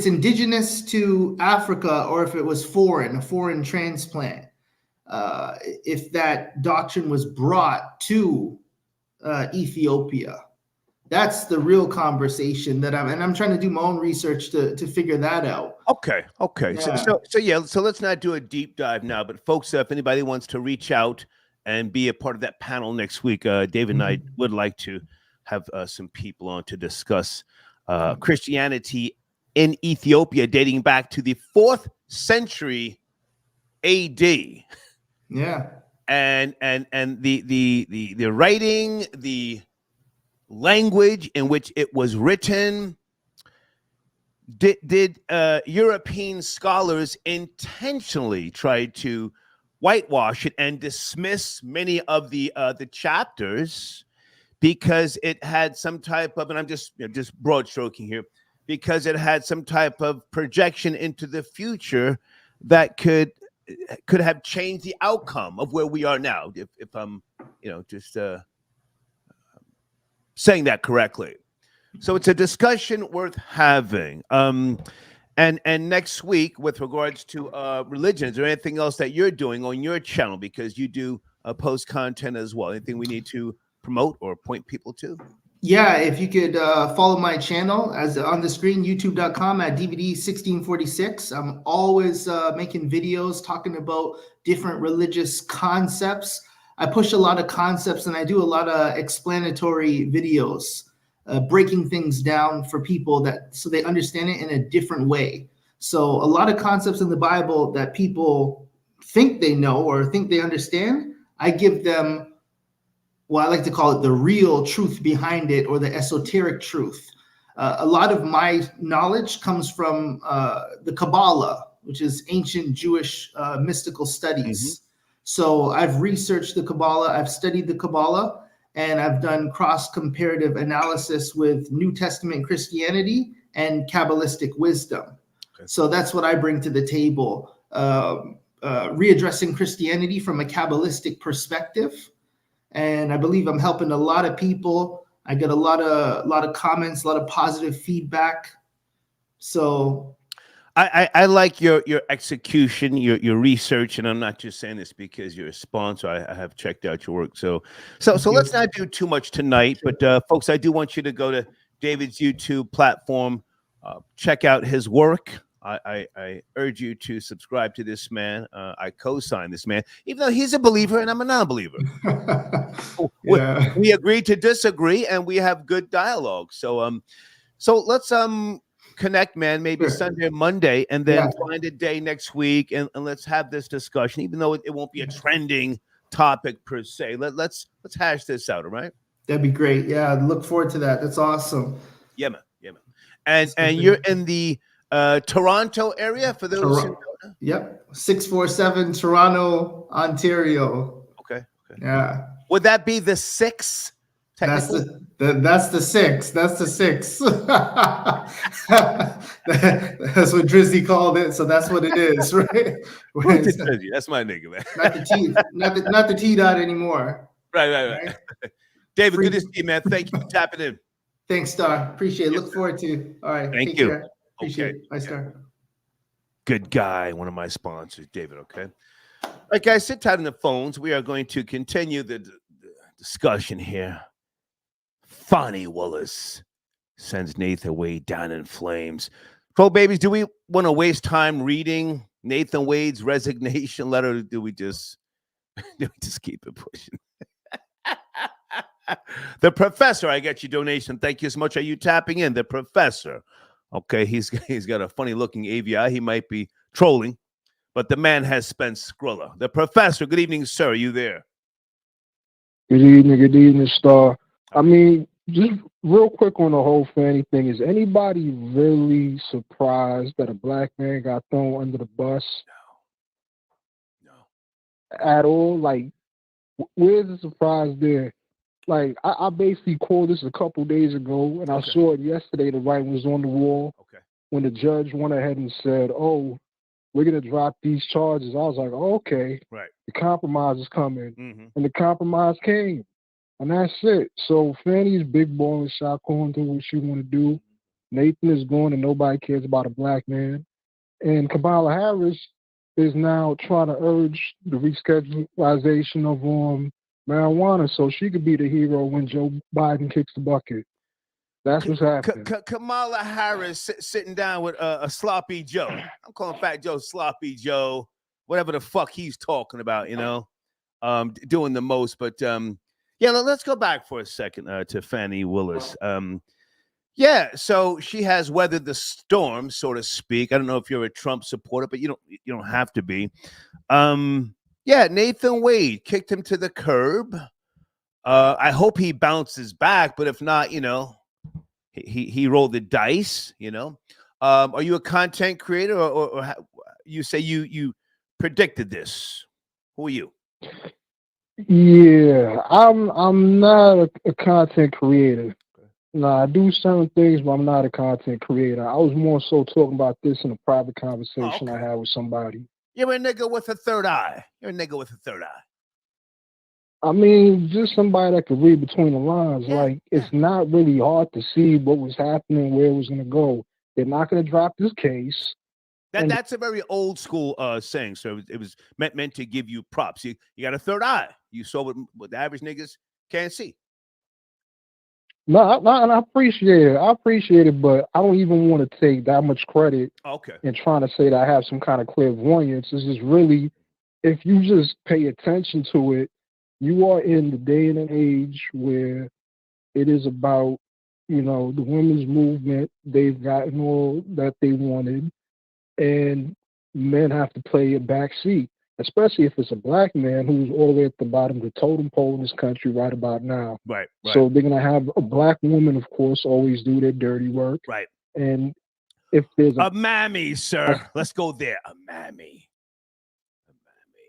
indigenous to Africa or if it was a foreign transplant, if that doctrine was brought to Ethiopia. That's the real conversation that I'm trying to do my own research to figure that out. Okay. Yeah. So let's not do a deep dive now, but folks, if anybody wants to reach out and be a part of that panel next week, David and I would like to have some people on to discuss Christianity in Ethiopia dating back to the 4th century AD. Yeah. And the writing, the language in which it was written. Did European scholars intentionally try to whitewash it and dismiss many of the chapters because it had some type of, and I'm just broad stroking here, because it had some type of projection into the future that could have changed the outcome of where we are now, if I'm just saying that correctly. So it's a discussion worth having. And next week, with regards to religion, is there anything else that you're doing on your channel? Because you do post content as well. Anything we need to promote or point people to? Yeah, if you could follow my channel as on the screen, youtube.com at DVD1646. I'm always making videos talking about different religious concepts. I push a lot of concepts and I do a lot of explanatory videos, breaking things down for people so they understand it in a different way. So a lot of concepts in the Bible that people think they know or think they understand, I give them what I like to call it the real truth behind it, or the esoteric truth. A lot of my knowledge comes from the Kabbalah, which is ancient Jewish mystical studies. So I've researched the Kabbalah, I've studied the Kabbalah, and I've done cross-comparative analysis with New Testament Christianity and Kabbalistic wisdom. Okay. So that's what I bring to the table, readdressing Christianity from a Kabbalistic perspective. And I believe I'm helping a lot of people. I get a lot of comments, a lot of positive feedback. So I like your execution, your research, and I'm not just saying this because you're a sponsor. I have checked out your work. So let's not do too much tonight. But folks, I do want you to go to David's YouTube platform, check out his work. I urge you to subscribe to this man. I co-sign this man, even though he's a believer and I'm a non-believer. Yeah. We agree to disagree, and we have good dialogue. So let's connect, man. Maybe Sure. Sunday or Monday, and then find a day next week, and let's have this discussion. Even though it won't be a trending topic per se, let's hash this out. All right? That'd be great. Yeah, I look forward to that. That's awesome. Yeah, man. And you're in the Toronto area, for those who Yep, 647 Toronto, Ontario. Okay. Yeah. Would that be the 6? That's the 6. That's the 6. That's what Drizzy called it. So that's what it is, right? Who's the Drizzy? That's my nigga, man. Not the T dot anymore. Right. David, good to see you, man. Thank you for tapping in. Thanks, Star. Appreciate it. Look forward to it. All right. Thank Take you. Care. Appreciate it. Bye, Star. Good guy. One of my sponsors, David. Okay. All right, guys, sit tight on the phones. We are going to continue the discussion here. Fanny Willis sends Nathan Wade down in flames. Pro babies, do we want to waste time reading Nathan Wade's resignation letter, or do we just keep it pushing? The professor, I got your donation. Thank you so much. Are you tapping in? The professor. Okay, he's got a funny looking AVI. He might be trolling, but the man has spent Skrilla. The professor, good evening, sir. Are you there? Good evening, Star. I mean, just real quick on the whole Fanny thing, is anybody really surprised that a black man got thrown under the bus? No. At all? Like, where's the surprise there? Like, I basically called this a couple days ago, and I saw it yesterday. The writing was on the wall. Okay. When the judge went ahead and said, "Oh, we're gonna drop these charges," I was like, oh, "Okay, right. The compromise is coming," and the compromise came, and that's it. So Fanny's big ball and shot calling, do what she want to do. Nathan is going, and nobody cares about a black man. And Kamala Harris is now trying to urge the reschedulization of marijuana so she could be the hero when Joe Biden kicks the bucket. That's what's happening. Kamala Harris sitting down with a sloppy Joe. I'm calling Fat Joe Sloppy Joe, whatever the fuck he's talking about, doing the most. But yeah, let's go back for a second to Fanny Willis. Yeah, so she has weathered the storm, so to speak. I don't know if you're a Trump supporter, but you don't have to be. Yeah, Nathan Wade kicked him to the curb. I hope he bounces back, but if not, he rolled the dice. Are you a content creator, or you say you predicted this? Who are you? Yeah, I'm not a content creator. No, I do certain things, but I'm not a content creator. I was more so talking about this in a private conversation I had with somebody. You're a nigga with a third eye. I mean, just somebody that could read between the lines. It's not really hard to see what was happening, where it was going to go. They're not going to drop this case. That's a very old school saying. So it was meant to give you props. You got a third eye. You saw what the average niggas can't see. No, and I appreciate it. But I don't even want to take that much credit. And trying to say that I have some kind of clairvoyance. This is really, if you just pay attention to it, you are in the day and an age where it is about, the women's movement. They've gotten all that they wanted, and men have to play a back seat, especially if it's a black man who's all the way at the bottom of the totem pole in this country right about now. Right. So they're going to have a black woman, of course, always do their dirty work. Right. And if there's a mammy, sir, let's go there. A mammy.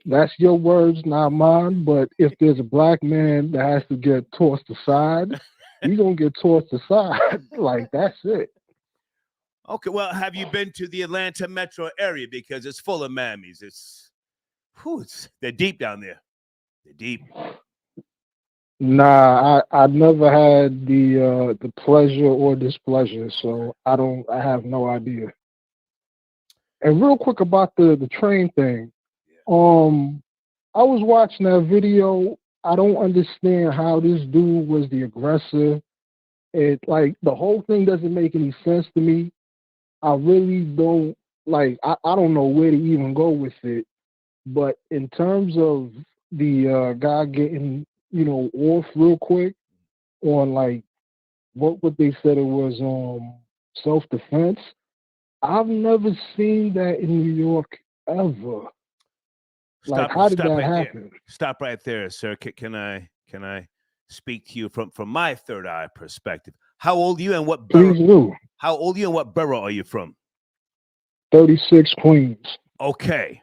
That's your words, not mine. But if there's a black man that has to get tossed aside, you're going to get tossed aside. Like, that's it. Okay, well, have you been to the Atlanta metro area? Because it's full of mammies. They're deep down there. They're deep. Nah, I never had the pleasure or displeasure, so I have no idea. And real quick about the train thing. I was watching that video. I don't understand how this dude was the aggressor. The whole thing doesn't make any sense to me. I really don't I don't know where to even go with it. But in terms of the guy getting, off real quick on what they said it was self-defense, I've never seen that in New York ever. How did that happen? Stop right there, sir. Can I speak to you from my third eye perspective? How old are you and what borough? Please do. How old are you and what borough are you from? 36 Queens. Okay.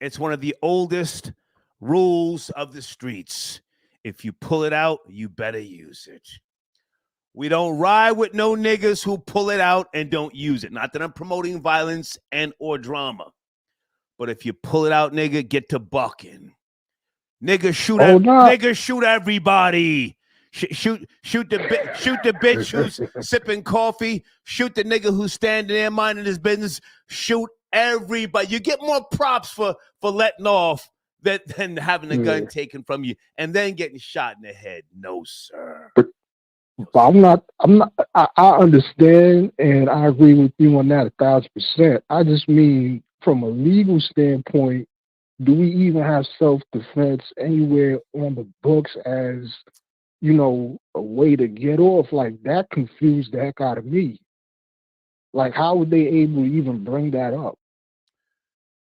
It's one of the oldest Rules of the streets. If you pull it out, you better use it. We don't ride with no niggas who pull it out and don't use it. Not that I'm promoting violence and or drama. But if you pull it out, nigga, get to bucking. Nigga, nigga, shoot everybody. Shoot the bitch who's sipping coffee. Shoot the nigga who's standing there minding his business. Shoot everybody. You get more props for letting off than having a gun taken from you and then getting shot in the head. No, sir. But I understand and I agree with you on that 1,000%. I just mean from a legal standpoint, do we even have self-defense anywhere on the books as, you know, a way to get off? Like, that confused the heck out of me. Like, how were they able to even bring that up?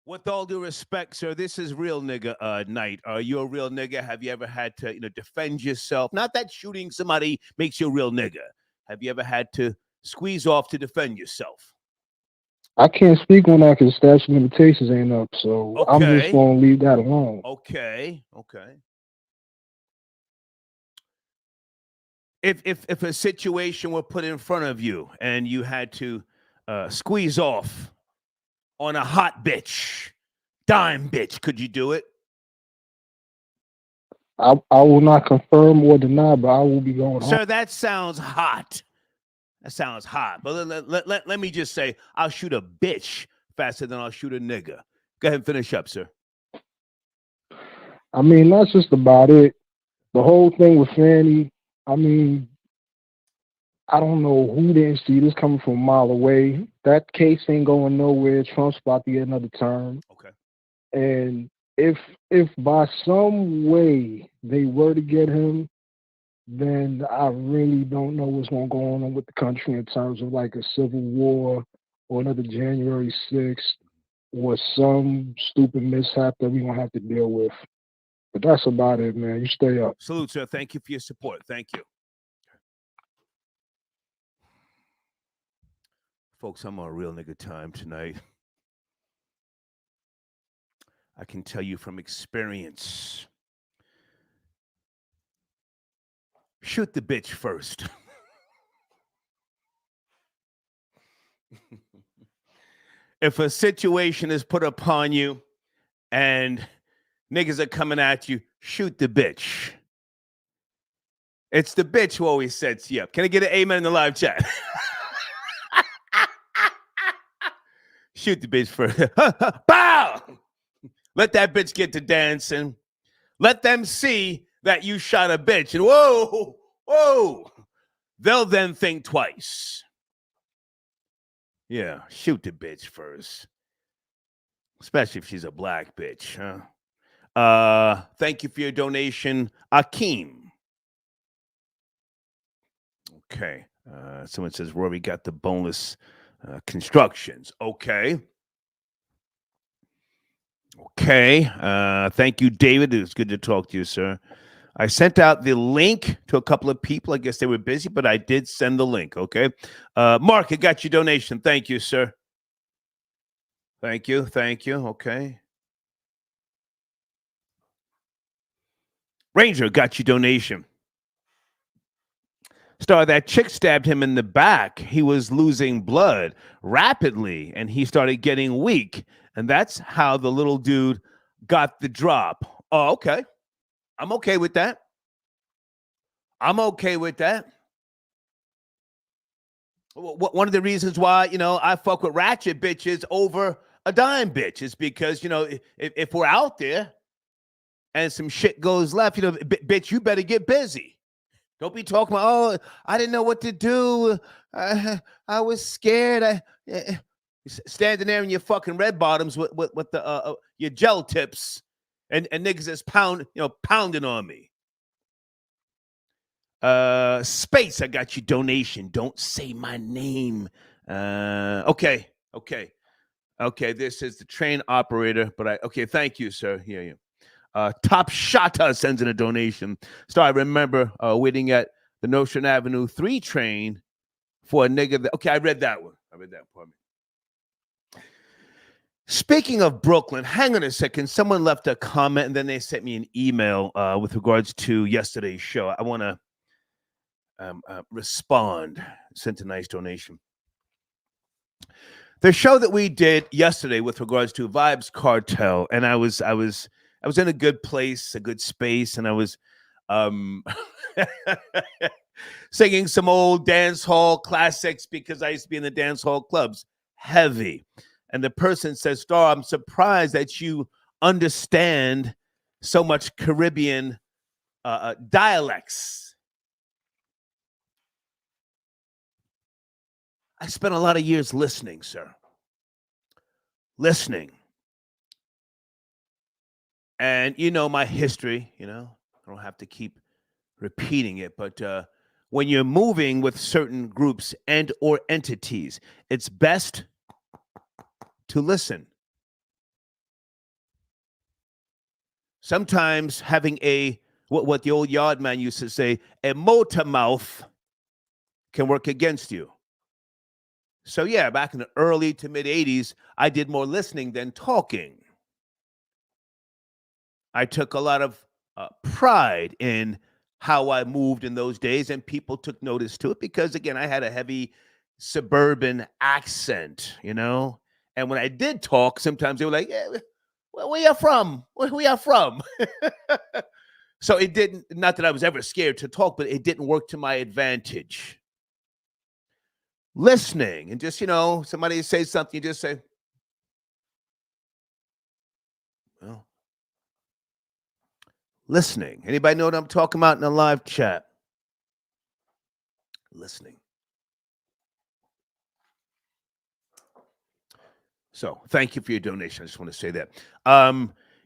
With all due respect, sir, this is real nigga night. Are you a real nigga? Have you ever had to, defend yourself? Not that shooting somebody makes you a real nigga. Have you ever had to squeeze off to defend yourself? I can't speak on that because statute of limitations ain't up, so I'm just going to leave that alone. Okay. If a situation were put in front of you and you had to squeeze off on a hot bitch, dime bitch, could you do it? I will not confirm or deny, but I will be going home. Sir, that sounds hot. That sounds hot. But let me just say, I'll shoot a bitch faster than I'll shoot a nigga. Go ahead and finish up, sir. I mean, that's just about it. The whole thing with Fanny, I mean, I don't know who didn't see this coming from a mile away. That case ain't going nowhere. Trump's about to get another term. Okay. And if by some way they were to get him, then I really don't know what's going to go on with the country in terms of like a civil war or another January 6th or some stupid mishap that we're going to have to deal with. But that's about it, man. You stay up. Salute, sir. Thank you for your support. Thank you. Folks, I'm on a real nigga time tonight. I can tell you from experience. Shoot the bitch first. If a situation is put upon you and niggas are coming at you, shoot the bitch. It's the bitch who always sets you up. Can I get an amen in the live chat? Shoot the bitch first. Bow! Let that bitch get to dancing. Let them see that you shot a bitch. And whoa. They'll then think twice. Yeah, shoot the bitch first. Especially if she's a black bitch, huh? Thank you for your donation, Akeem. Okay. Someone says Rory got the boneless constructions. Okay. Thank you, David. It was good to talk to you, sir. I sent out the link to a couple of people. I guess they were busy, but I did send the link. Okay. Mark, I got your donation. Thank you, sir. Thank you. Okay. Ranger got your donation. Star, that chick stabbed him in the back. He was losing blood rapidly, and he started getting weak. And that's how the little dude got the drop. Oh, okay. I'm okay with that. One of the reasons why, I fuck with ratchet bitches over a dime bitch is because, if we're out there and some shit goes left, bitch, you better get busy. Don't be talking about, I didn't know what to do. I was scared. Standing there in your fucking red bottoms with the your gel tips and niggas is pounding on me. Space, I got your donation. Don't say my name. Okay. This is the train operator, but thank you, sir. Yeah. Top Shata sends in a donation. So I remember waiting at the Notion Avenue 3 train for a nigga. I read that one. Pardon me. Speaking of Brooklyn, hang on a second. Someone left a comment and then they sent me an email with regards to yesterday's show. I want to respond. Sent a nice donation. The show that we did yesterday with regards to Vibes Cartel, and I was in a good place, a good space, and I was singing some old dance hall classics because I used to be in the dance hall clubs, heavy. And the person says, Star, I'm surprised that you understand so much Caribbean dialects. I spent a lot of years listening, sir. Listening. And you know my history, I don't have to keep repeating it, but when you're moving with certain groups and or entities, it's best to listen. Sometimes having what the old yard man used to say, a motor mouth can work against you. So yeah, back in the early to mid 80s, I did more listening than talking. I took a lot of pride in how I moved in those days, and people took notice to it because, again, I had a heavy suburban accent, And when I did talk, sometimes they were like, yeah, where you from? Where you from? So it didn't, not that I was ever scared to talk, but it didn't work to my advantage. Listening and just, somebody says something, you just say, well, listening. Anybody know what I'm talking about in the live chat? Listening. So thank you for your donation. I just want to say that.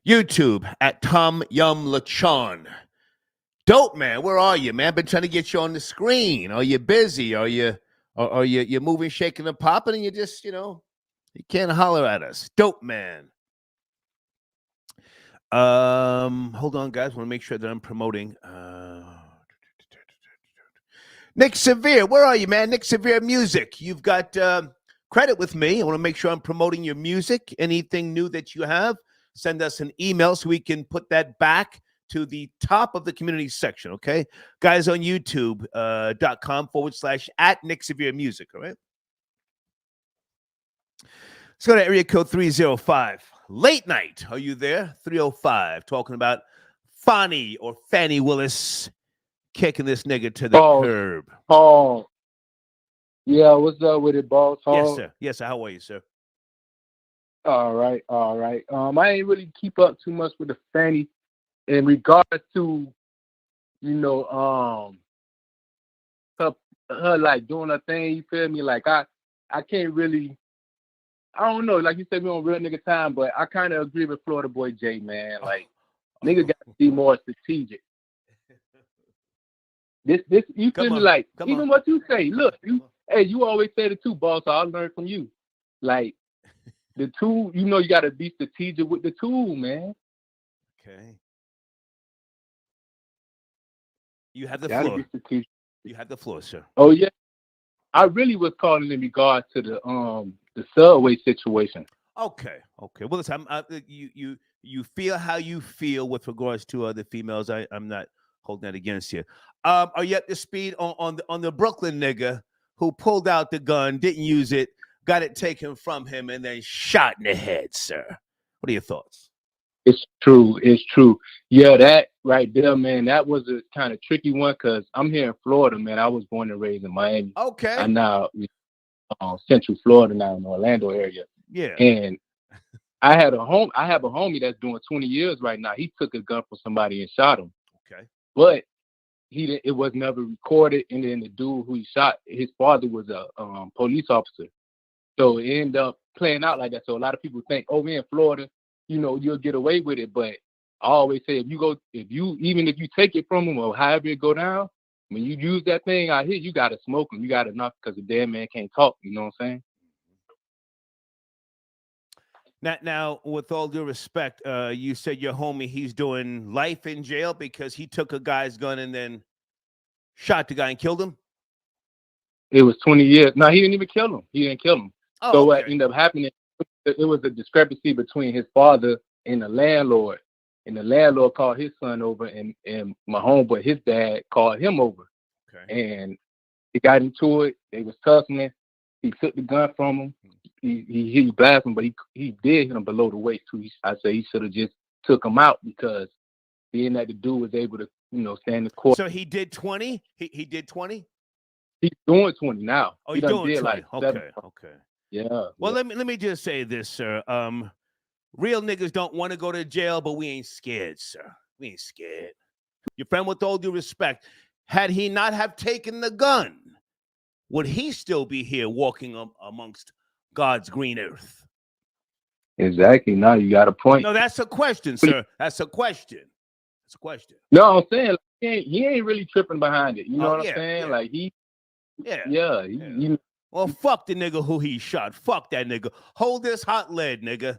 YouTube at Tom Yum Lachon. Dope, man. Where are you, man? Been trying to get you on the screen. Are you busy? Are you you're moving, shaking, and popping, and you just, you can't holler at us. Dope, man. Hold on, guys. Want to make sure that I'm promoting. Nick Severe, where are you, man? Nick Severe Music. You've got credit with me. I want to make sure I'm promoting your music. Anything new that you have, send us an email so we can put that back to the top of the community section, okay? Guys on YouTube.com/@ Nick Severe Music, all right? Let's go to area code 305. Late night, are you there? 305, talking about Fanny or Fanny Willis kicking this nigga to the curb. Oh, yeah, what's up with it, boss? Yes, sir. Yes, sir. How are you, sir? All right. I ain't really keep up too much with the Fanny in regards to, her like doing her thing. You feel me? Like I can't really. I don't know. Like you said, we on real nigga time, but I kind of agree with Florida Boy J, man. Like nigga got to be more strategic. This you feel me? Like even what you say. Look, you always say it too, boss. So I learned from you. Like the tool, you got to be strategic with the tool, man. Okay. You have the floor. You have the floor, sir. Oh yeah. I really was calling in regard to the subway situation. Okay. Well, listen, you feel how you feel with regards to other females. I'm not holding that against you. Are you up to speed on the Brooklyn nigga who pulled out the gun, didn't use it, got it taken from him, and then shot in the head, sir? What are your thoughts? It's true. Yeah, that right there, man, that was a kind of tricky one because I'm here in Florida, man. I was born and raised in Miami. Okay. I'm now Central Florida now in the Orlando area. Yeah. And I have a homie that's doing 20 years right now. He took a gun from somebody and shot him. Okay. But it was never recorded. And then the dude who he shot, his father was a police officer. So it ended up playing out like that. So a lot of people think, oh, we're in Florida, you'll get away with it. But I always say, even if you take it from him or however it go down, when you use that thing out here, you got to smoke him. You got to knock because the dead man can't talk. You know what I'm saying? Now, with all due respect, you said your homie, he's doing life in jail because he took a guy's gun and then shot the guy and killed him? It was 20 years. No, he didn't even kill him. He didn't kill him. Oh, so okay. what ended up happening, was a discrepancy between his father and the landlord. And the landlord called his son over, and my homeboy, his dad, called him over. Okay. And he got into it. They was tussling. He took the gun from him. He blasted him, but he did hit him below the waist too. I say he should have just took him out, because being that the dude was able to, stand in court. So he did 20? He did 20? He's doing 20 now. Oh, he he's done doing did 20. like 7. Okay. Yeah. Well, let me just say this, sir. Real niggas don't want to go to jail, but we ain't scared, sir. We ain't scared. Your friend, with all due respect, had he not have taken the gun, would he still be here walking amongst God's green earth? Exactly. Now you got a point. No, that's a question, sir. That's a question. It's a question. No, I'm saying like, he ain't really tripping behind it. You know what I'm saying? Yeah. Like Yeah. Well, fuck the nigga who he shot. Fuck that nigga. Hold this hot lead, nigga.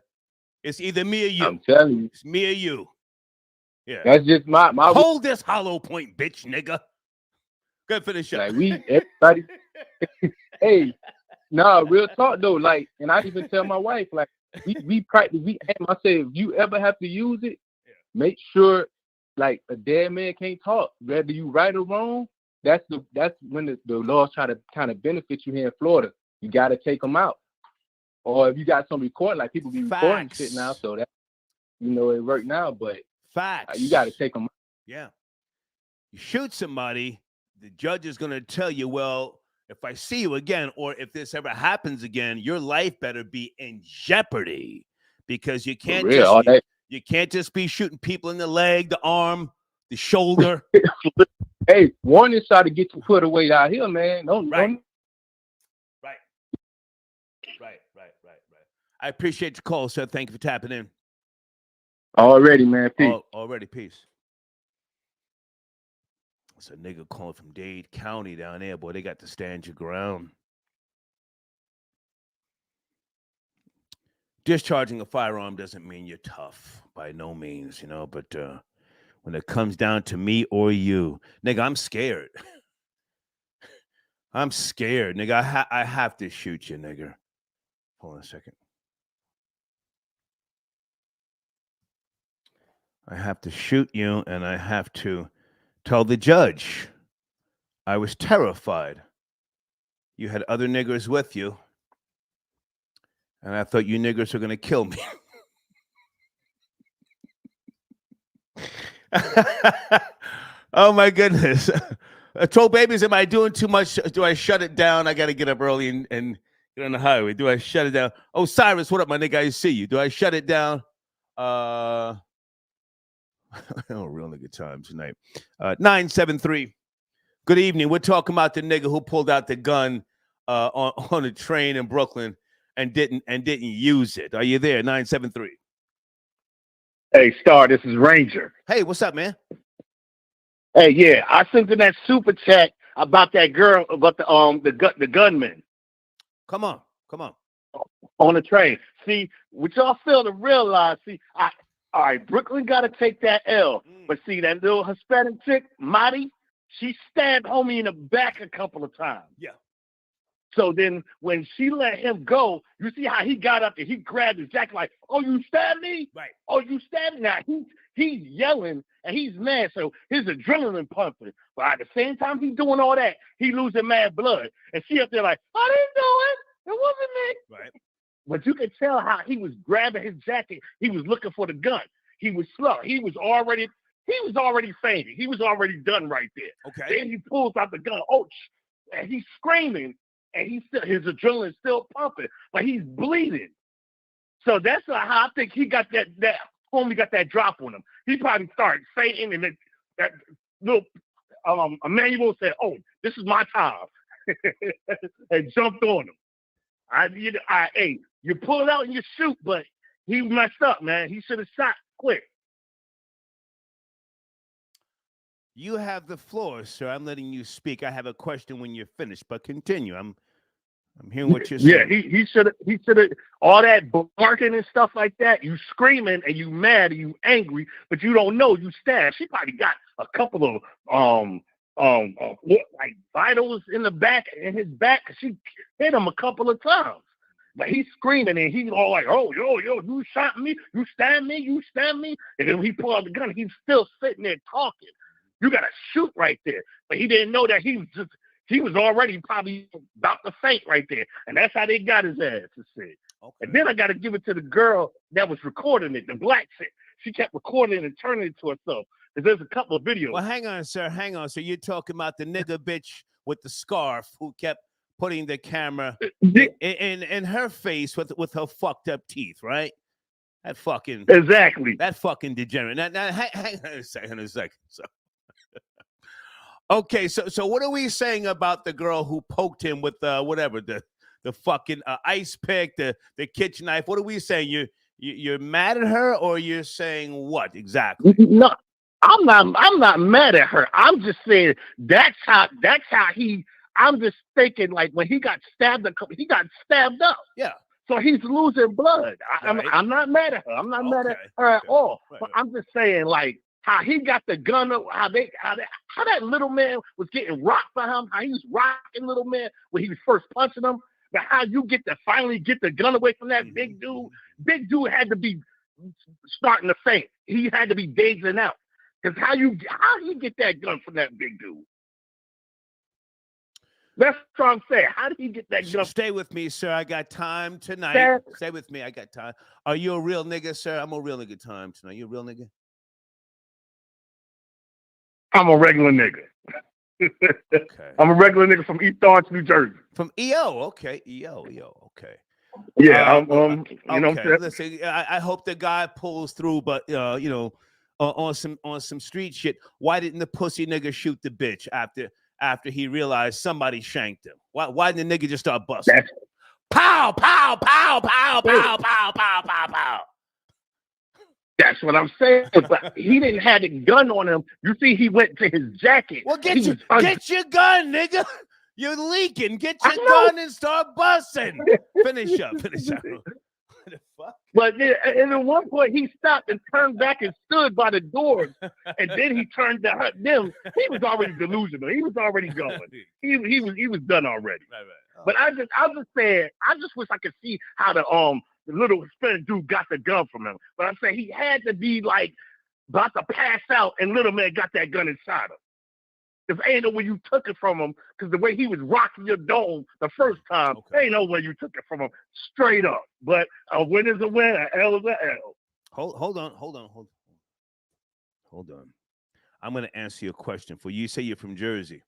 It's either me or you. I'm telling you. It's me or you. Yeah. That's just my Hold this hollow point, bitch, nigga. Go finish up. Like everybody. Hey, no, real talk though. Like, and I even tell my wife, like, we practice. I say, if you ever have to use it, make sure, like, a dead man can't talk. Whether you right or wrong, that's when the laws try to kind of benefit you here in Florida. You got to take them out. Or if you got some recording, like people be recording shit now, so that it work now. But facts, you got to take them out. Yeah, you shoot somebody, the judge is gonna tell you, well, if I see you again, or if this ever happens again, your life better be in jeopardy, because you can't you can't just be shooting people in the leg, the arm, the shoulder. Hey, warning shot to get your foot away out here, man. Right. I appreciate the call, sir. Thank you for tapping in. Already, man. Peace. Already, peace. It's a nigga calling from Dade County down there. Boy, they got to stand your ground. Discharging a firearm doesn't mean you're tough, by no means, but when it comes down to me or you, nigga, I'm scared. I'm scared, nigga. I have to shoot you, nigga. Hold on a second. I have to shoot you, and I have to tell the judge I was terrified. You had other niggers with you, and I thought you niggers were going to kill me. Oh, my goodness. Troll babies, am I doing too much? Do I shut it down? I got to get up early and get on the highway. Do I shut it down? Oh, Cyrus, what up, my nigga? I see you. Do I shut it down? Real nigga time tonight. 973. Good evening. We're talking about the nigga who pulled out the gun on a train in Brooklyn and didn't use it. Are you there? 973. Hey, Star, this is Ranger. Hey, what's up, man? Hey, yeah, I sent in that super chat about that girl, about the gunman. Come on. On the train. See, what y'all fail to realize, all right, Brooklyn got to take that L. But see, that little Hispanic chick, Marty, she stabbed homie in the back a couple of times. Yeah. So then when she let him go, you see how he got up and he grabbed his jacket like, oh, you stabbed me? Right. Oh, you stabbed me? Now, he's yelling and he's mad, so his adrenaline pumping. But at the same time he's doing all that, he losing mad blood. And she up there like, I didn't do it. It wasn't me. Right. But you could tell how he was grabbing his jacket. He was looking for the gun. He was slow. He was already fainting. He was already done right there. Okay. Then he pulls out the gun. Oh, and he's screaming, and his adrenaline's still pumping, but he's bleeding. So that's how I think he got that homie got that drop on him. He probably started fainting, and then that little Emmanuel said, "Oh, this is my time," and jumped on him. Hey, you pull it out and you shoot, but he messed up, man. He should have shot quick. You have the floor, sir. I'm letting you speak. I have a question when you're finished, but continue. I'm hearing what you're saying. Yeah, he should have all that barking and stuff like that. You screaming and you mad and you angry, but you don't know you stabbed. She probably got a couple of like vitals in the back, in his back. She hit him a couple of times. But he's screaming and he's all like, "Oh, yo, you shot me, you stabbed me, you stabbed me." And then he pulled out the gun. He's still sitting there talking. You gotta shoot right there. But he didn't know that he was already probably about to faint right there. And that's how they got his ass, to see. Okay. And then I gotta give it to the girl that was recording it, the black chick. She kept recording it and turning it to herself. Because there's a couple of videos. Well, hang on, sir. Hang on. So you're talking about the nigga bitch with the scarf who kept putting the camera in her face with her fucked up teeth, right? That fucking exactly. That fucking degenerate. Now hang on a second. So, okay, so what are we saying about the girl who poked him with whatever the fucking ice pick, the kitchen knife? What are we saying? You're mad at her, or you're saying what exactly? No, I'm not mad at her. I'm just saying that's how he. I'm just thinking, like, when he got stabbed up. Yeah. So he's losing blood. I'm not mad at her. I'm not mad at her at all. Right, but I'm just saying, like, how he got the gun up, how that little man was getting rocked by him, how he was rocking little man when he was first punching him, but how you finally get the gun away from that big dude. Big dude had to be starting to faint. He had to be dazing out. Because how you get that gun from that big dude? That's what I'm saying. How did he get that gun? Stay with me, sir. I got time tonight. Stay with me. I got time. Are you a real nigga, sir? I'm a real nigga time tonight. You a real nigga? I'm a regular nigga. Okay. I'm a regular nigga from East Orange, New Jersey. From EO, okay. EO, okay. Yeah, you know what I'm saying? Listen, I hope the guy pulls through, but you know, on some street shit. Why didn't the pussy nigga shoot the bitch after he realized somebody shanked him? Why didn't the nigga just start busting? Pow, pow, pow, pow, pow, pow, pow, pow, pow. That's what I'm saying. But he didn't have the gun on him. You see, he went to his jacket. Well, get your gun, nigga. You're leaking. Get your gun and start busting. Finish up. What the fuck? But then, and at one point, he stopped and turned back and stood by the doors. And then he turned to them. He was already delusional. He was already going. He was done already. Right. Oh. But I just saying, I just wish I could see how the little Hispanic dude got the gun from him. But I'm saying he had to be like about to pass out, and little man got that gun inside him. Because ain't no way you took it from him, because the way he was rocking your dome the first time, ain't no way you took it from him straight up. But a win is a win, an L is an L. Hold on. I'm going to answer your question for you. You say you're from Jersey.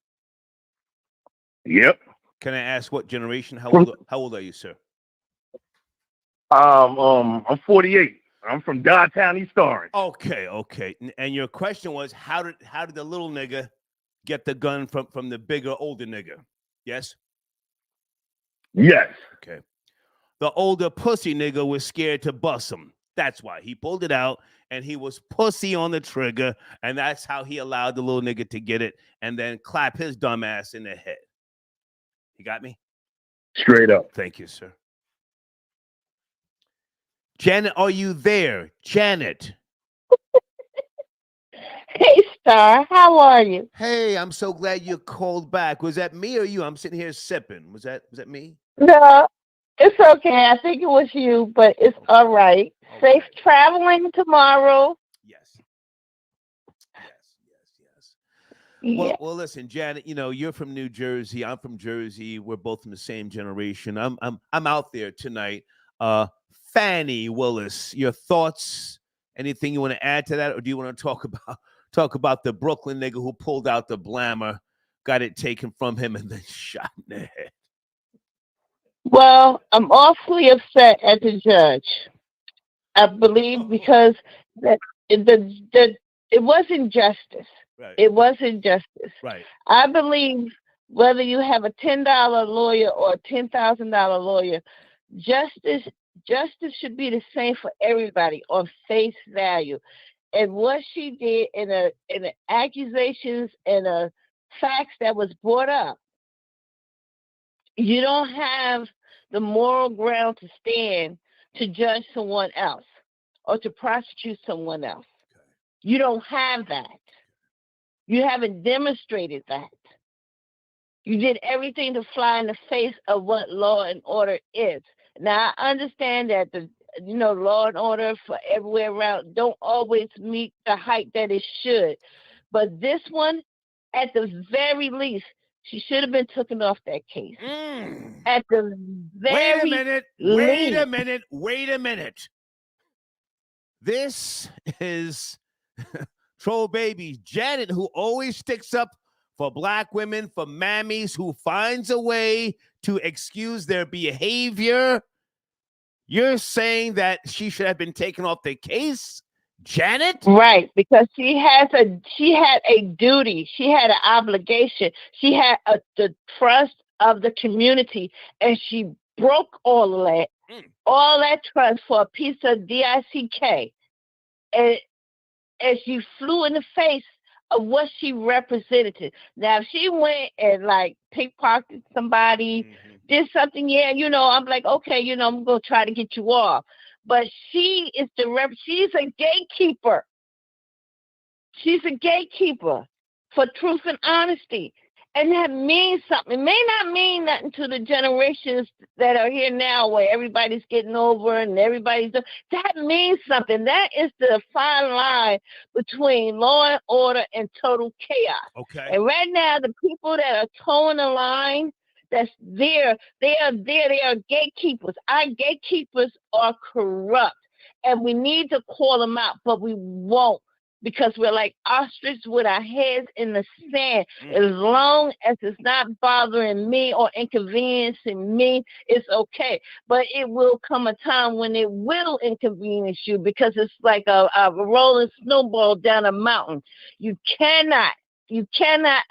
Yep. Can I ask what generation? How old are you, sir? I'm 48. I'm from downtown East Orange. Okay. And your question was, how did the little nigga get the gun from the bigger, older nigga? Yes? Yes. Okay. The older pussy nigga was scared to bust him. That's why he pulled it out, and he was pussy on the trigger, and that's how he allowed the little nigga to get it and then clap his dumb ass in the head. You got me? Straight up. Thank you, sir. Janet, are you there? Janet. Hey, Star. How are you? Hey, I'm so glad you called back. Was that me or you? I'm sitting here sipping. Was that me? No, it's okay. I think it was you, but it's all right. Okay. Safe traveling tomorrow. Yes. Well, listen, Janet, you know, you're from New Jersey. I'm from Jersey. We're both from the same generation. I'm out there tonight. Fanny Willis, your thoughts? Anything you want to add to that, or do you want to talk about the Brooklyn nigga who pulled out the blammer, got it taken from him, and then shot in the head? Well, I'm awfully upset at the judge. I believe because that it wasn't justice. Right. It wasn't justice. Right. I believe whether you have a $10 lawyer or a $10,000 lawyer, justice should be the same for everybody on face value. And what she did in the accusations and the facts that was brought up, you don't have the moral ground to stand to judge someone else or to prosecute someone else. Okay. You don't have that. You haven't demonstrated that. You did everything to fly in the face of what law and order is. Now I understand that the law and order for everywhere around don't always meet the height that it should, but this one, at the very least, she should have been taken off that case. At the very Wait a minute. least. Wait a minute. Wait a minute. This is Troll Baby Janet, who always sticks up for black women, for mammies, who finds a way to excuse their behavior. You're saying that she should have been taken off the case, Janet? Right, because she had a duty, she had an obligation, she had the trust of the community, and she broke all of that trust for a piece of DICK, and she flew in the face of what she represented. Now, if she went and like pickpocketed somebody, did something, I'm like, okay, I'm gonna try to get you off. But she is she's a gatekeeper. She's a gatekeeper for truth and honesty. And that means something. It may not mean nothing to the generations that are here now where everybody's getting over and that means something. That is the fine line between law and order and total chaos. Okay. And right now, the people that are towing the line, that's there, they are gatekeepers. Our gatekeepers are corrupt. And we need to call them out, but we won't. Because we're like ostrich with our heads in the sand. As long as it's not bothering me or inconveniencing me, it's okay. But it will come a time when it will inconvenience you, because it's like a rolling snowball down a mountain. You cannot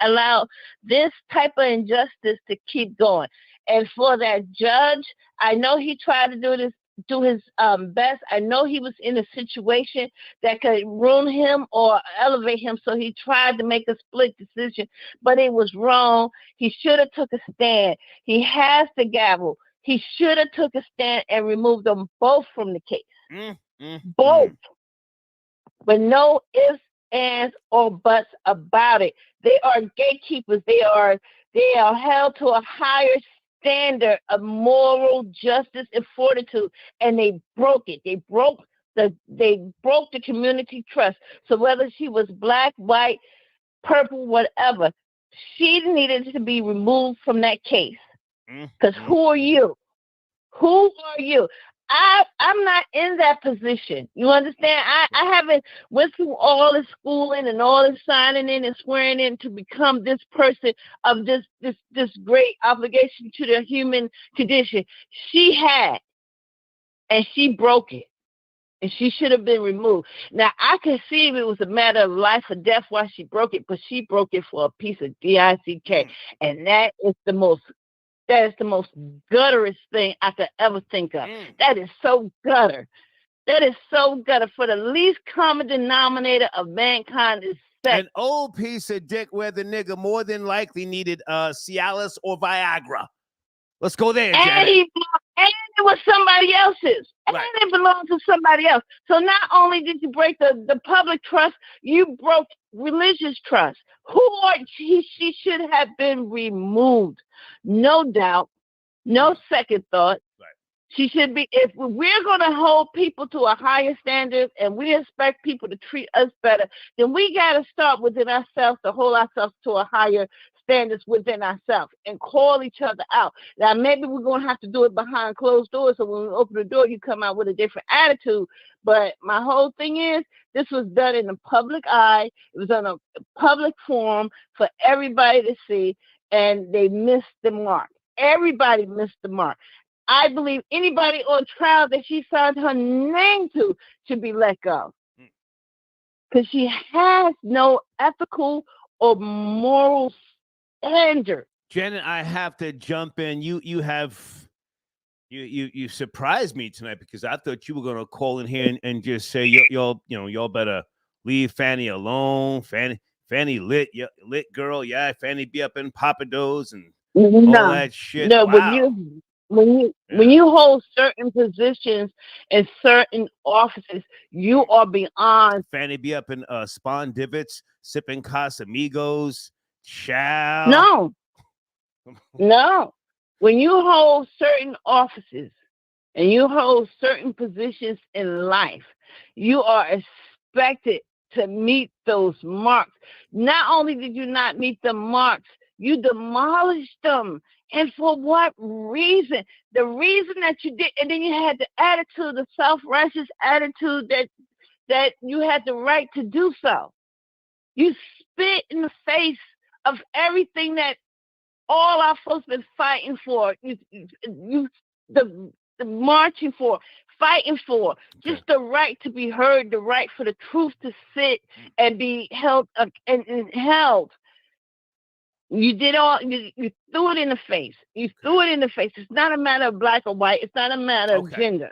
allow this type of injustice to keep going. And for that judge, I know he tried to do his best. I know he was in a situation that could ruin him or elevate him, so he tried to make a split decision, but it was wrong. He should have took a stand. He has the gavel. He should have took a stand and removed them both from the case. Both. But no ifs, ands, or buts about it. They are gatekeepers. They are held to a higher standard of moral justice and fortitude, and they broke it. They broke the community trust. So whether she was black, white, purple, whatever, she needed to be removed from that case. Because who are you? Who are you? I'm not in that position. You understand? I haven't went through all the schooling and all the signing in and swearing in to become this person of this great obligation to the human condition. She had, and she broke it. And she should have been removed. Now, I can see if it was a matter of life or death why she broke it, but she broke it for a piece of DICK. And that is the most gutterous thing I could ever think of. That is so gutter. That is so gutter. For the least common denominator of mankind is sex. An old piece of dick where the nigga more than likely needed Cialis or Viagra. Let's go there, Janet. And it was somebody else's. And it belonged to somebody else. So not only did you break the public trust, you broke religious trust. She should have been removed. No doubt. No second thought. She should be. If we're going to hold people to a higher standard and we expect people to treat us better, then we got to start within ourselves to hold ourselves to a higher standards within ourselves and call each other out. Now, maybe we're going to have to do it behind closed doors, so when we open the door, you come out with a different attitude. But my whole thing is, this was done in the public eye. It was on a public forum for everybody to see, and they missed the mark. Everybody missed the mark. I believe anybody on trial that she signed her name to should be let go. Because she has no ethical or moral standard. Janet, I have to jump in. You surprised me tonight, because I thought you were going to call in here and just say y'all better leave Fanny alone. Fanny lit girl. Yeah, Fanny be up in Papados and all that shit. No, wow. When you hold certain positions in certain offices, you are beyond. Fanny be up in Spawn Divots, sipping Casamigos. Child. No. When you hold certain offices, and you hold certain positions in life, you are expected to meet those marks. Not only did you not meet the marks, you demolished them. And for what reason? The reason that you did, and then you had the attitude, the self-righteous attitude that you had the right to do so. You spit in the face of everything that all our folks been fighting for. The marching for, fighting for, just the right to be heard, the right for the truth to sit and be held and held. You did all. You threw it in the face. You threw it in the face. It's not a matter of black or white. It's not a matter of gender.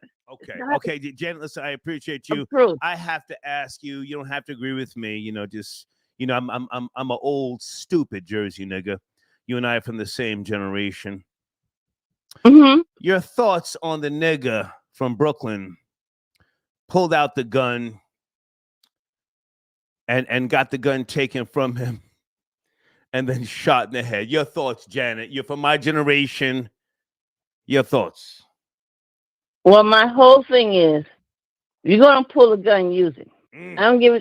Okay, Janet. Listen, I appreciate you. I have to ask you. You don't have to agree with me. You know, just I'm an old stupid Jersey nigga. You and I are from the same generation. Mm-hmm. Your thoughts on the nigga from Brooklyn pulled out the gun and got the gun taken from him and then shot in the head. Your thoughts, Janet. You're from my generation. Your thoughts. Well, my whole thing is, you're gonna pull a gun, use it. I don't give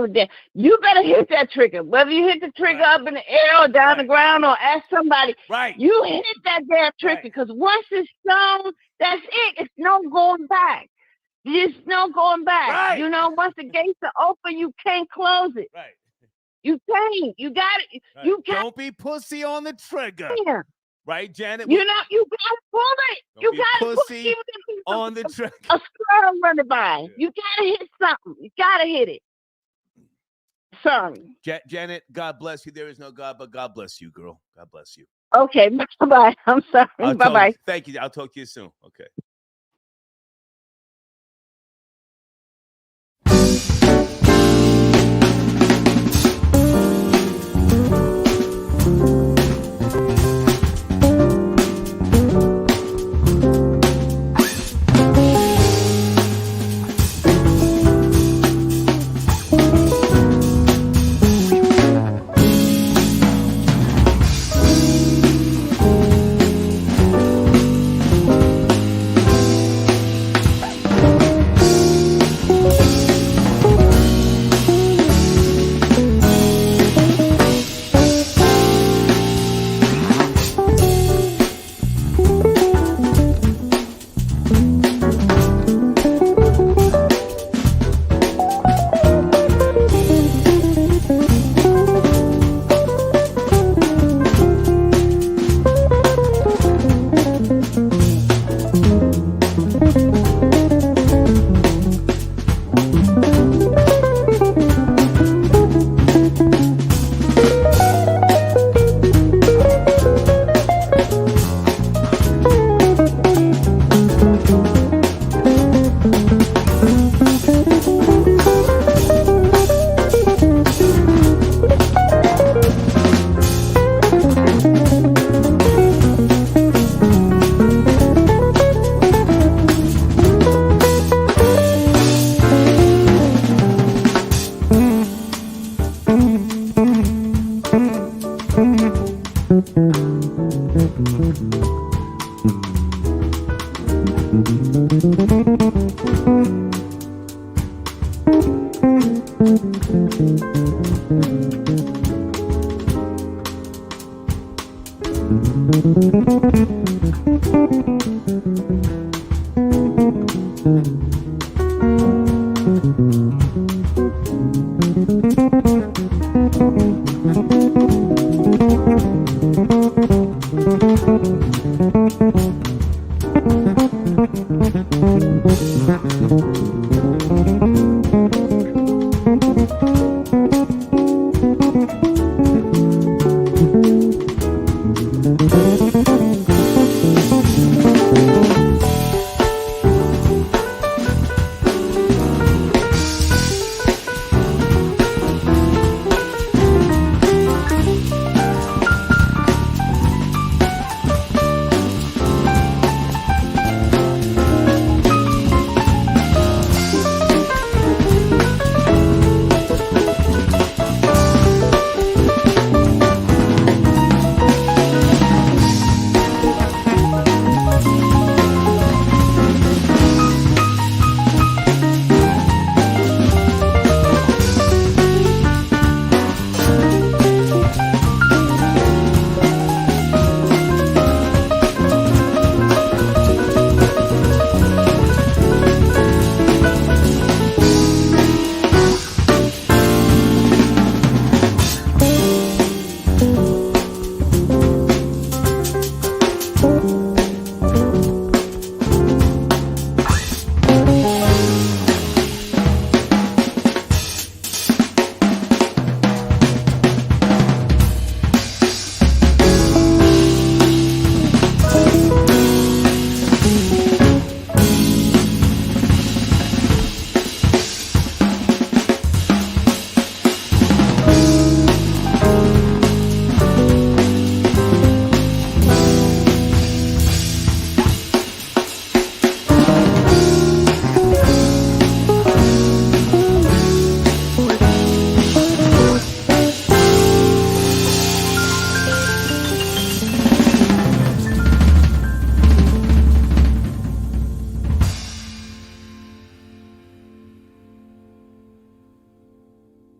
a damn. You better hit that trigger. Whether you hit the trigger up in the air or down the ground or ask somebody, you hit that damn trigger, because once it's shown, that's it. It's no going back. There's no going back. You know, once the gates are open, you can't close it. You can't. You got it. You can't. Don't be pussy on the trigger. Yeah. Right, Janet? You know, you gotta pull it. Don't You gotta pussy on the trigger. A squirrel running by. You gotta hit something. You gotta hit it. Sorry. Janet, God bless you. There is no God, but God bless you, girl. God bless you. Okay, bye-bye. I'm sorry. Bye-bye. Thank you. I'll talk to you soon. Okay. Thank you.